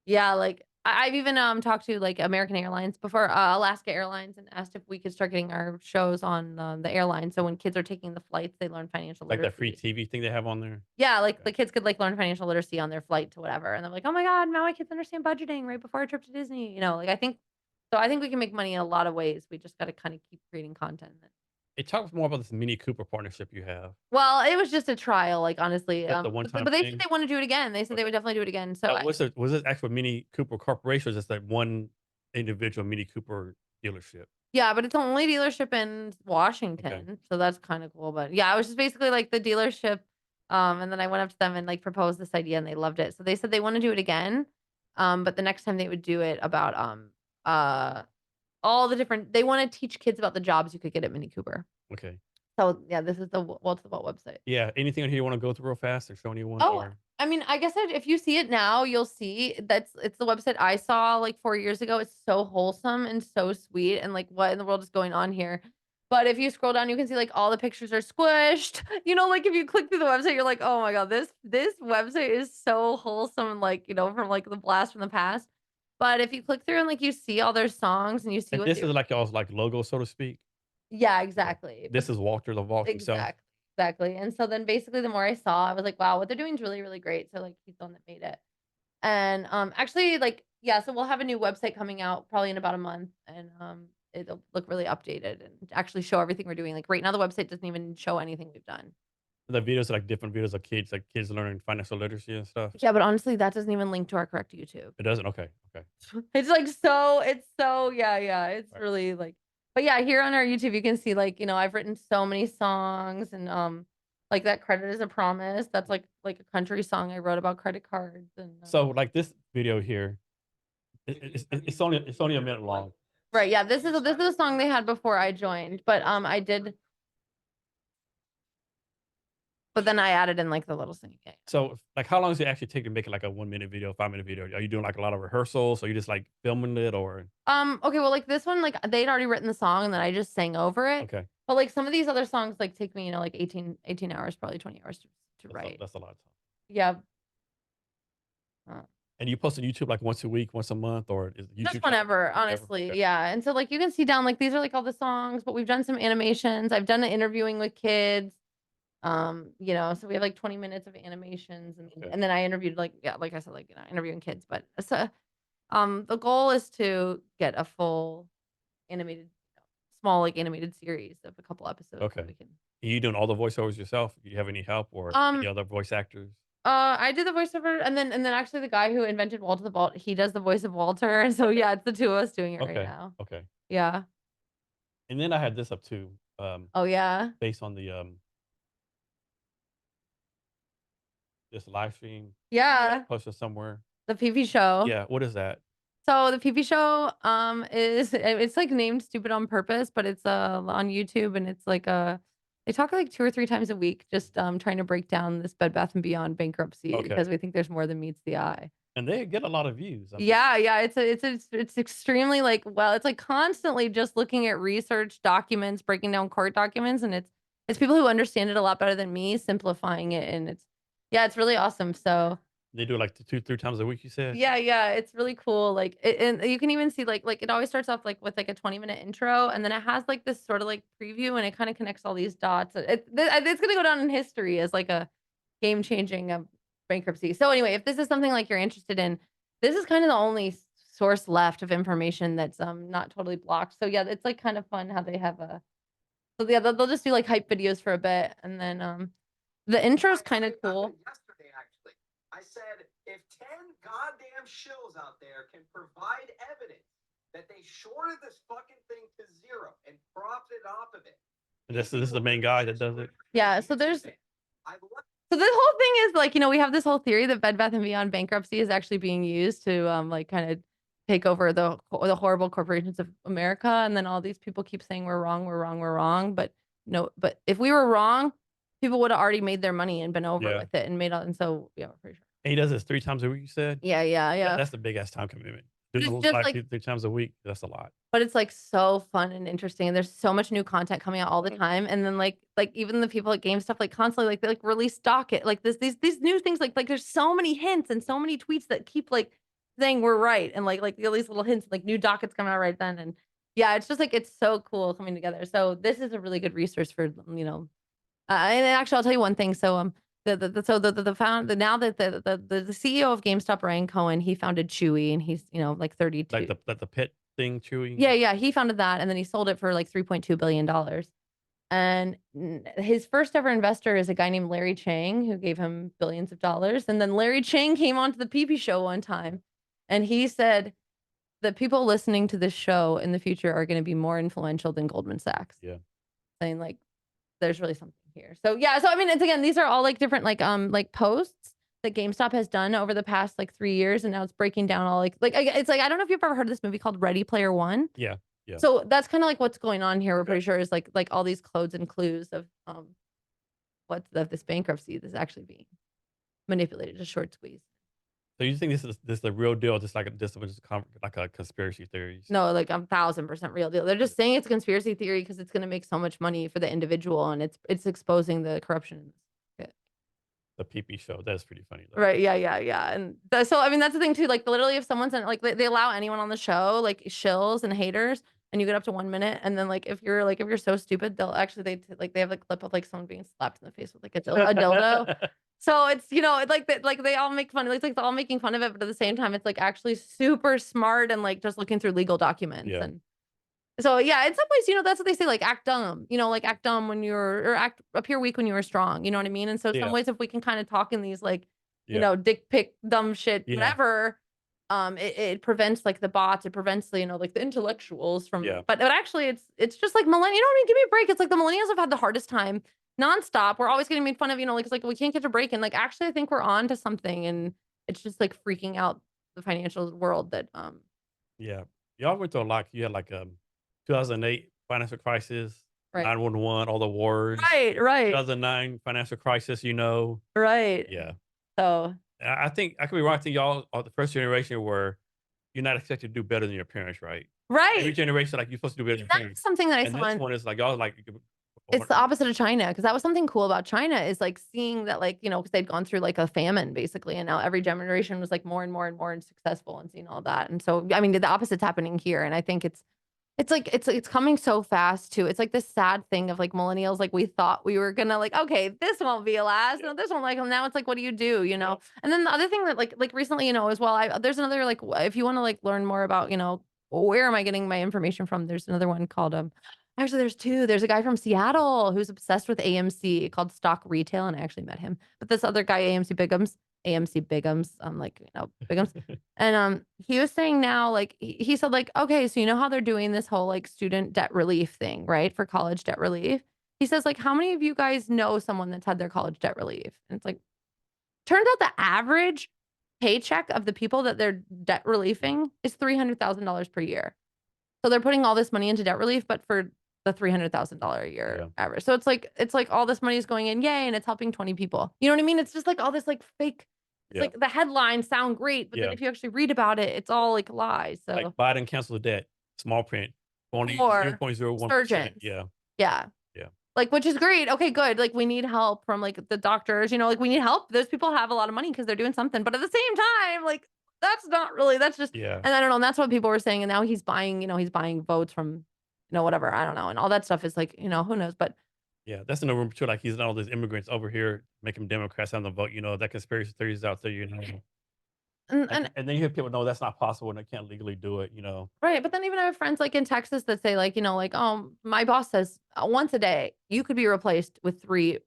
Yeah, like I've even talked to like American Airlines before, Alaska Airlines, and asked if we could start getting our shows on the airline. So when kids are taking the flights, they learn financial Like that free literacy. TV thing they have on there. Yeah, like Okay. the kids could like learn financial literacy on their flight to whatever. And they're like, oh my God, now my kids understand budgeting right before a trip to Disney. You know, like I think so I think we can make money in a lot of ways. We just got to kind of keep creating content. It talks more about this Mini Cooper partnership you have. Well, it was just a trial, like, honestly, That's the one but time they said thing. they wanna do it again. They said they Okay. would definitely do it again, so Now, was this actual Mini Cooper corporation or just that one individual Mini Cooper dealership? yeah, but it's the only dealership in Okay. Washington, so that's kinda cool, but yeah, it was just basically, like, the dealership, and then I went up to them and, like, proposed this idea, and they loved it, so they said they wanna do it again, but the next time they would do it about, uh, all the different they wanna teach kids about the jobs you could get at Mini Cooper. Okay. So, yeah, this is the Walt the Vault website. Yeah. Anything on here you want to go through real fast or show anyone Oh, or I mean, I guess if you see it now, you'll see it's the website I saw like 4 years ago. It's so wholesome and so sweet and like what in the world is going on here? But if you scroll down, you can see like all the pictures are squished. You know, like if you click through the website, you're like, "Oh my God, this website is so wholesome and like, you know, from like the blast from the past." But if you click through and like you see all their songs and you see and what this they is like y'all's like logo, so to speak. yeah, Okay. exactly. But This is Walter the Vault himself. exactly, exactly. And so then basically the more I saw, I was like, wow, what they're doing is really, really great. So like he's the one that made it. And actually like yeah, so we'll have a new website coming out probably in about a month and it'll look really updated and actually show everything we're doing. Like right now the website doesn't even show anything we've done. The videos are like different videos of kids, like kids learning financial literacy and stuff. Yeah, but honestly that doesn't even link to our correct YouTube. It doesn't. Okay. Okay. It's like so it's so yeah, yeah. It's Right. really like but yeah, here on our YouTube you can see like, you know, I've written so many songs and like that credit is a promise. That's like a country song I wrote about credit cards and So like this video here, it's only a minute long. right, yeah, this is a song they had before I joined, but I did but then I added in like the little singing. Yeah. So like how long does it actually take to make it like a 1 minute video, 5 minute video? Are you doing like a lot of rehearsals? Or you just like filming it or Okay, well like this one like they'd already written the song and then I just sang over it. okay. But like some of these other songs like take me, you know, like 18 hours, probably 20 hours to write. That's a lot of time. Yeah. uh, And you post on YouTube like once a week, once a month, or is Just YouTube just whenever, whatever? honestly, Okay. yeah, and so, like, you can see down, like, these are, like, all the songs, but we've done some animations, I've done the interviewing with kids, you know, so we have, like, 20 minutes of animations, Okay. and then I interviewed, like yeah, like I said, like, you know, interviewing kids, but so, the goal is to get a full animated small, like, animated series of a couple episodes Okay. that we can Are you doing all the voiceovers yourself? Do you have any help or any um, other voice actors? I did the voiceover, and then actually the guy who invented Walter the Vault, he does the voice of Walter, so, yeah, it's the 2 of us doing it right Okay. now. Okay. Yeah. And then I had this up too, Oh, yeah? based on the this live stream Yeah. posted somewhere. The PP show. Yeah. What is that? So the PP show, is it's like named stupid on purpose, but it's on YouTube and it's like they talk like 2 or 3 times a week, just trying to break down this Bed Bath and Beyond bankruptcy because Okay. we think there's more than meets the eye. And they get a lot of views. I mean, Yeah, yeah, it's extremely like well, it's like constantly just looking at research documents, breaking down court documents, and it's people who understand it a lot better than me, simplifying it, and it's yeah, it's really awesome. So They do it like 2, 3 times a week, you said? Yeah, yeah, it's really cool, like, and you can even see, like, it always starts off, like, with, like, a 20-minute intro, and then it has, like, this sorta, like, preview, and it kinda connects all these dots. It's gonna go down in history as, like, a game-changing, bankruptcy. So, anyway, if this is something, like, you're interested in, this is kinda the only source left of information that's, not totally blocked. So, yeah, it's, like, kind of fun how they have a so, yeah, they'll just do, like, hype videos for a bit, and then, the intro's kinda cool. Yesterday, actually, I said if 10 goddamn shills out there can provide evidence that they shorted this fucking thing to zero and profited off of it. And this is the main guy that does it? Yeah, so there's I love so this whole thing is like, we have this whole theory that Bed Bath& and Beyond bankruptcy is actually being used to, like, kinda take over the horrible corporations of America, and then all these people keep saying, "We're wrong, we're wrong, we're wrong," but no, but if we were wrong, people would have already made their money and been over Yeah. with it and made all, and so, yeah, for sure. And he does this 3 times a week, you said? Yeah, yeah, yeah. That's a big ass time commitment. But Doing it's it just like like 3 times a week, that's a lot. But it's, like, so fun and interesting, and there's so much new content coming out all the time, and then, like, even the people at GameStop, like, constantly, like, they, like, release docket, like, these new things, like, there's so many hints and so many tweets that keep, like, saying we're right, and, like, all these little hints, like, new dockets coming out right then, and yeah, it's just, like, it's so cool coming together. So this is a really good resource for, and actually, I'll tell you one thing. So, the now that the CEO of GameStop, Ryan Cohen, he founded Chewy, and he's, like 32. Like the pet thing chewing? Yeah, yeah, he founded that, and then he sold it for, like, $3.2 billion. And his first ever investor is a guy named Larry Chang, who gave him billions of dollars. And then Larry Chang came onto the PP show one time, and he said that people listening to this show in the future are gonna be more influential than Goldman Sachs, Yeah. saying, like, there's really something here. So, yeah, so, I mean, it's again, these are all, like, different, like, posts that GameStop has done over the past, like, 3 years, and now it's breaking down all, it's like, I don't know if you've ever heard of this movie called Ready Player One? Yeah. Yeah. So, that's kinda like what's going on here, we're Okay. pretty sure is, like, all these codes and clues of, of this bankruptcy that's actually being manipulated, just short squeeze. So you think this is the real deal, just like like a conspiracy theories? No, like, 1,000% real deal. They're just saying it's a conspiracy theory because it's gonna make so much money for the individual, and it's exposing the corruption. Yeah. The PP show, that's pretty funny though. Right, yeah, yeah, yeah, and so, I mean, that's the thing too, like, literally, if someone's in, like, they allow anyone on the show, like, shills and haters, and you get up to 1 minute, and then, like, if you're so stupid, they'll actually they have a clip of, like, someone being slapped in the face with, like, a dildo. So it's, it's like they all make fun, it's like they're all making fun of it, but at the same time, it's, like, actually super smart and, like, just looking through legal documents, Yeah. and so, yeah, in some ways, that's what they say, like, act dumb, like, act dumb when or appear weak when you were strong, you know what I mean? And so some Yeah. ways, if we can kinda talk in these, like, Yeah. dick pic, dumb shit, Yeah. whatever, it prevents, like, the bots, it prevents the, like, the intellectuals from, Yeah. but actually, it's just like millenn you know what I mean? Give me a break. It's like the millennials have had the hardest time nonstop. We're always getting made fun of, like, it's like, we can't catch a break, and, like, actually, I think we're on to something, and it's just, like, freaking out the financial world that, Yeah. Y'all went through a lot. You had like 2008 financial crisis, right. 911, all the wars. Right, right, 2009 financial crisis. right. Yeah. So I think I could be wrong. I think y'all are the first generation where you're not expected to do better than your parents, right? Every right. generation, like, you're supposed to do better than your That's parents. something that I And saw this in one is like, y'all like, it's the opposite of China, because that was something cool about China is, like, seeing that, like, because 'cause they'd gone through, like, a famine, basically, and now every generation was, like, more and more and more successful and seeing all that, and so, I mean, the opposite's happening here, and I think it's like it's coming so fast too. It's like this sad thing of, like, millennials, like, we thought we were gonna, like, "Okay, this won't be a last, no, this won't, like, now it's like, what do you do, you know? And then the other thing that, like recently, as well, there's another, like, if you wanna, like, learn more about, where am I getting my information from, there's another one called, actually, there's 2. There's a guy from Seattle who's obsessed with AMC called Stock Retail, and I actually met him. But this other guy, AMC Bigums, like, Bigums. And, he was saying now, like, he said, like, "Okay, so you know how they're doing this whole, like, student debt relief thing, right, for college debt relief?" He says, like, "How many of you guys know someone that's had their college debt relief?" And it's like, turns out the average paycheck of the people that they're debt relieving is $300,000 per year. So they're putting all this money into debt relief, but for the $300,000 a year Yeah. average. So it's like all this money is going in, yay, and it's helping 20 people. You know what I mean? It's just like all this, like, fake. It's Yeah. like the headlines sound great, but then Yeah. if you actually read about it, it's all, like, lies. So Like Biden canceled the debt, small print, only or 0.01%. surgeons. Yeah. Yeah. Yeah. Like, which is great. Okay, good. Like, we need help from like the doctors, like we need help. Those people have a lot of money because they're doing something. But at the same time, like that's not really, that's just, Yeah. and I don't know. And that's what people were saying. And now he's buying, he's buying votes from, whatever. I don't know. And all that stuff is like, who knows? But Yeah, that's in the room too. Like he's all these immigrants over here, make them Democrats on the vote. That conspiracy theories out there. And then you hear people know that's not possible and they can't legally do it. right. But then even I have friends like in Texas that say like, my boss says once a day, you could be replaced with 3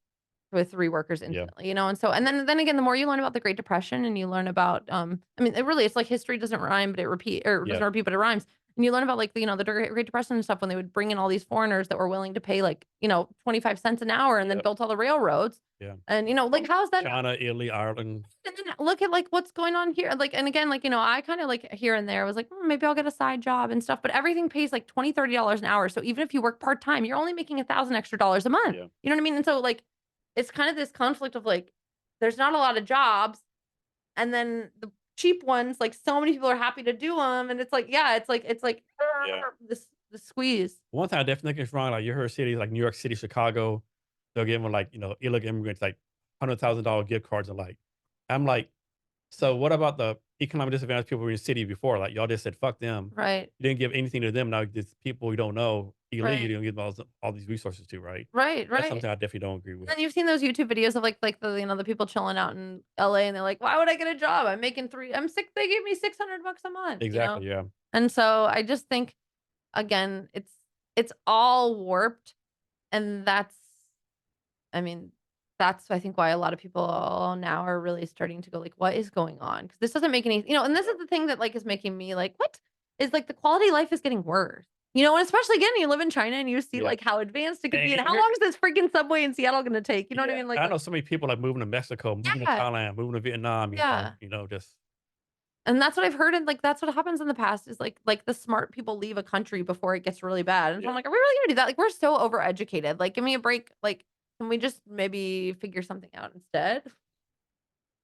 workers Yeah, instantly, and so and then again, the more you learn about the Great Depression and you learn about, I mean, it's like history doesn't rhyme, but yeah, doesn't repeat, but it rhymes. And you learn about like, the Great Depression and stuff when they would bring in all these foreigners that were willing to pay like, 25 cents an hour and then yep, built all the railroads. yeah. And, like, how's that? China, Italy, Ireland. And then look at like what's going on here. Like, and again, like, I kind of like here and there was like, maybe I'll get a side job and stuff, but everything pays like $20, $30 an hour. So even if you work part time, you're only making $1,000 extra a month. Yeah, You know what I mean? And so like, it's kind of this conflict of like, there's not a lot of jobs, and then the cheap ones, like so many people are happy to do them, and it's like, yeah, it's like yeah. this the squeeze. One thing I definitely think is wrong. Like you heard cities like New York City, Chicago, they'll give them like illegal immigrants like $100,000 gift cards and like, I'm like, so what about the economic disadvantaged people in the city before? Like y'all just said, fuck them. Right, You didn't give anything to them. Now these people you don't know illegally, right, you don't give them all these resources to, right? right, That's right. something I definitely don't agree with. And you've seen those YouTube videos of like the the people chilling out in LA and they're like, why would I get a job? I'm sick. They gave me $600 a month. Exactly. Yeah. And so I just think again, it's all warped, and I mean, that's I think why a lot of people now are really starting to go like, what is going on? Because this doesn't make any, and this is the thing that like is making me like, what is like the quality of life is getting worse. And especially again, you live in China and you see Yeah. like how advanced it could be, And and how long is this freaking subway in Seattle going to take? You know what I yeah, mean? Like, I know so many people like moving to Mexico, moving to yeah, Thailand, moving to Vietnam. yeah. Just And that's what I've heard, and like that's what happens in the past is like the smart people leave a country before it gets really bad. And so yeah, I'm like, are we really gonna do that? Like we're so overeducated. Like, give me a break. Like, can we just maybe figure something out instead?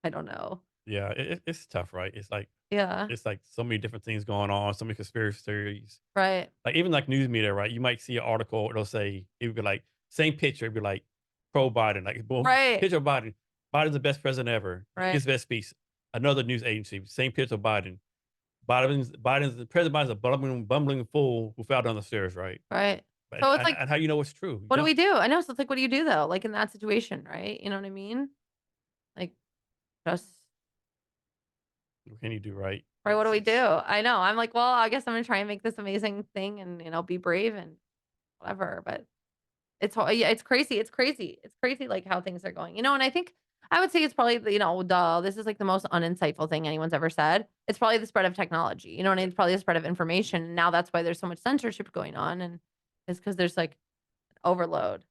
I don't know. yeah. It's tough, right? Yeah. It's like so many different things going on, so many conspiracy theories. Right. Like even like news media, right? You might see an article, it'll say it would be like same picture, it'd be like pro Biden, like boom, Right. picture of Biden. Biden's the best president ever. Right. His best speech. Another news agency, same picture of Biden. President Biden's a bumbling fool who fell down the stairs, right? Right. But So it's like, and how you know it's true? You what do don't. we do? I know. So it's like, what do you do though? Like in that situation, right? You know what I mean? Like, just What can you do, right? right. What do we do? It's I know. I'm like, well, I guess I'm gonna try and make this amazing thing, and be brave and whatever. But yeah, it's crazy. It's crazy. It's crazy like how things are going. And I think I would say it's probably duh, this is like the most uninsightful thing anyone's ever said. It's probably the spread of technology. You know what I mean? It's probably the spread of information. And now that's why there's so much censorship going on, and it's because there's like overload.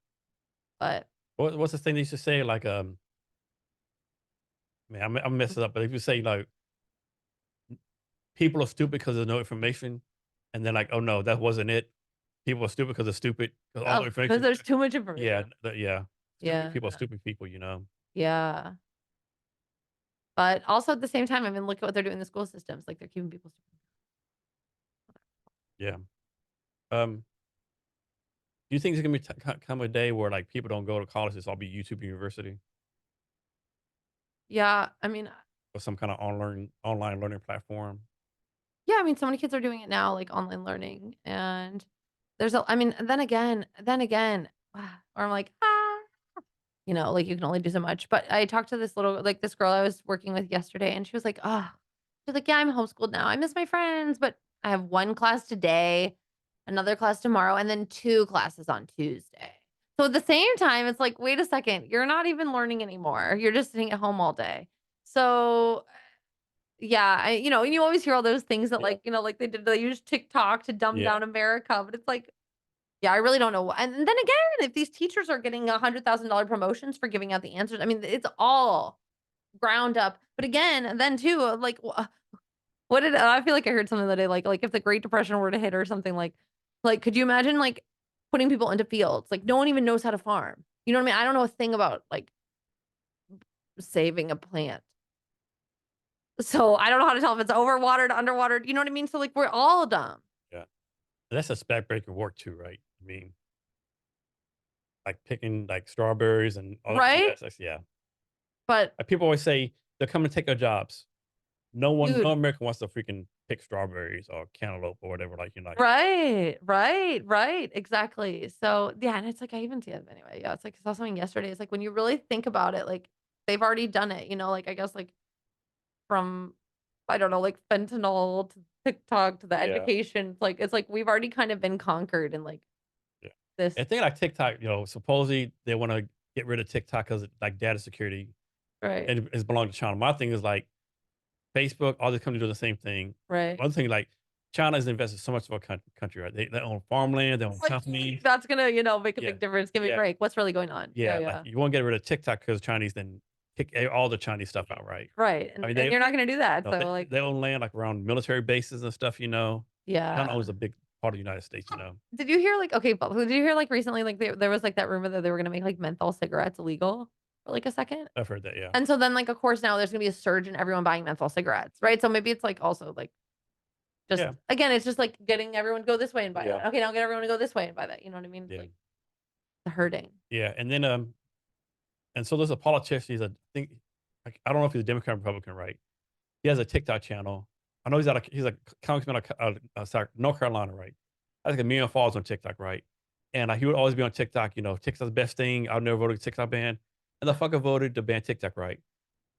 But what's the thing they used to say? Like, man, I'm messing up, but if you say like people are stupid because there's no information, and then like, oh no, that wasn't it. People are stupid because they're stupid because all the because information. there's too much information. Yeah, yeah. Stupid Yeah. people are stupid people. Yeah. But also at the same time, I mean, look at what they're doing in the school systems. Like they're keeping people stupid. Yeah. Um, do you think there's gonna be come a day where like people don't go to college? It's all be YouTube University Yeah. I mean, or some kind of online learning platform? yeah, I mean, so many kids are doing it now, like online learning. And I mean, then again, or I'm like, like you can only do so much. But I talked to this girl I was working with yesterday, and she was like, oh, she's like, yeah, I'm homeschooled now. I miss my friends, but I have one class today, another class tomorrow, and then 2 classes on Tuesday. So at the same time, it's like, wait a second, you're not even learning anymore. You're just sitting at home all day. So yeah, and you always hear all those things that Yeah. like they use TikTok to dumb Yeah. down America, but it's like, yeah, I really don't know. And then again, if these teachers are getting $100,000 promotions for giving out the answers, I mean, it's all ground up. But again, then too, like, what did I feel like I heard something the other day, like if the Great Depression were to hit or something, like, could you imagine like putting people into fields? Like, no one even knows how to farm. You know what I mean? I don't know a thing about like saving a plant. So I don't know how to tell if it's overwatered, underwatered. You know what I mean? So like, we're all dumb. Yeah. That's a backbreaker work too, right? I mean, like picking like strawberries and all that. Right? Yeah. But Like people always say they're coming to take our jobs. No dude, American wants to freaking pick strawberries or cantaloupe or whatever. Like you know, like right, exactly. So yeah, and it's like I even see it anyway. Yeah, it's like I saw something yesterday. It's like when you really think about it, like they've already done it. Like I guess like from I don't know, like fentanyl to TikTok to the yeah, education. It's like we've already kind of been conquered in like yeah. this. And thing like TikTok, supposedly they want to get rid of TikTok because like data security Right, and it's belonging to China. My thing is like Facebook, all these companies do the same thing. right. One thing like China has invested so much of our country, right? They own farmland, they own Like companies. that's gonna make a Yeah, big difference. Give me a yeah, break. What's really going on? Yeah, yeah. Like yeah. you want to get rid of TikTok because Chinese, then kick all the Chinese stuff out, right? Right. I mean, And you're not gonna do that. no, So like they own land like around military bases and stuff. China yeah. owns a big part of the United States. Did you hear like okay, but did you hear like recently like there was like that rumor that they were gonna make like menthol cigarettes illegal for like a second? I've heard that. Yeah, And so then like of course now there's gonna be a surge in everyone buying menthol cigarettes, right? So maybe it's like also like just yeah, again, it's just like getting everyone to go this way and buy yeah, that. Okay, now get everyone to go this way and buy that. You know what I mean? It's yeah, like the hurting. yeah. And then and so there's a politician. Like, I don't know if he's a Democrat or Republican, right? He has a TikTok channel. I know he's a congressman of sorry, North Carolina, right? I think a million followers on TikTok, right? And he would always be on TikTok. TikTok's the best thing. I've never voted TikTok ban, and the fucker voted to ban TikTok, right?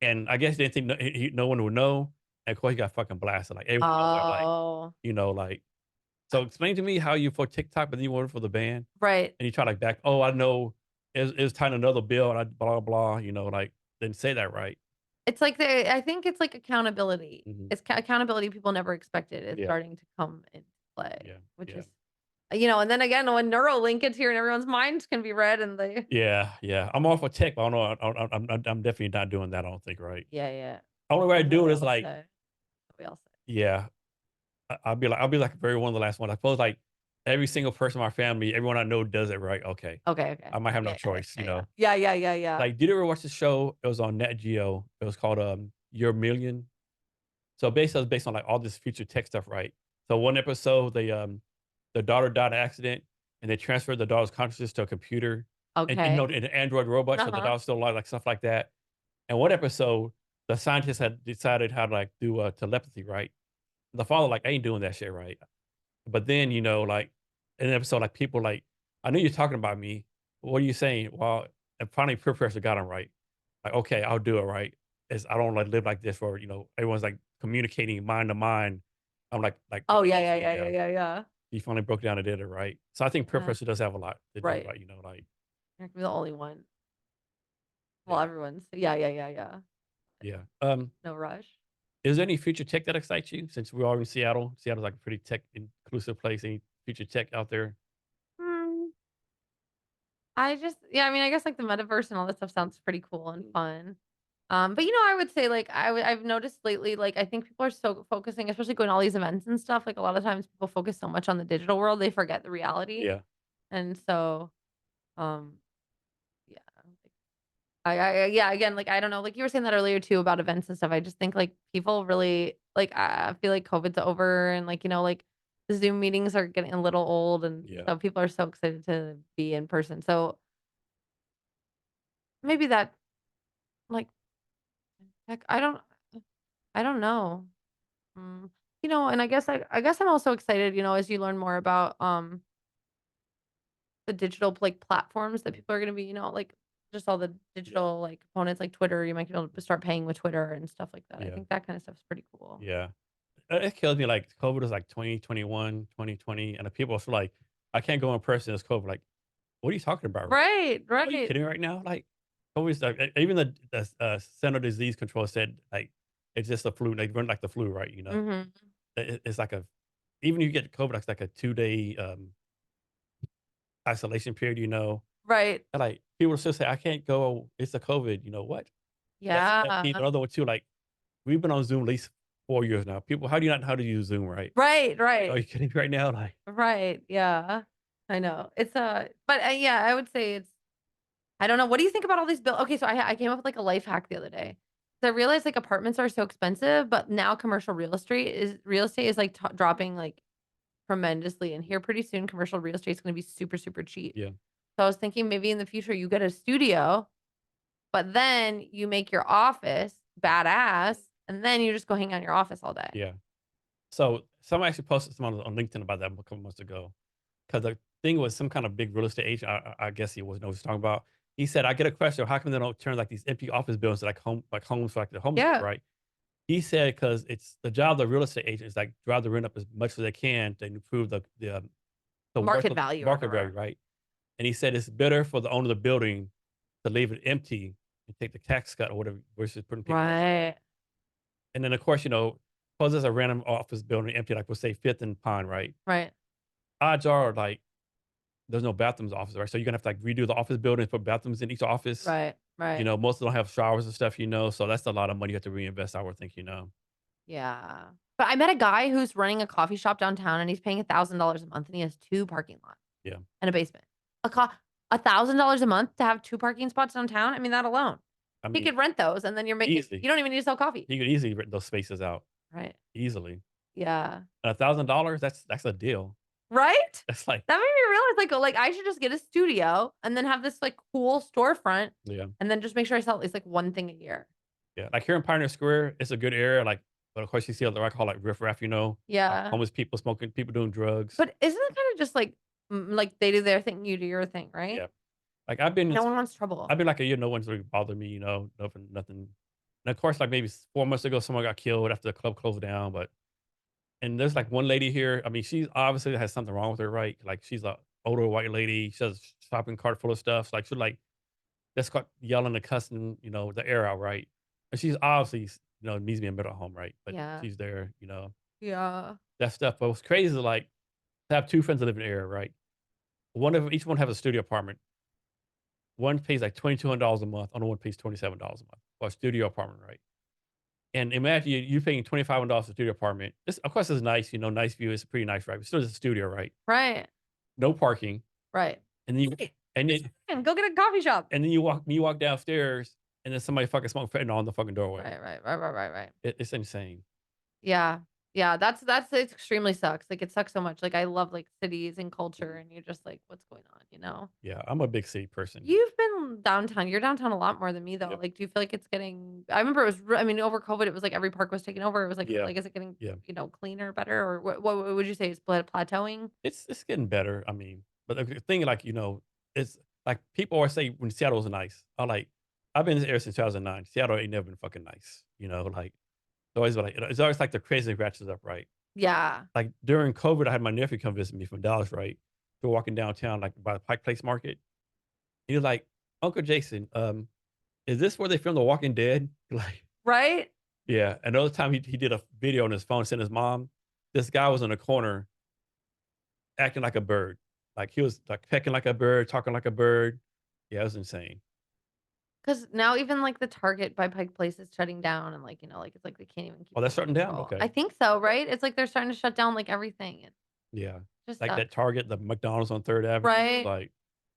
And I guess they didn't think no one would know. And of course, he got fucking blasted. Like everyone knows that, Oh, like. So explain to me how you for TikTok, but then you voted for the ban, right. and you try like back. Oh, I know it was time another bill, and I blah blah. Like didn't say that right. It's like I think it's like accountability. Hmm. It's accountability people never expected is Yeah, starting to come into play, yeah, which yeah. is and then again when Neuralink gets here and everyone's minds can be read and they Yeah, yeah. I'm all for tech, but I don't know. I'm definitely not doing that. I don't think, right? yeah, yeah. Only way I That's what do we it is all like, say. We all say. yeah, I'll be like very one of the last ones. I suppose like every single person in my family, everyone I know does it right. Okay, Okay, okay. I might have no Yeah, choice. yeah, yeah, yeah, yeah. Like, did you ever watch the show? It was on Net Geo. It was called Your Million. So basically, it's based on like all this future tech stuff, right? So one episode, the daughter died in an accident, and they transferred the daughter's consciousness to a computer, and Okay. an android robot, so the Uh-huh. daughter's still alive, like stuff like that. And one episode, the scientists had decided how to like do telepathy, right? The father like, I ain't doing that shit, right? But then like in an episode, like people like, I know you're talking about me. What are you saying? Well, and finally, peer pressure got him right. Like, okay, I'll do it, right? I don't like live like this where everyone's like communicating mind to mind. I'm like Oh yeah, yeah, telepathy, yeah, yeah. yeah, yeah, yeah. He finally broke down and did it right. So I think peer Yeah. pressure does have a lot to do, Right. right? You're not the only one. Well, Yeah, everyone's yeah, yeah, yeah, yeah. yeah. No rush. Is there any future tech that excites you? Since we're all in Seattle, Seattle's like a pretty tech inclusive place. Any future tech out there? Hmm. I just yeah, I mean, I guess like the metaverse and all that stuff sounds pretty cool and Mm. fun. But I would say like I've noticed lately, like I think people are so focusing, especially going to all these events and stuff. Like a lot of times people focus so much on the digital world, they forget the reality. Yeah, And so, um, yeah, like, yeah, again, like I don't know, like you were saying that earlier too about events and stuff. I just think like people really like I feel like COVID's over and like like the Zoom meetings are getting a little old, and yeah, so people are so excited to be in person. So maybe that like heck, I don't know. Mm. And I guess I'm also excited, as you learn more about the digital like platforms that people are gonna be, like just all the yeah, digital like components like Twitter, you might be able to start paying with Twitter and stuff like that. I yeah, think that kind of stuff's pretty cool. yeah. It kills me. Like COVID was like 2021, 2020, and the people are still like, I can't go in person. It's COVID. Like, what are you talking about? Right? Right, Are you right. kidding me right now? Like, COVID's like, even the Center of Disease Control said like it's just a flu. They run like the flu, right? Mhm. It's like even if you get COVID, it's like a 2 day isolation period. Right. And like people still say, I can't go. It's a COVID. You know what? That's that Yeah. key. Another one too. Like we've been on Zoom at least 4 years now. People, how do you not know how to use Zoom, right? Right, Like, are right. you kidding me right now? Like, Right. Yeah. I know. It's but yeah, I would say it's I don't know. What do you think about all these bill Okay, so I came up with like a life hack the other day. So I realized like apartments are so expensive, but now commercial real estate is like dropping like tremendously. And here pretty soon commercial real estate is going to be super super cheap. yeah, So I was thinking maybe in the future you get a studio, but then you make your office badass, and then you just go hang out in your office all day. Yeah. So someone actually posted something on LinkedIn about that a couple months ago. Because the thing was some kind of big real estate agent. I guess he was know what he's talking about. He said, "I get a question. How come they don't turn like these empty office buildings to like homes for like the homeless, Yeah. right?" He said, "Because it's the job of the real estate agent is like drive the rent up as much as they can to improve the worth Market of value or market value, whatever. right?" And he said it's better for the owner of the building to leave it empty and take the tax cut or whatever versus putting people. Right. And then of course, suppose there's a random office building empty, like we'll say Fifth and Pine, right? Right. Odds are like there's no bathrooms in the office, right? So you're gonna have to like redo the office building, put bathrooms in each office. Right. Right. Most of them don't have showers and stuff, so that's a lot of money you have to reinvest, I would think, Yeah. But I met a guy who's running a coffee shop downtown and he's paying $1,000 a month and he has 2 parking lots Yeah. and a basement. $1,000 a month to have 2 parking spots downtown? I mean, that alone. I He mean, could rent those and then you're making easily. you don't even need to sell coffee. You could easily rent those spaces out Right. easily. Yeah. And $1,000, that's a deal. Right? That's like, That made me realize, like, I should just get a studio and then have this, like, cool storefront yeah. and then just make sure I sell at least, like, 1 thing a year. Yeah. Like here in Pioneer Square, it's a good area. Like, but of course you see what I call like riffraff, Yeah. homeless people smoking, people doing drugs. But isn't it kinda just like they do their thing, you do your thing, right? Yeah. Like I've been No one wants trouble. like a year, no one's really bothered me, nothing. And of course, like maybe 4 months ago, someone got killed after the club closed down. And there's like one lady here. I mean, she obviously has something wrong with her, right? Like she's a older white lady. She has a shopping cart full of stuff. So, like she like just got yelling and cussing, the air out, right? And she's obviously, needs to be in a mental home, right? But Yeah. she's there, Yeah. that stuff. But what's crazy is like to have two friends that live in the area, right? Each one have a studio apartment. One pays like $2,200 a month. Other one pays $27 a month for a studio apartment, right? And imagine you paying $2,500 for a studio apartment. This, of course, is nice. Nice view. It's pretty nice, right? But still, it's a studio, right? Right. No parking. Right. And then Go get a coffee shop. and then you walk downstairs, and then somebody fucking smoke fentanyl on the fucking doorway. Right. It's insane. Yeah. Yeah, that's it extremely sucks. Like, it sucks so much. Like, I love, like, cities and culture, and you're just like, "What's going on?" Yeah, I'm a big city person. You've been downtown. You're downtown a lot more than me, though. Yep. Like, do you feel like it's getting I remember it was I mean, over COVID, it was like every park was taken over. It was like Yeah. like, is it getting, Yeah. cleaner, better, or what would you say is plateauing? It's getting better. I mean, but the thing, like, it's like people always say when Seattle was nice. I've been in this area since 2009. Seattle ain't never been fucking nice. Like it's always like the crazy ratchets up, right? Yeah. Like during COVID, I had my nephew come visit me from Dallas, right? We're walking downtown, like by the Pike Place Market. He was like, "Uncle Jason, is this where they filmed The Walking Dead?" Like, Right? yeah. Another time he did a video on his phone, sent his mom. This guy was in a corner acting like a bird. Like he was like pecking like a bird, talking like a bird. Yeah, it was insane. Because now even, like, the Target by Pike Place is shutting down and, like, like, it's like they can't even keep Oh, it that's under shutting down? control. Okay. I think so, right? It's like they're starting to shut down, like, everything. It Yeah. just Like that sucks. Target, the McDonald's on 3rd Avenue. Right? Like,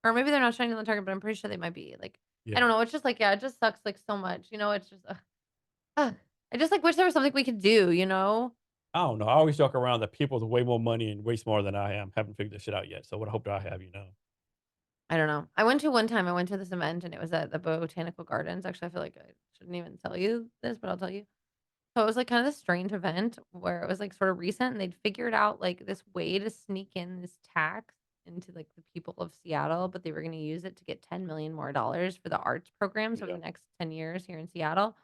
Or maybe they're not shutting down the Target, but I'm pretty sure they might be. Like, I yeah. don't know. It's just like, yeah, it just sucks, like, so much. It's just, ugh. I just, like, wish there was something we could do? I don't know. I always joke around that people with way more money and way smarter than I am haven't figured this shit out yet. So what hope do I have? I don't know. I went to this event and it was at the Botanical Gardens. Actually, I feel like I shouldn't even tell you this, but I'll tell you. So it was like kind of this strange event where it was like sort of recent and they'd figured out like this way to sneak in this tax into like the people of Seattle, but they were going to use it to get 10 million more dollars for the arts programs over Yeah. the next 10 years here in Seattle.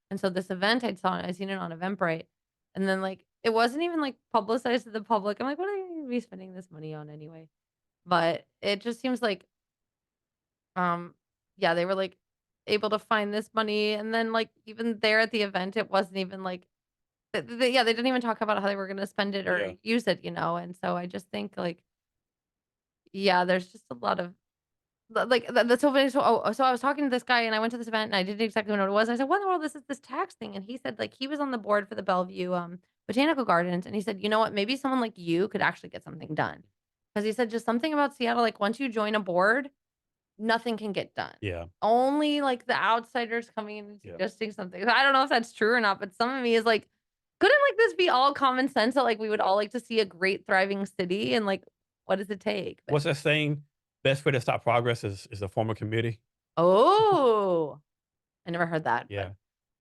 And so this event I seen it on Eventbrite. And then like it wasn't even like publicized to the public. I'm like, what are they gonna be spending this money on anyway? But it just seems like um, yeah, they were, like, able to find this money, and then, like, even there at the event, it wasn't even, like yeah, they didn't even talk about how they were gonna spend it or Yeah. use it, and so I just think, like, yeah, there's just a lot of like, that's so funny. So I was talking to this guy, and I went to this event, and I didn't exactly know what it was. I said, "What in the world is this tax thing?" And he said, like, he was on the board for the Bellevue, Botanical Gardens, and he said, "You know what? Maybe someone like you could actually get something done." Because he said just something about Seattle, like, once you join a board nothing can get done. Yeah. Only, like, the outsiders coming in and Yeah. suggesting something. So I don't know if that's true or not, but some of me is like, couldn't, like, this be all common sense that, like, we would all like to see a great thriving city and, like, what does it take? But What's that saying? best way to stop progress is a formal committee. Oh, I never heard that, Yeah. but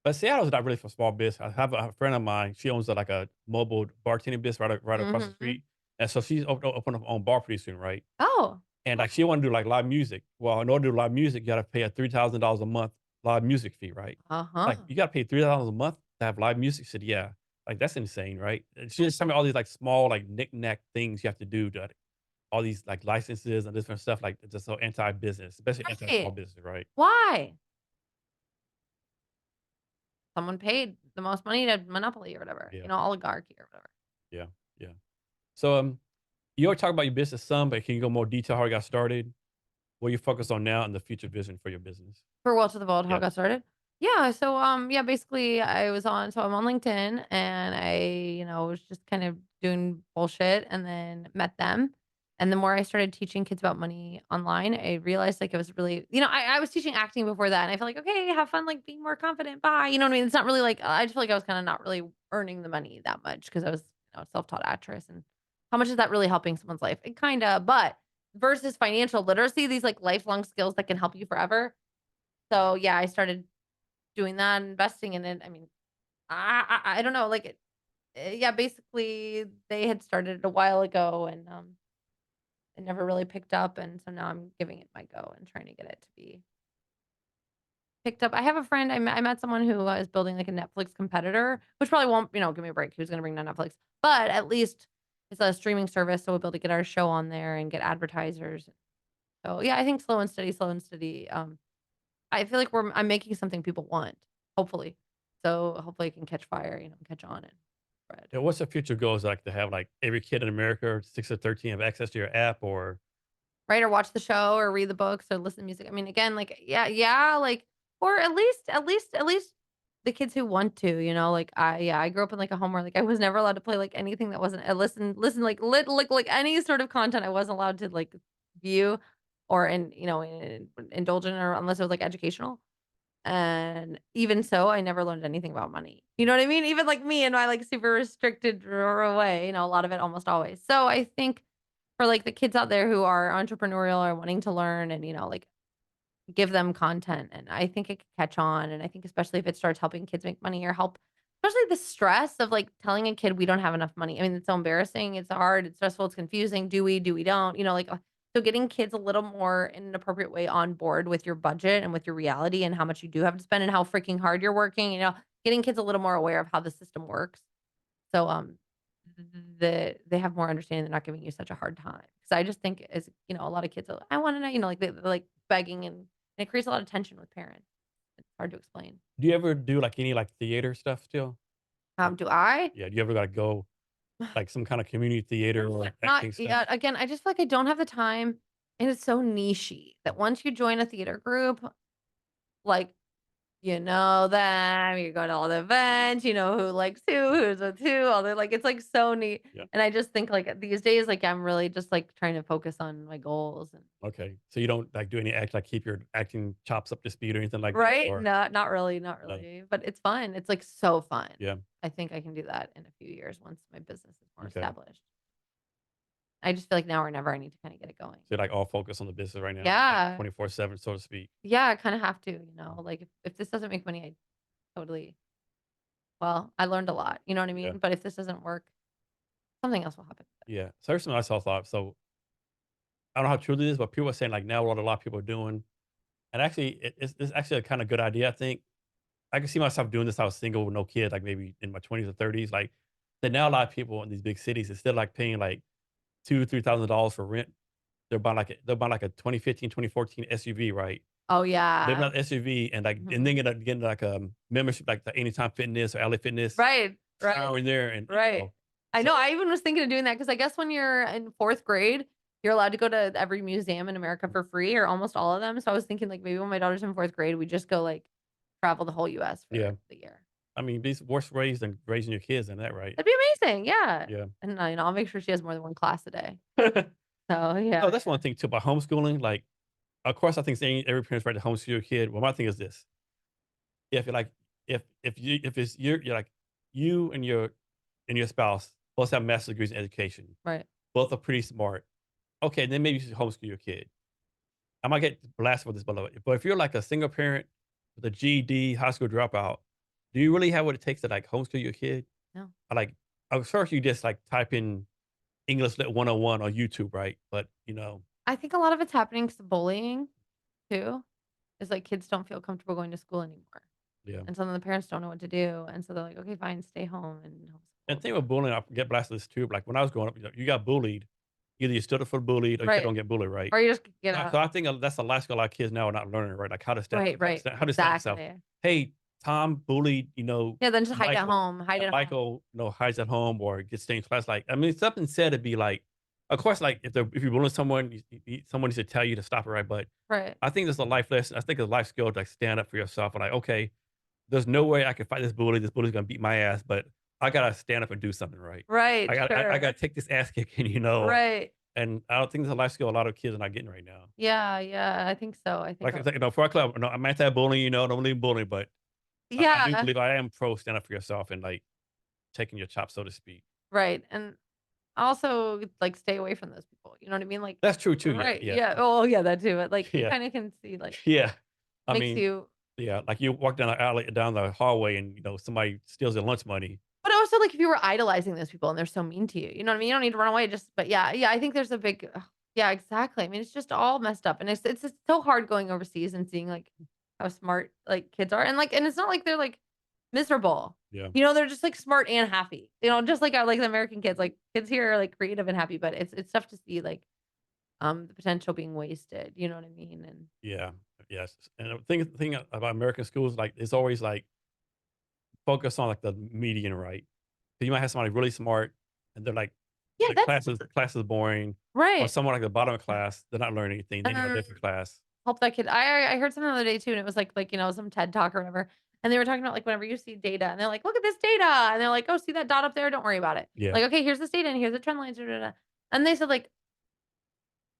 But Seattle's not really for small business. I have a friend of mine. She owns like a mobile bartending business right across the mhm. street, and so she's open up her own bar pretty soon, right? Oh, And like she want to do like live music. Well, in order to do live music, you got to pay a $3,000 a month live music fee, right? Like uh-huh. you got to pay $3,000 a month to have live music. She said, yeah, like that's insane, right? And she just told me all these like small like knick-knack things you have to do to all these like licenses and different stuff like it's just so anti-business, especially anti-small Right. business, right? Why? Someone paid the most money to monopoly or whatever, Yeah, oligarchy or whatever. yeah, yeah. So you already talk about your business some, but can you go more detail how you got started? What you focus on now and the future vision for your business? For Well to the Vault, how it Yeah. got started? Yeah, so, yeah, basically I'm on LinkedIn and was just kind of doing bullshit and then met them. And the more I started teaching kids about money online, I realized like it was really, I was teaching acting before that and I felt like, okay, have fun, like being more confident. Bye. You know what I mean? It's not really like, I just feel like I was kind of not really earning the money that much because I was, a self-taught actress. And how much is that really helping someone's life? It kind of, but versus financial literacy, these like lifelong skills that can help you forever. So, yeah, I started doing that, investing in it. I mean, I don't know, like, yeah, basically, they had started a while ago, and, it never really picked up, and so now I'm giving it my go and trying to get it to be picked up. I have a friend, I met someone who is building, like, a Netflix competitor, which probably won't, give me a break, who's gonna bring down Netflix, but at least it's a streaming service, so we'll be able to get our show on there and get advertisers. So, yeah, I think slow and steady, I feel like I'm making something people want, hopefully. So, hopefully it can catch fire, catch on and spread. And what's the future goals like to have like every kid in America, 6 to 13, have access to your app or Right, or watch the show or read the books or listen to music. I mean, again, like, yeah, like, or at least the kids who want to, like, I grew up in, like, a home where, like, I was never allowed to play, like, anything that wasn't listen, like, like, any sort of content I wasn't allowed to, like, view or indulge in or unless it was, like, educational. And even so, I never learned anything about money. You know what I mean? Even like me and my like super restricted way, a lot of it almost always. So I think for like the kids out there who are entrepreneurial or wanting to learn and, like give them content and I think it could catch on. And I think especially if it starts helping kids make money or help, especially the stress of like telling a kid we don't have enough money. I mean, it's so embarrassing. It's hard. It's stressful. It's confusing. Do we don't? So getting kids a little more in an appropriate way on board with your budget and with your reality and how much you do have to spend and how freaking hard you're working, getting kids a little more aware of how the system works. So, they have more understanding. They're not giving you such a hard time. Because I just think as, a lot of kids are, I want to know, like they're like begging and it creates a lot of tension with parents. It's hard to explain. do you ever do like any like theater stuff still? Like, Do I? yeah, do you ever gotta go like some kind of community theater or Not acting stuff? yeah, again, I just feel like I don't have the time and it's so nichey that once you join a theater group, like, you know them, you go to all the events, you know who likes who, who's with who, all the like, it's, like, so neat, Yeah. and I just think, like, these days, like, I'm really just, like, trying to focus on my goals and Okay. So you don't like do any act like keep your acting chops up to speed or anything like that? right? Or Not really, no. but it's fun, it's, like, so fun. Yeah. I think I can do that in a few years once my business is more Okay. established. I just feel like now or never, I need to kinda get it going. So you're like all focused on the business right now, like Yeah. 24/7, so to speak. Yeah, I kinda have to, like, if this doesn't make money, I totally well, I learned a lot, you know what I Yeah. mean? But if this doesn't work, something else will happen. Yeah. So here's something I saw thought. So I don't know how true this is, but people are saying like now what a lot of people are doing. And actually it's actually a kind of good idea, I think. I can see myself doing this. I was single with no kids, like maybe in my 20s or 30s. Like that now a lot of people in these big cities, instead of like paying like $2,000 $3,000 for rent, they're buying like a 2015, 2014 SUV, right? Oh, They're yeah. buying an SUV and like and Mhm. then getting like a membership like the Anytime Fitness or LA Fitness Right, right, hour in there and right. I so know, I even was thinking of doing that because I guess when you're in 4th grade, you're allowed to go to every museum in America for free or almost all of them, so I was thinking, like, maybe when my daughter's in 4th grade, we just go, like, travel the whole US yeah. for the year. I mean, these worse raised than raising your kids and that, right? That'd be amazing, yeah. Yeah. And, I'll make sure she has more than 1 class a day. So, yeah, Oh, that's yeah. one thing too about homeschooling. Like, of course, I think saying every parent's right to homeschool your kid. Well, my thing is this: if you're like, if it's you're like you and your spouse both have master's degrees in education, Right. both are pretty smart. Okay, then maybe you should homeschool your kid. I might get blasted for this, but if you're like a single parent with a GED, high school dropout, do you really have what it takes to like homeschool your kid? No. Like, of course, you just like type in English Lit 101 on YouTube, right? But I think a lot of it's happening 'cause of bullying too. Is like kids don't feel comfortable going to school anymore. yeah. And some of the parents don't know what to do. And so they're like, okay, fine, stay home and And homeschool. thing with bullying, I get blasted this too. Like when I was growing up, you got bullied. Either you stood up for bullied or you Right. don't get bullied, right? Or you just get So out. I think that's a life skill a lot of kids now are not learning, right? Like how to Right, right. how to stand yourself. Exactly. Hey, Tom bullied, Yeah, then just hide at Michael, home. Hide at home. Michael, hides at home or gets staying in class. Like, I mean, something said to be like, of course, like if you're bullying someone, someone needs to tell you to stop it, right? But Right. I think there's a life lesson. I think it's a life skill to like stand up for yourself and like, okay, there's no way I can fight this bully. This bully's gonna beat my ass, but I gotta stand up and do something, right? Right. I Sure. gotta take this ass kicking, Right. and I don't think there's a life skill a lot of kids are not getting right now. Yeah. Yeah. I think so. I think. Like I said, for our club, no, I'm anti-bullying, don't believe in bullying, but I do Yeah. believe I am pro stand up for yourself and like taking your chops, so to speak. Right. And also like stay away from those people. You know what I mean? Like, That's true too. Yeah, right. yeah, Yeah. Oh, yeah. That too. But like, you yeah, kind of can see like yeah. I makes mean, you. yeah, like you walk down the alley, down the hallway, and somebody steals your lunch money. But also like if you were idolizing those people and they're so mean to you, you know what I mean? You don't need to run away. But yeah. Yeah. I think there's a big. Yeah. Exactly. I mean, it's just all messed up, and it's just so hard going overseas and seeing like how smart like kids are, and like, and it's not like they're like miserable. Yeah, They're just like smart and happy. Just like like the American kids, like kids here are like creative and happy, but it's tough to see like the potential being wasted. You know what I mean? And yeah, yes. And the thing about American schools, like it's always like focus on like the median, right? So you might have somebody really smart, and they're like yeah, the that's class is boring, or right. someone like the bottom of class, they're not learning anything. They And need a then different class. help that kid. I heard something the other day too, and it was like some TED talk or whatever. And they were talking about like whenever you see data, and they're like, look at this data, and they're like, oh, see that dot up there? Don't worry about it. Yeah, Like, okay, here's this data, and here's the trend lines. Da, da, da. And they said like,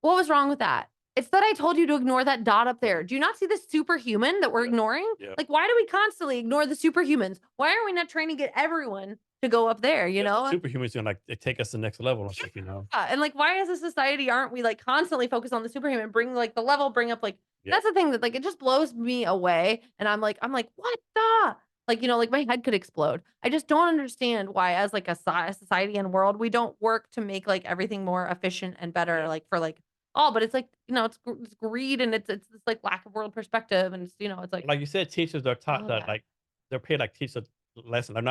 what was wrong with that? It's that I told you to ignore that dot up there. Do you not see the superhuman that we're yeah, ignoring? yeah. Like, why do we constantly ignore the superhumans? Why are we not trying to get everyone to go up there? You Yeah, know? superhumans gonna like they take us to the next level or something. And like, why as a society aren't we like constantly focused on the superhuman? Bring like the level, bring up like Yeah, that's the thing that like it just blows me away. And I'm like, what the? Like, like my head could explode. I just don't understand why, as like a society and world, we don't work to make like everything more efficient and better, yeah, like for like all. But it's like it's greed and it's this like lack of world perspective, and it's it's like like you said, teachers are taught all that that. like they're paid like teach a lesson. They're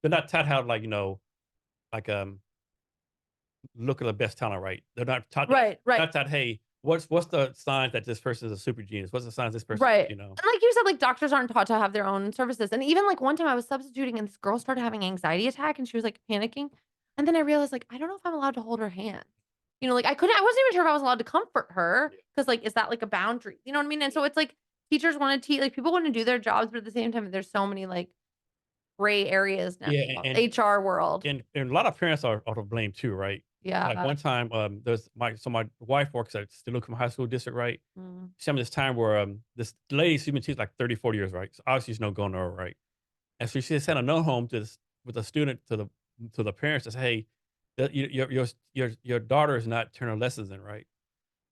not taught how to like look at the best talent, right? They're not taught that. Right, right. Not taught, hey, what's the signs that this person is a super genius? What's the signs this person Right. is, And like you said, like doctors aren't taught to have their own services. And even like one time I was substituting and this girl started having anxiety attack and she was like panicking. And then I realized like I don't know if I'm allowed to hold her hand. Like I wasn't even sure if I was allowed to comfort her because like is that like a boundary? You know what I mean? And so it's like teachers want to teach like people want to do their jobs, but at the same time, there's so many like gray areas now. Yeah, HR world. and a lot of parents are to blame too, right? Like Yeah. one time, there's my wife works at Stillwater High School District, right? Mm. She had this time where this lady, she's been teaching like 30, 40 years, right? So obviously she's no going nowhere, right? And so she sent a note home with a student to the parents to say, hey, that your daughter is not turning lessons in, right?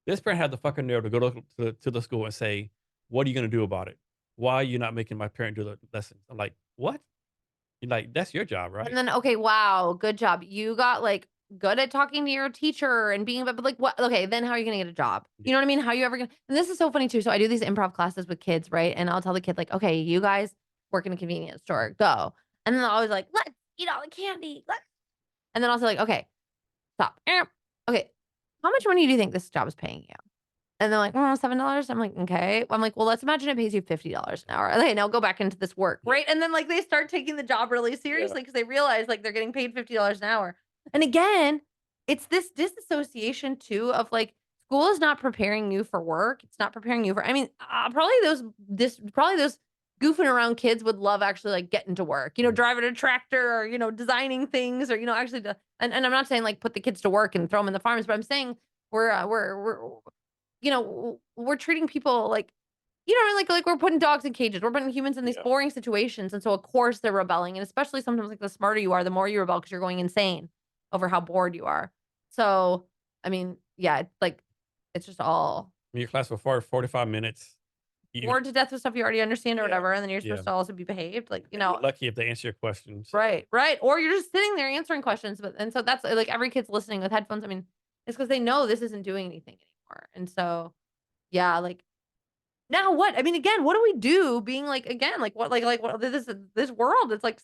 This parent had the fucking nerve to go to the school and say, what are you gonna do about it? Why are you not making my parent do the lessons? I'm like, what? You're like, that's your job, right? And then, okay, wow, good job. You got like good at talking to your teacher and being, but like, what? Okay, then how are you gonna get a job? You Yeah, know what I mean? How are you ever gonna? And this is so funny too. So I do these improv classes with kids, right? And I'll tell the kid like, okay, you guys work in a convenience store, go. And then they'll always like, let's eat all the candy. Let's. And then I'll say like, okay, stop. Okay, how much money do you think this job is paying you? And they're like, $7. I'm like, okay. I'm like, well, let's imagine it pays you $50 an hour. Okay, now go back into this work, yeah, right? And then like they start taking the job really yeah, seriously because they realize like they're getting paid $50 an hour. And again, it's this disassociation too of like school is not preparing you for work. It's not preparing you for. I mean, probably those goofing around kids would love actually like getting to work. yeah, Driving a tractor or designing things or actually. And I'm not saying like put the kids to work and throw them in the farms, but I'm saying we're we're treating people like, like we're putting dogs in cages. We're putting humans in these yeah. boring situations. And so of course they're rebelling. And especially sometimes like the smarter you are, the more you rebel because you're going insane over how bored you are. So, I mean, yeah, it's like, it's just all in your class for 45 minutes. You, Bored to death with stuff you already understand or Yeah, whatever, and then you're yeah. supposed to also be behaved, like, you and you're know. lucky if they answer your questions. Right, right, or you're just sitting there answering questions, but and so that's, like, every kid's listening with headphones, I mean, it's because they know this isn't doing anything anymore, and so, yeah, like, now what? I mean, again, what do we do being, like, again, like, what, what this world, it's like,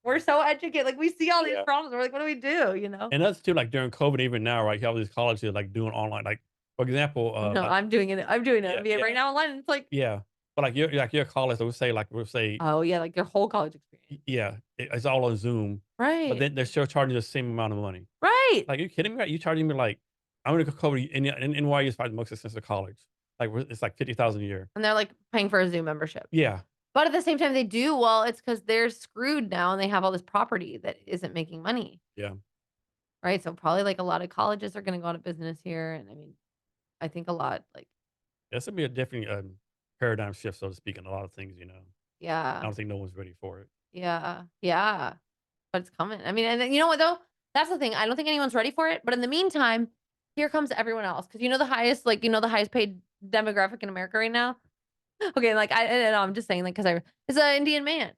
we're so educated, like, we see all these Yeah. problems, we're like, "What do we do?" You know? And that's too, like during COVID, even now, right? You have these colleges like doing online, like for example, No, like, I'm doing an yeah, MBA yeah, right now online, and it's like, yeah. But like your college, we'll say, oh, yeah, like, their whole college experience. yeah, it's all on Zoom, but Right, then they're still charging the same amount of money. right, Like, are you kidding me? Right? You charging me like, I'm gonna go cover in NYU is probably the most expensive college. Like it's like 50,000 a year. and they're, like, paying for a Zoom membership. Yeah, But at the same time, they do well, it's because 'cause they're screwed now, and they have all this property that isn't making money, yeah. right? So, probably, like, a lot of colleges are gonna go out of business here, and I mean, I think a lot, like, That's gonna be a different paradigm shift, so to speak, in a lot of things. I yeah, don't think no one's ready for it. yeah, yeah, but it's coming. I mean, and then you know what, though? That's the thing, I don't think anyone's ready for it, but in the meantime, here comes everyone else, because the highest paid demographic in America right now? Okay, like, and I'm just saying, like, because it's an Indian man.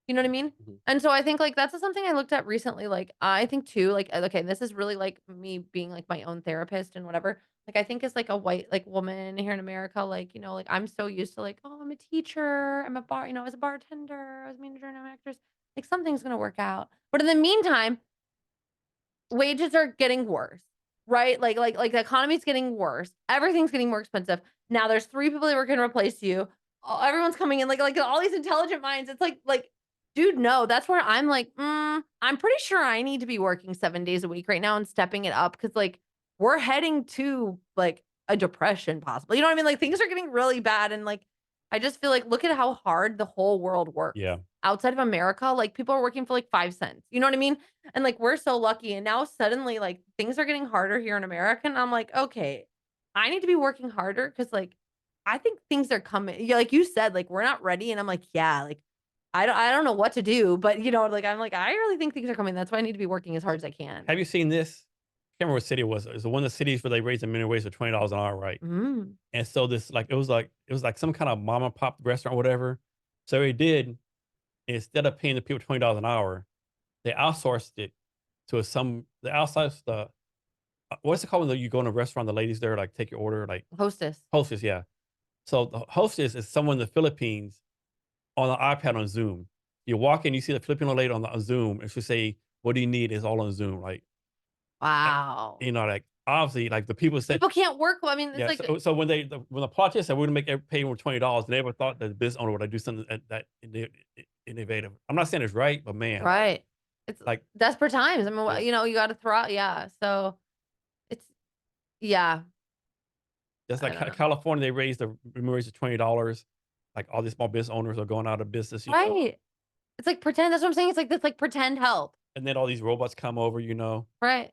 You know what I mean? Mhm. And so I think, like, that's something I looked at recently, like, I think too, like, okay, this is really, like, me being, like, my own therapist and whatever. Like, I think as, like, a white, like, woman here in America, like, like, I'm so used to, like, "Oh, I'm a teacher, I'm a I was a bartender, I was a manager, and I'm an actress." Like, something's gonna work out. But in the meantime, wages are getting worse, right? Like the economy's getting worse. Everything's getting more expensive. Now there's 3 people that were gonna replace you. Everyone's coming in, like all these intelligent minds. It's like, dude, no, that's where I'm like, I'm pretty sure I need to be working 7 days a week right now and stepping it up because like we're heading to like a depression possibly. You know what I mean? Like things are getting really bad. And like I just feel like look at how hard the whole world works. Yeah, Outside of America, like people are working for like 5 cents. You know what I mean? And, like, we're so lucky, and now suddenly, like, things are getting harder here in America, and I'm like, "Okay, I need to be working harder because like, I think things are coming." Yeah, like you said, like, we're not ready, and I'm like, "Yeah, like, I don't know what to do," but, like, I'm like, "I really think things are coming. That's why I need to be working as hard as I can." have you seen this? I can't remember what city it was. It's one of the cities where they raised the minimum wage to $20 an hour, right? Mm. And so this it was like some kind of mom and pop restaurant, or whatever. So they did, instead of paying the people $20 an hour, they outsourced it to they outsourced the what's it called when you go in a restaurant, the ladies there like take your order, like Hostess. hostess, yeah. So the hostess is someone in the Philippines on an iPad on Zoom. You walk in, you see the Filipino lady on Zoom, and she say, "What do you need?" Is all on Zoom, like Wow. like obviously, like the people said, People can't work well, I mean, it's yeah. like So when the politicians said we're gonna pay them $20, they never thought that the business owner would do something that innovative. I'm not saying it's right, but man, right. It's like desperate times. I mean, yeah, you gotta throw out yeah, so it's yeah, that's I like don't know. California. They raised the minimum wage to $20. Like all these small business owners are going out of business. Right. It's like pretend that's what I'm saying, it's like this, like, pretend help. And then all these robots come over. Right.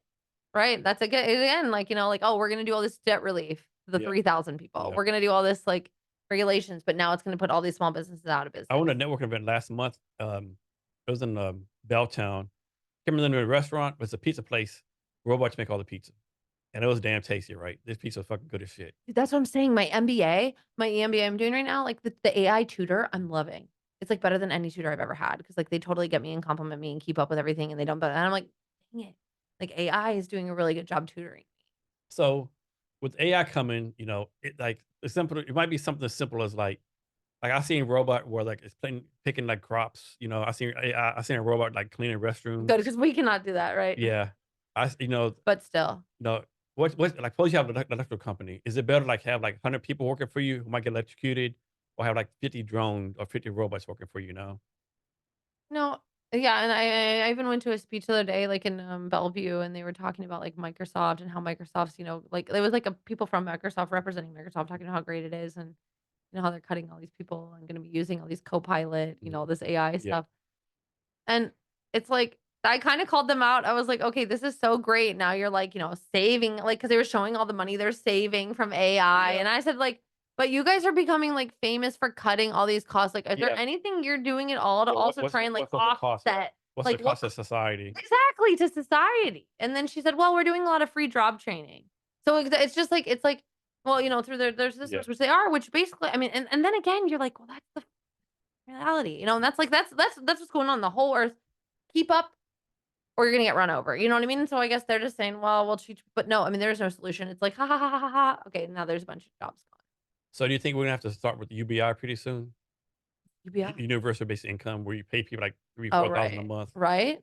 Right, that's again, like, like, "Oh, we're gonna do all this debt relief for the Yeah, 3,000 people. yeah. We're gonna do all this, like, regulations, but now it's gonna put all these small businesses out of I went business." to a networking event last month. It was in Belltown. Can't remember the name of the restaurant, but it's a pizza place. Robots make all the pizza, and it was damn tasty. Right, this pizza was fucking good as shit. That's what I'm saying, my EMBA I'm doing right now, like, the AI tutor, I'm loving. It's, like, better than any tutor I've ever had because like, they totally get me and compliment me and keep up with everything, and they don't and I'm like, "Dang it." Like, AI is doing a really good job tutoring. So with AI coming, it like it's simple. It might be something as simple as like I seen a robot where like it's picking like crops. I seen a robot like cleaning restrooms. Good, because we cannot do that, right? Yeah, But still. no. What like suppose you have an electrical company. Is it better like have like 100 people working for you who might get electrocuted, or have like 50 drones or 50 robots working for you? No, yeah, and I even went to a speech the other day, like in Bellevue, and they were talking about like Microsoft and how Microsoft's, like there was like a people from Microsoft representing Microsoft talking about how great it is and how they're cutting all these people and going to be using all these Copilot, Mhm. this AI Yeah. stuff. And it's like I kind of called them out. I was like, okay, this is so great. Now you're like, saving like because they were showing all the money they're saving from AI. Yeah. And I said, like, but you guys are becoming like famous for cutting all these costs. Like, is there Yeah. anything you're doing at all to Well, also try and like what's the cost? offset What's the like what cost of society? exactly to society? And then she said, well, we're doing a lot of free job training. So it's just like Well, through their systems, which they are, which basically, I mean, and then again, you're like, well, that's the reality, and that's like that's what's going on the whole earth. Keep up, or you're gonna get run over. You know what I mean? So I guess they're just saying, well, we'll treat you, but no, I mean, there's no solution. It's like, ha ha ha ha ha. Ha. Okay, now there's a bunch of jobs gone. So do you think we're gonna have to start with the UBI pretty soon? UBI. Universal basic income, where you pay people like Oh, 4,000 a right, month. right.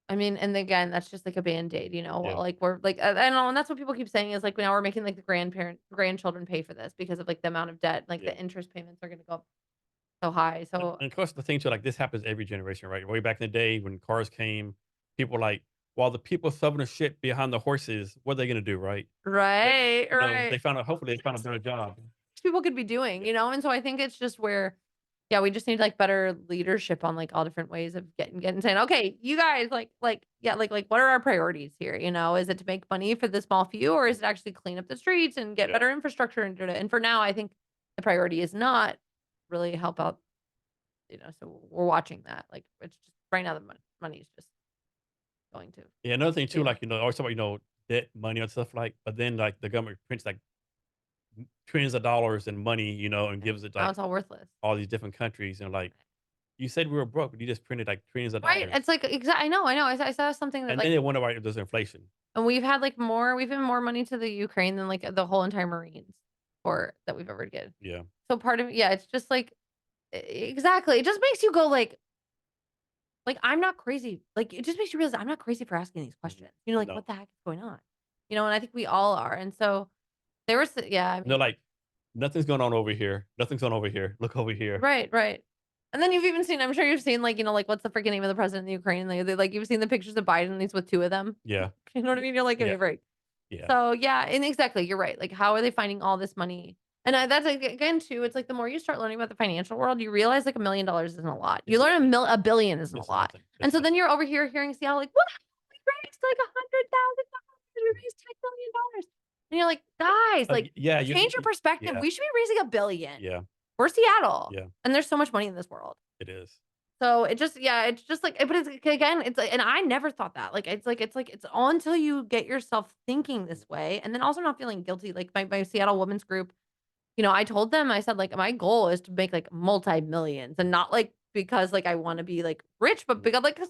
I mean, and again, that's just like a band-aid, Yeah, like we're like, I know, and that's what people keep saying is like now we're making like the grandchildren pay for this because of like the amount of debt, like yeah. the interest payments are gonna go up so high. So And of course, the thing too, like this happens every generation, right? Way back in the day when cars came, people were like, while the people shoving the shit behind the horses, what are they gonna do, right? That, right, they right. found out. Hopefully, they found a better job. People could be doing, and so I think it's just where, yeah, we just need like better leadership on like all different ways of getting saying, okay, you guys, yeah, like what are our priorities here? Is it to make money for the small few, or is it actually clean up the streets and get Yeah, better infrastructure and and for now, I think the priority is not really help out, so we're watching that. Like it's just right now the money is just going to, yeah. Another thing too, yeah. like always talk about debt, money, and stuff like. But then like the government prints like trillions of dollars in money, and gives it Now like it's all worthless. all these different countries, and like you said, we were broke, but you just printed like trillions of Right. dollars, It's like I know, I know. I saw something that and then like, they wonder why there's inflation. and we've given more money to the Ukraine than like the whole entire Marines for that we've ever given. Yeah, So part of, yeah, it's just like, exactly. It just makes you go like I'm not crazy. Like it just makes you realize I'm not crazy for asking these mhm. questions. Like No, what the heck is going on? And I think we all are. And so there was, yeah, I they're mean, like nothing's going on over here. Nothing's going over here. Look over here. right, right. And then you've even seen, I'm sure you've seen like, like what's the freaking name of the president of the Ukraine? Like you've seen the pictures of Biden and he's with two of them. Yeah, You know what I mean? You're like, give me yeah, a break. yeah. So yeah, and exactly, you're right. Like, how are they finding all this money? And that's like, again too. It's like the more you start learning about the financial world, you realize like $1 million isn't a lot. You It's learn a billion isn't a it's lot. nothing. And It's so then nothing. you're over here hearing Seattle like, what? We raised like $100,000. We raised $10 million. And you're like, guys, like Yeah, change your perspective. yeah, We should be raising $1 billion. yeah, We're Seattle, yeah. and there's so much money in this world. It is. So it just, yeah, it's just like, but it's again, it's like, and I never thought that. Like, it's all until you get yourself thinking this way, and then also not feeling guilty. Like my Seattle Women's Group, I told them, I said, like, my goal is to make like multi millions, and not like because like I want to be like rich, but Mhm. because like, 'cause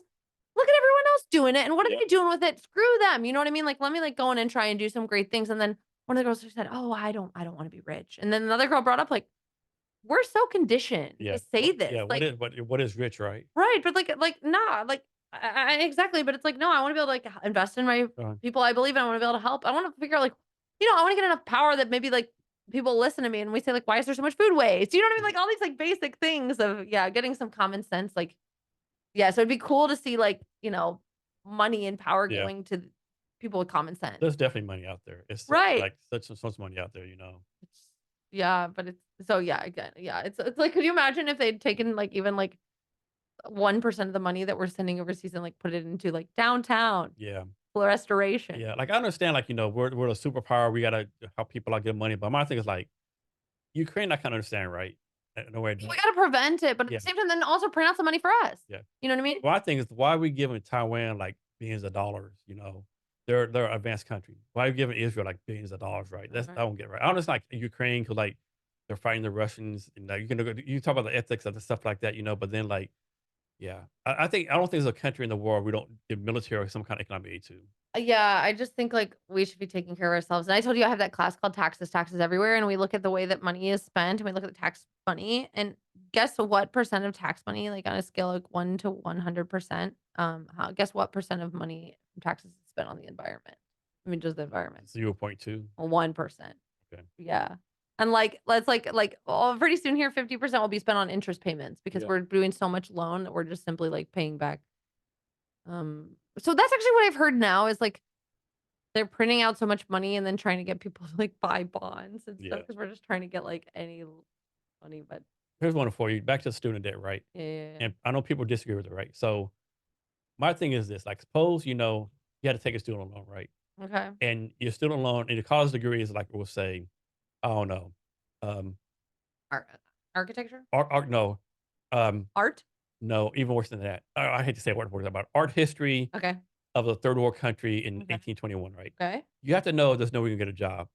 look at everyone else doing it, and what are Yeah, they doing with it? Screw them. You know what I mean? Like, let me like go in and try and do some great things. And then one of the girls said, "Oh, I don't want to be rich." And then another girl brought up like, we're so conditioned yeah. to say this, Yeah. like. What is rich, right? Right, but nah, like, exactly, but it's like, no, I wanna be able to, like, invest in my Uh, people I believe in, I wanna be able to help. I wanna figure out, like, I wanna get enough power that maybe, like, people listen to me and we say, like, "Why is there so much food waste?" You know what I mean? mhm. Like, all these, like, basic things of, yeah, getting some common sense, like, yeah, so it'd be cool to see, like, money and power Yeah. going to people with common sense. There's definitely money out there. It's Right. like such so much money out there. It's yeah, but it's so, yeah, again, yeah, it's like, could you imagine if they'd taken, like, even, like, 1% of the money that we're sending overseas and, like, put it into, like, downtown Yeah. restoration. Yeah. Like I understand, like, we're a superpower. We gotta help people out get money. But my thing is like Ukraine, I kind of understand, right? No way. We gotta prevent it, but at Yeah. the same time, then also print out some money for us. Yeah. You know what I mean? Well, I think is why are we giving Taiwan like billions of dollars? They're an advanced country. Why are we giving Israel like billions of dollars? Right? That's I Right. don't get right. I understand like Ukraine because like they're fighting the Russians, and like, you talk about the ethics of the stuff like that. But then like, yeah, I don't think there's a country in the world we don't give military or some kind of economic aid to. Yeah, I just think, like, we should be taking care of ourselves, and I told you I have that class called Taxes Everywhere, and we look at the way that money is spent, and we look at the tax money, and guess what percent of tax money, like, on a scale of 1 to 100%, guess what percent of money from taxes is spent on the environment? I mean, just the environment. 0.2. 1%. Okay. Yeah. And like, let's oh, pretty soon here, 50% will be spent on interest payments because Yeah. we're doing so much loan that we're just simply like paying back. So that's actually what I've heard now is like they're printing out so much money and then trying to get people to like buy bonds and stuff Yeah. because we're just trying to get like any money. But Here's one for you. Back to student debt, right? yeah. And I know people disagree with it, right? So my thing is this: like, suppose you had to take a student loan, right? Okay. And your student loan and your college degree is like we'll say, I don't know, um, Ar- architecture? art no, um, Art? no, even worse than that. I hate to say what about art history Okay. of a third world country in Okay. 1821, right? Okay. You have to know there's no way you can get a job.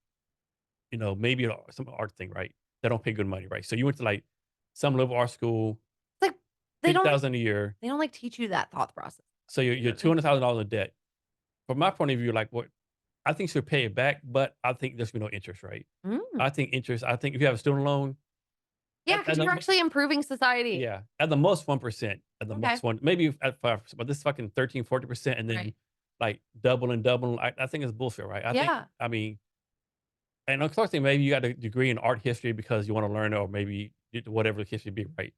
you know, maybe some art thing, right? They don't pay good money, right? So you went to like some liberal art school, It's like they don't 50,000 a year. they don't like teach you that thought process. So you're $200,000 in debt. From my point of view, like what I think should pay it back, but I think there should be no interest, right? Mm. I think if you have a student loan, Yeah, at because you're the, actually improving society. yeah, at the most 1%, at the Okay. most one, maybe at 5%, but this fucking 13, 40%, and then Right. like double and double. I think it's bullshit, right? Yeah. I mean, and unfortunately, maybe you got a degree in art history because you want to learn it, or maybe whatever the case may be, right?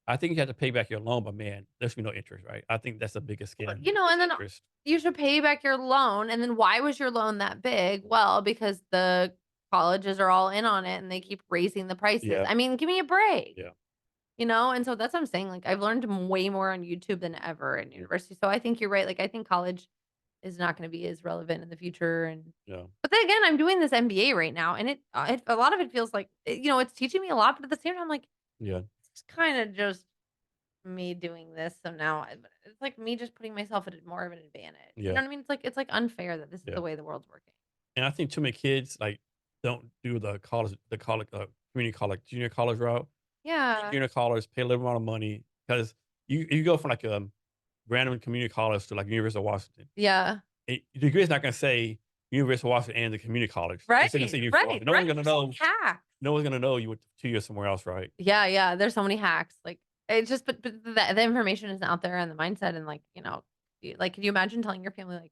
I think you have to pay back your loan, but man, there should be no interest, right? I think that's the biggest scam. You know, and then Interest. you should pay back your loan. And then why was your loan that big? Well, because the colleges are all in on it and they keep raising the prices. Yeah. I mean, give me a break. Yeah. You know, and so that's what I'm saying. Like I've learned way more on YouTube than ever in university. So I think you're right. Like I think college is not going to be as relevant in the future. And Yeah. but then again, I'm doing this MBA right now, and it a lot of it feels like you know it's teaching me a lot, but at the same time, I'm like Yeah. it's kind of just me doing this. So now it's like me just putting myself at more of an advantage. You know Yeah. what I mean? It's like unfair that this is Yeah. the way the world's working. And I think too many kids like don't do the college, community college, junior college route. Yeah. Junior college, pay a little amount of money because you go from like a random community college to like University of Washington. Yeah. Your degree is not going to say University of Washington and the community college. Right. It's gonna say University of Right. Washington. No one's gonna know. Hack. No one's gonna know you went 2 years somewhere else, right? Yeah. Yeah. There's so many hacks. Like it's just, but the information is out there and the mindset and like you know, like could you imagine telling your family like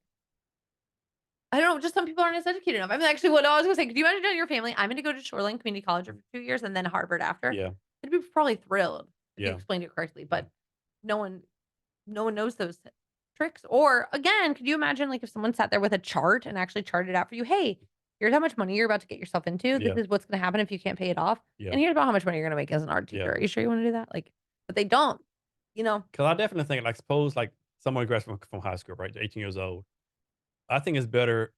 I don't know, just some people aren't as educated enough. I mean, actually, what I was gonna say, could you imagine telling your family, I'm gonna go to Shoreline Community College for 2 years and then Harvard after? Yeah. They'd be probably thrilled if you Yeah. explained it correctly, but no one no one knows those tricks. Or again, could you imagine like if someone sat there with a chart and actually charted out for you, hey, here's how much money you're about to get yourself into. This Yeah. is what's gonna happen if you can't pay it off. Yeah. And here's about how much money you're gonna make as an art teacher. Yeah. Are you sure you want to do that? Like, but they don't, you know. Because I definitely think, like, suppose like someone graduates from high school, right? They're 18 years old. I think it's better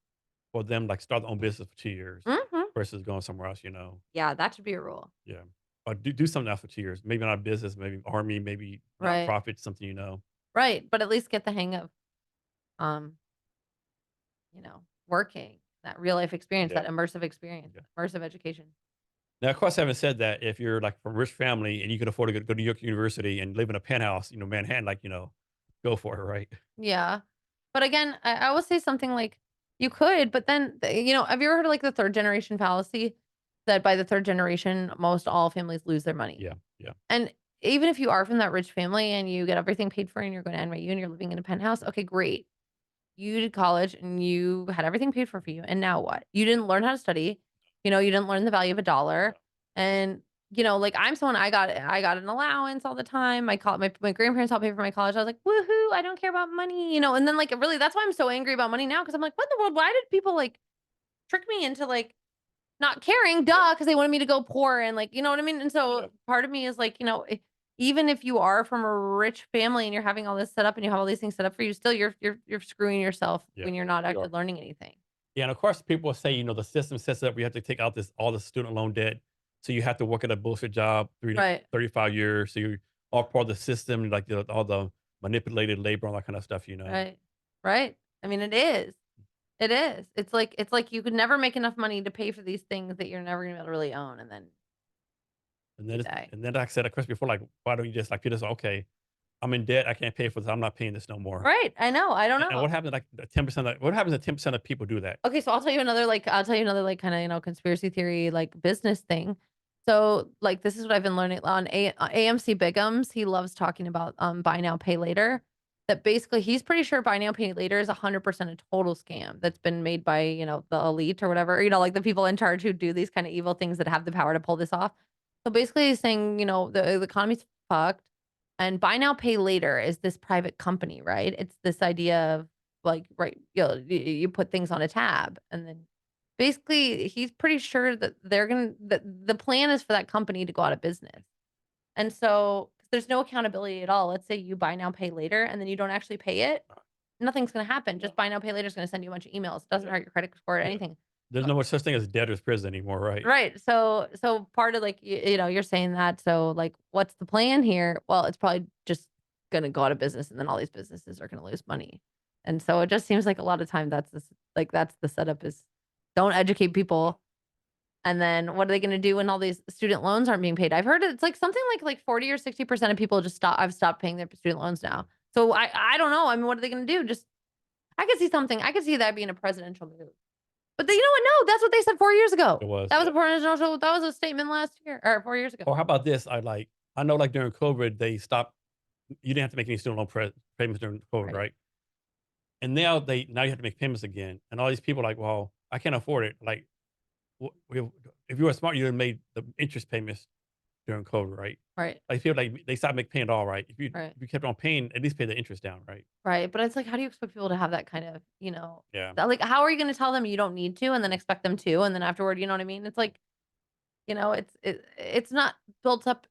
for them like start their own business for 2 years Hmm. versus going somewhere else. You know? Yeah, that should be a rule. Yeah. Or do something else for 2 years. Maybe not a business, maybe army, maybe Right. nonprofit, something you know. Right. But at least get the hang of um you know, working, that real life experience, Yeah. that immersive experience, Yeah. immersive education. Now, of course, having said that, if you're like from a rich family and you can afford to go to New York University and live in a penthouse, you know, Manhattan, like, you know, go for it, right? Yeah. But again, I will say something like you could, but then, you know, have you ever heard of like the third generation fallacy that by the third generation, most all families lose their money? Yeah. Yeah. And even if you are from that rich family and you get everything paid for and you're going to NYU and you're living in a penthouse, okay, great. You did college and you had everything paid for you. And now what? You didn't learn how to study. You know, you didn't learn the value of a dollar. And you know, like I'm someone I got an allowance all the time. My grandparents helped pay for my college. I was like, woohoo, I don't care about money, you know. And then like really that's why I'm so angry about money now because I'm like, what in the world? Why did people like trick me into like not caring? Duh, because they wanted me to go poor and like, you know what I mean? And so Yeah. part of me is like, you know, even if you are from a rich family and you're having all this set up and you have all these things set up for you, still you're screwing yourself Yeah, when you're not you actually are. learning anything. Yeah. And of course, people will say, you know, the system sets up, we have to take out all the student loan debt. So you have to work at a bullshit job Right. 35 years. So you're all part of the system, like all the manipulated labor, all that kind of stuff, you know? Right. Right. I mean, it is. It is. It's like you could never make enough money to pay for these things that you're never gonna be able to really own, and then And you then, die. like I said, a question before, like, why don't you just like, Peter, okay, I'm in debt. I can't pay for this. I'm not paying this no more. Right. I know. I don't And know. what happens like 10%? What happens if 10% of people do that? Okay, so I'll tell you another like kind of, you know, conspiracy theory like business thing. So, like this is what I've been learning on AMC Bigums. He loves talking about buy now pay later. That basically he's pretty sure buy now pay later is 100% a total scam that's been made by, you know, the elite or whatever, you know, like the people in charge who do these kind of evil things that have the power to pull this off. So basically he's saying, you know, the economy's fucked and buy now pay later is this private company, right? It's this idea of like, right, you know, you put things on a tab and then basically he's pretty sure that that the plan is for that company to go out of business. And so there's no accountability at all. Let's say you buy now, pay later, and then you don't actually pay it. Nothing's going to happen. Just buy now, pay later is going to send you a bunch of emails. It doesn't Yeah. hurt your credit score or Yeah. anything. There's no more such thing as debtor's prison anymore, right? Right. So part of like, you know, you're saying that. So like, what's the plan here? Well, it's probably just going to go out of business and then all these businesses are going to lose money. And so it just seems like a lot of time that's the setup is don't educate people And then what are they going to do when all these student loans aren't being paid? I've heard it's like something like 40 or 60% of people just I've stopped paying their student loans now. So I don't know. I mean, what are they going to do? Just I could see something. I could see that being a presidential move. But you know what? No, that's what they said 4 years ago. It was. That was a presidential. That was a statement last year or 4 years ago. Or how about this? I know like during COVID, they stopped, you didn't have to make any student loan payments during COVID, right? And now you have to make payments again. And all these people are like, well, I can't afford it. Like, if you were smart, you'd have made the interest payments during COVID, right? Right. Like people like they stopped making paying at all, right? If you kept on paying, at least pay the interest down, right? Right. But it's like, how do you expect people to have that kind of, Yeah. like, how are you going to tell them you don't need to and then expect them to, and then afterward, you know what I mean? It's like, it's not built up.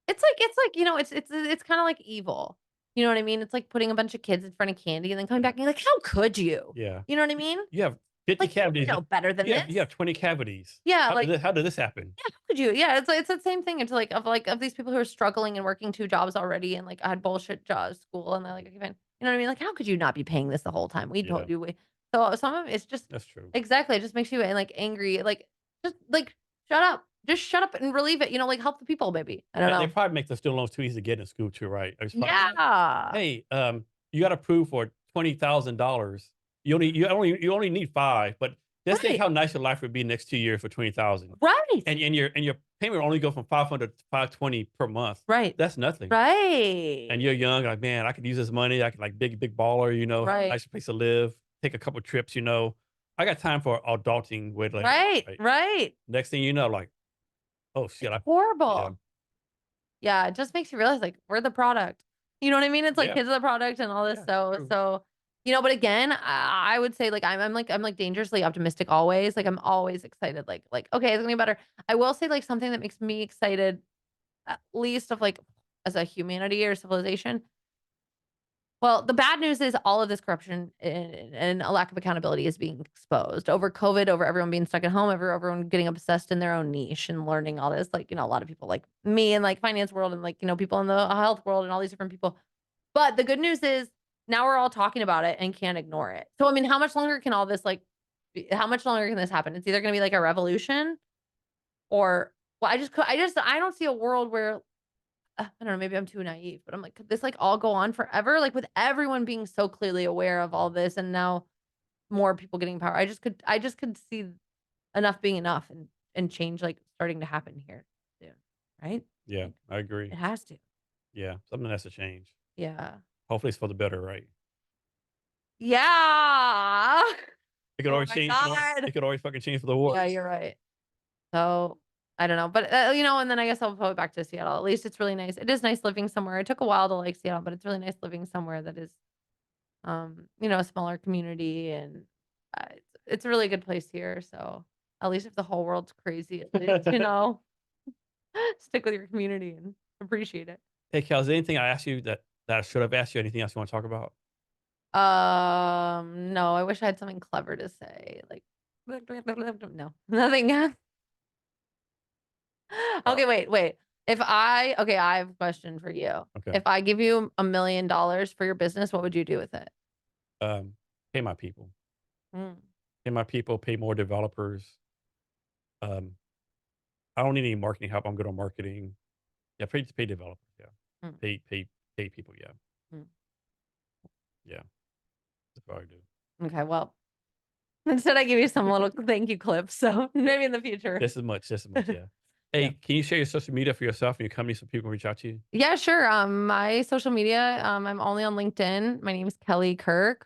It's like, it's kind of like evil. You know what I mean? It's like putting a bunch of kids in front of candy and then coming back and you're like, how could you? Yeah. You know what I mean? You have 50 Like, you cavities. know better than this. You have 20 cavities. Yeah. How did this happen? Yeah, how could you? Yeah, it's the same thing. It's like of these people who are struggling and working 2 jobs already and like had bullshit jobs, school, and they're like, okay, fine. You know what I mean? Like, how could you not be paying this the whole time? We told you. So some of it's just That's true. exactly. It just makes you like angry. Like, just like shut up. Just shut up and relieve it. Like help the people. Maybe I don't know. They probably make the student loans too easy to get in school too, right? Yeah. Hey, you got approved for $20,000. You only need 5, but just think how nice your life would be next 2 years for 20,000. Right. And your payment will only go from 500 to 520 per month. Right. That's nothing. Right. And you're young, like, man, I could use this money. I could like big baller, Right. nice place to live, take a couple trips. I got time for adulting with like, Right. Next thing you know, like, oh shit, Horrible. Yeah, it just makes you realize like we're the product. You know what I mean? It's like kids are the product and all this. True. So but again, I would say like I'm like dangerously optimistic always. Like I'm always excited. Like okay, it's gonna be better. I will say like something that makes me excited, at least of like as a humanity or civilization. Well, the bad news is all of this corruption and a lack of accountability is being exposed over COVID, over everyone being stuck at home, everyone getting obsessed in their own niche and learning all this. Like, a lot of people like me and like finance world and like, people in the health world and all these different people. But the good news is now we're all talking about it and can't ignore it. So, I mean, how much longer can all this how much longer can this happen? It's either going to be like a revolution or, well, I don't see a world where I don't know, maybe I'm too naive, but I'm like, could this like all go on forever? Like with everyone being so clearly aware of all this and now more people getting power. I just could see enough being enough and change like starting to happen here soon. Right? Yeah, I agree. It has to. Yeah, something has to change. Yeah. Hopefully it's for the better, right? Yeah. It could always change. It could always fucking change for the worse. Yeah, you're right. So I don't know, but and then I guess I'll go back to Seattle. At least it's really nice. It is nice living somewhere. It took a while to like Seattle, but it's really nice living somewhere that is, a smaller community, and it's a really good place here. So at least if the whole world's crazy, at least, stick with your community and appreciate it. Hey, Cal, is there anything I asked you that I should have asked you? Anything else you want to talk about? No, I wish I had something clever to say. Like, no, nothing. Okay, wait. I have a question for you. Okay. If I give you $1 million for your business, what would you do with it? Pay my people. Mm. Pay my people. Pay more developers. I don't need any marketing help. I'm good on marketing. Yeah, pay developers. Yeah, Mm. pay people. Yeah, Mm. yeah. That's what I do. Okay, well, instead I give you some little thank you clips, so maybe in the future. Just as much. Yeah. Hey, can you share your social media for yourself and your company so people can reach out to you? Yeah, sure. My social media, I'm only on LinkedIn. My name is Kelly Kirk,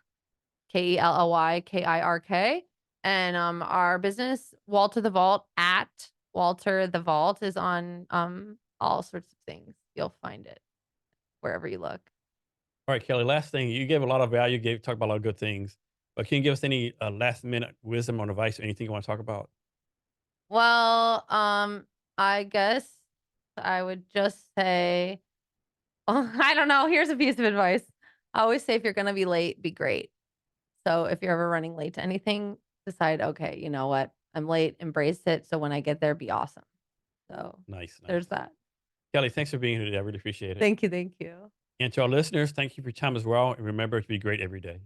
KELLYKIRK. And our business, Walter the Vault, at Walter the Vault, is on all sorts of things. You'll find it wherever you look. All right, Kelly, last thing. You gave a lot of value, talked about a lot of good things. But can you give us any last minute wisdom or advice or anything you want to talk about? Well, I guess I would just say, I don't know. Here's a piece of advice. I always say if you're going to be late, be great. So if you're ever running late to anything, decide, okay, you know what? I'm late, embrace it. So when I get there, be awesome. So Nice. there's that. Kelly, thanks for being here today. I really appreciate it. Thank you. And to our listeners, thank you for your time as well. And remember to be great every day.